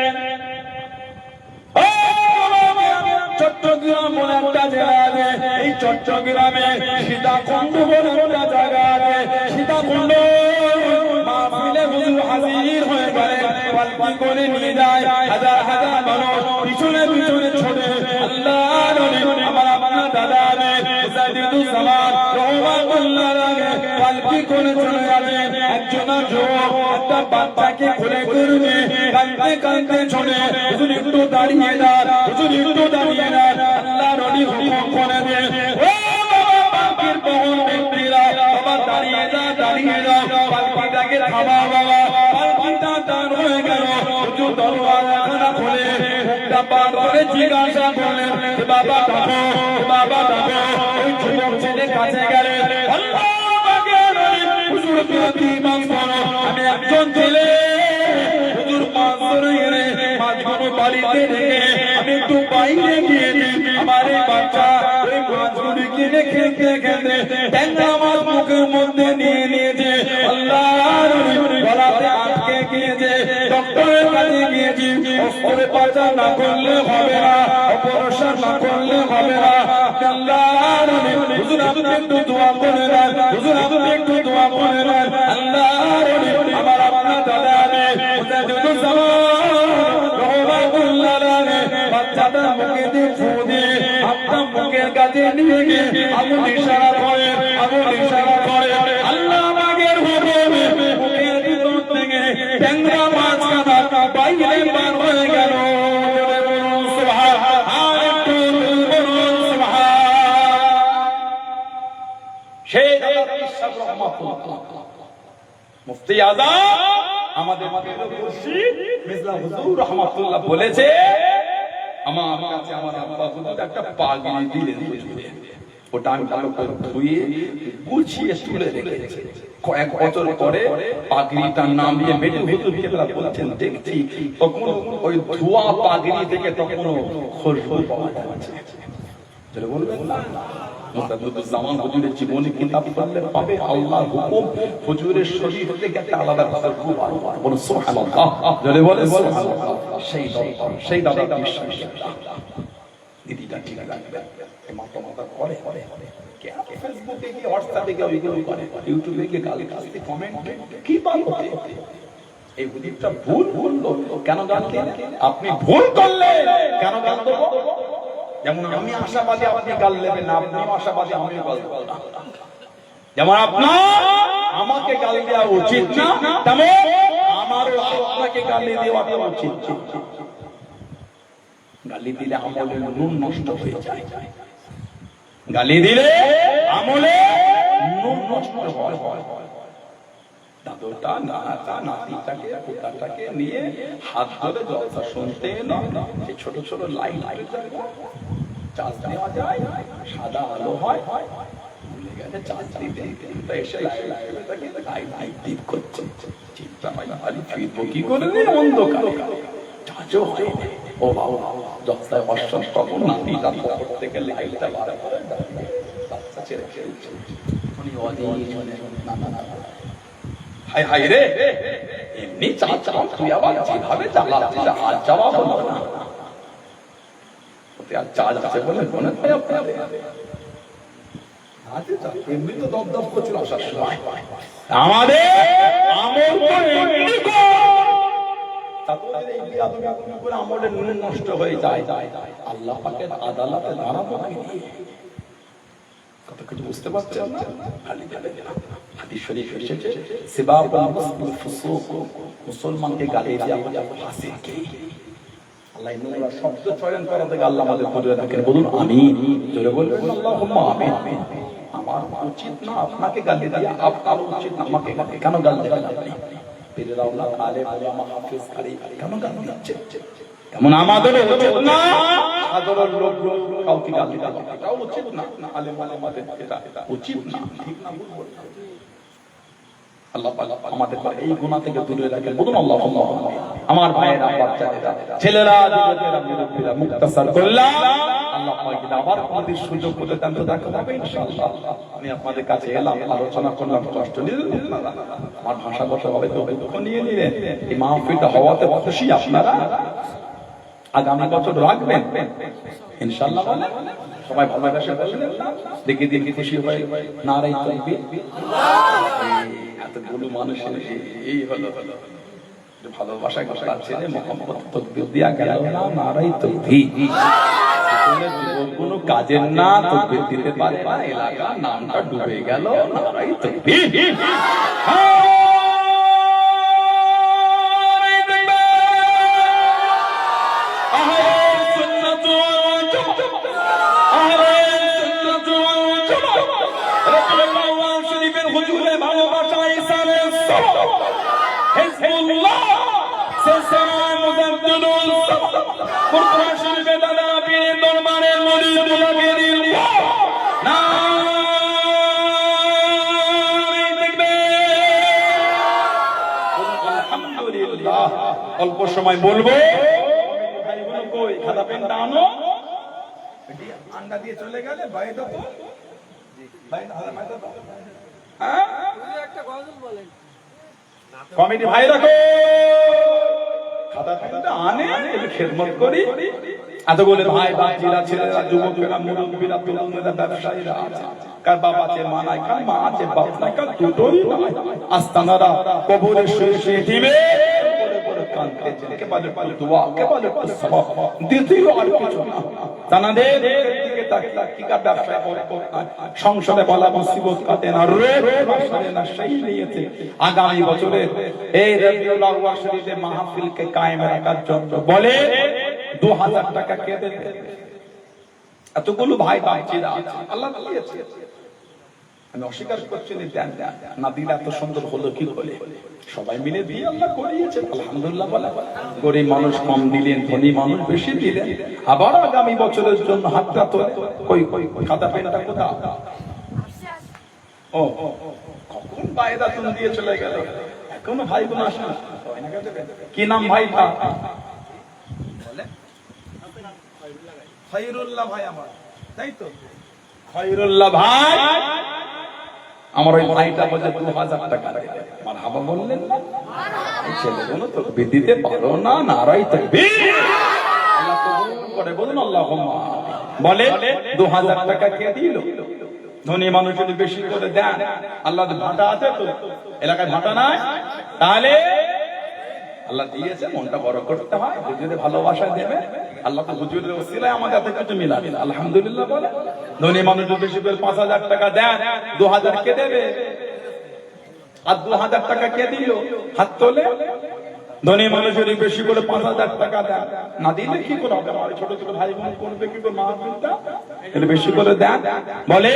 চট্টগ্রাম বলে একটা জায়গা আছে, এই চট্টগ্রামে সীতাকুণ্ড বলে একটা জায়গা আছে। সীতাকুণ্ড মাহফিলে হুজুর হাজির হয়ে গেলেন, পালকি করে নিয়ে যায় হাজার হাজার মানুষ, পিছনে পিছনে ছোটে আল্লাহর নবী আমার আপনার দাদা মুজাদ্দিদুল জামান রাহমাতুল্লাহ আলাইহি পালকি করে চলে যাবেন। একজন যুবক একটা বাচ্চাকে কোলে করে নিয়ে কাঁদতে কাঁদতে ছোটে, হুজুর একটু দাঁড়িয়ে যান, হুজুর একটু দাঁড়িয়ে যান। আল্লাহর নবী হুকুম করে দেন, ও বাবা পালকির বহন ব্যক্তিরা, বাবা দাঁড়িয়ে যা, দাঁড়িয়ে যা, পালকিটাকে থামাও বাবা। পালকিটা দাঁড় হয়ে গেল, হুজুর দরওয়াজাখানা খুলে মুখটা পার করে জিজ্ঞাসা করলেন, বাবা ডাকো, বাবা ডাকো। ওই যুবক ছেলে কাছে গেলেন, আল্লাহ পাকের নবী হুজুর প্রতি মাস করো, আমি একজন ছেলে হুজুর মাছগুলো বাড়িতে রেখে আমি একটু বাইরে গিয়ে আমার এই বাচ্চা ওই মাছগুলি কিনে খেতে খেতে ট্যাংরা মাছ মুখের মধ্যে নিয়ে নিয়েছে। আল্লাহর গলাতে আটকে গিয়েছে, ডক্টরের কাছে গিয়েছি, অস্ত্রোপচার না করলে হবে না, অপারেশন না করলে হবে না। আল্লাহর হুজুর আপনি একটু দোয়া করে দেন, হুজুর আপনি একটু দোয়া করে দেন। আল্লাহর আমার আপনার দাদা মুজাদ্দিদুল জামান রাহমাতুল্লাহ আলাইহি বাচ্চাটা মুখে দিয়ে ফু দিয়ে আপনার মুখের কাছে নিয়ে গিয়ে আগুন ইশারা করে, আগুন ইশারা করে। আল্লাহ পাকের হুকুমে মুখের ভিতর থেকে ট্যাংরা মাছ কাটা বাইরে বার হয়ে গেল। সেই দাদা ইসহাক রাহমাতুল্লাহ মুফতি আযম আমাদের মুর্শিদ মির্জা হুজুর রাহমাতুল্লাহ বলেছে, আমার কাছে আমার আব্বা হুজুর একটা পাগড়ি দিলেন, ওটা আমি ভালো করে ধুয়ে গুছিয়ে তুলে রেখেছি। কয়েক বছর পরে পাগড়িটা নামিয়ে বেটে হুজুর কেবলা বলছেন, দেখছি তখন ওই ধোয়া পাগড়ি থেকে তখন খুশবু পাওয়া যাচ্ছে। যেটা বলবেন না মুস্তাফিজুজ্জামান হুজুরের জীবনী কিতাব পড়লে পাবে আল্লাহর হুকুম হুজুরের শরীর থেকে একটা আলাদা ভাবে খুব বলে সুবহানাল্লাহ যেটা বলে সুবহানাল্লাহ সেই দাদা বিশ্ববিদ্যালয় দিদিটা ঠিক রাখবেন মাথা করে ফেসবুকে কি হোয়াটসঅ্যাপে কি ওইগুলো করে ইউটিউবে কি গালি গালি কমেন্ট কি পাবো এই হুজুরটা ভুল বললো কেন জানতে আপনি ভুল করলে কেন গাল দেবো যেমন আমি আশাবাদী আপনি গাল দেবেন না আপনি আশাবাদী আমিও গাল দেব না যেমন আপনার আমাকে গাল দেওয়া উচিত না তেমন আমারও আপনাকে গালি দেওয়া উচিত গালি দিলে আমলের নুন নষ্ট হয়ে যায় গালি দিলে আমলে নুন নষ্ট হয় দাদুটা নাতা নাতিটাকে পোতাটাকে নিয়ে হাত ধরে জলসা শুনতে সেই ছোট ছোট লাইট চার্জ দেওয়া যায় সাদা আলো হয় ভুলে গেছে চার্জ দিতে এসে লাইট টিপ করছে চিন্তা হয় আরে ফিরবো কি করে অন্ধকারে চার্জও হয় ও বাবা জলসায় অসম কখন নাতিটা পকেট থেকে লাইটটা বার করে বাচ্চা ছেড়ে খেলছে উনি হাই হাই রে এমনি চাচাও তুই আবার যেভাবে চালাচ্ছিস আর যাওয়া হলো না ওতে আর চার্জ আছে বলে মনে হয় আপনাদের এমনি তো দপ দপ করছিল আসার সময় আমাদের আমল করে আমলের নুন নষ্ট হয়ে যায় আল্লাহ পাকের আদালতে দাঁড়াবো কত কিছু বুঝতে পারছেন না খালি খালি হাদিস শরীফ এসেছে সিবাবুল মুসলিম ফুসুক মুসলমানকে গালি দেওয়া ফাসিক আল্লাহ নোংরা শব্দ চয়ন করা থেকে আল্লাহ আমাদের দূরে রাখেন বলুন আমিন জোরে বলবেন আল্লাহুম্মা আমিন আমার উচিত না আপনাকে গালি দেওয়া আপনার উচিত না আমাকে কেন গালি দেবেন আপনি পীরের আওলাদ আলেম ওলামা হাফেজ কারি কেন গালি দিচ্ছেন এমন আমাদের উচিত না সাধারণ লোক কাউকে গালি দেওয়া এটাও উচিত না আলেম ওলামাদের এটা উচিত না ঠিক না বুঝবো আল্লাহ পাক আমাদের এই গুনাহ থেকে দূরে রাখেন বলুন আল্লাহুম্মা আমিন আমার ভাইয়েরা বাচ্চারা ছেলেরা যুবকেরা মুরব্বিরা মুক্তাসার করলাম আল্লাহ পাক যদি আবার আমাদের সুযোগ করে দেন তো দেখা হবে ইনশাআল্লাহ আমি আপনাদের কাছে এলাম আলোচনা করলাম কষ্ট নিলেন আমার ভাষাগত হবে তো দুঃখ নিয়ে নিলেন এই মাহফিলটা হওয়াতে খুশি আপনারা আগামী বছর রাখবেন ইনশাআল্লাহ সবাই ভালোবাসা বললেন দেখে দেখে খুশি হয় নারাই তাকবীর আল্লাহ এতগুলো মানুষের এই হলো ভালোবাসা কথা ছেড়ে মোহাম্মদ তাকবীর দিয়া গেল না নারাই তাকবীর কোনো কাজের না তাকবীর দিতে পারে না এলাকা নামটা ডুবে গেল নারাই তাকবীর অল্প সময় বলবো খাতা পেনটা আনো আন্ডা দিয়ে চলে গেলে বাইরে কমিটি ভাই রাখো খাতা পেনটা আনে খেদমত করি এতগুলো ভাই বাচ্চারা ছেলেরা যুবকেরা মুরব্বীরা তরুণেরা ব্যবসায়ীরা আছে কার বাবা আছে মা নাই কার মা আছে বাপ নাই কার দুটোই নাই আস্তানারা কবরে শুয়ে শুয়ে দিবে সংসদে বলা মুসিবত কাটে না সেই নিয়েছে আগামী বছরে এই রবিউল আউয়াল শরীফে মাহফিলকে কায়েম রাখার জন্য বলে 2000 টাকা কে দেবে এতগুলো ভাই বাচ্চারা আল্লাহ দিয়েছে আমি অস্বীকার করছি না দিলে এত সুন্দর হলো কি বলে সবাই মিলে দিয়ে আল্লাহ করিয়েছেন আলহামদুলিল্লাহ বলে গরিব মানুষ কম দিলেন ধনী মানুষ বেশি দিলেন আবার আগামী বছরের জন্য হাতটা তো কই খাতা পেনটা কোথাও ও কখন বাইরা তুমি দিয়ে চলে গেল এখনো ভাই বোন আসে না কি নাম ভাইটা বলে খায়রুল্লাহ ভাই আমার তাই তো খয়রুল্লাহ ভাই, আমার ওই ভাইটা বলছে 2000 টাকা দেবে। মারহাবা বললেন না? এই ছেলেগুলো তো দিতে পারো না, নারাই তাকবীর। আল্লাহ কবুল করে, বলুন আল্লাহুম্মা। বলে 2000 টাকা কে দিল? ধনী মানুষ যদি বেশি করে দেন, আল্লাহ ভাটা আছে তো এলাকায়, ভাটা নাই, তাহলে আল্লাহ দিয়েছে, মনটা বড় করতে হয়, হুজুরে ভালোবাসা দেবে, আল্লাহ তো হুজুরের ওসিলায় আমাদের এত কিছু মিলাবে, আলহামদুলিল্লাহ বলে। ধনী মানুষ যদি বেশি করে 5000 টাকা দেন, 2000 কে দেবে? আর 2000 টাকা কে দিল? হাত তোলে। ধনী মানুষ যদি বেশি করে 5000 টাকা দেন, না দিলে কি করে হবে? আমার ছোট ছোট ভাই বোন করবে কি করে মাহফিলটা? এটা বেশি করে দেন। বলে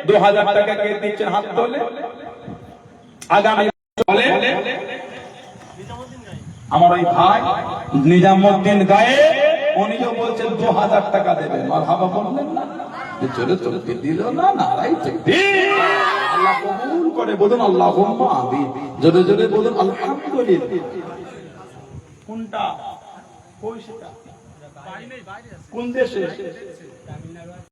2000 টাকা কে দিচ্ছেন? হাত তোলে। আগামী বলে আমার ওই ভাই নিজামউদ্দিন গায়ে, উনিও বলছেন 2000 টাকা দেবে। মারহাবা বললেন না? জোরে চলবে দিল না, নারাই তাকবীর। আল্লাহ কবুল করে, বলুন আল্লাহুম্মা আমিন। জোরে জোরে বলুন আলহামদুলিল্লাহ। কোনটা? কোন দেশে?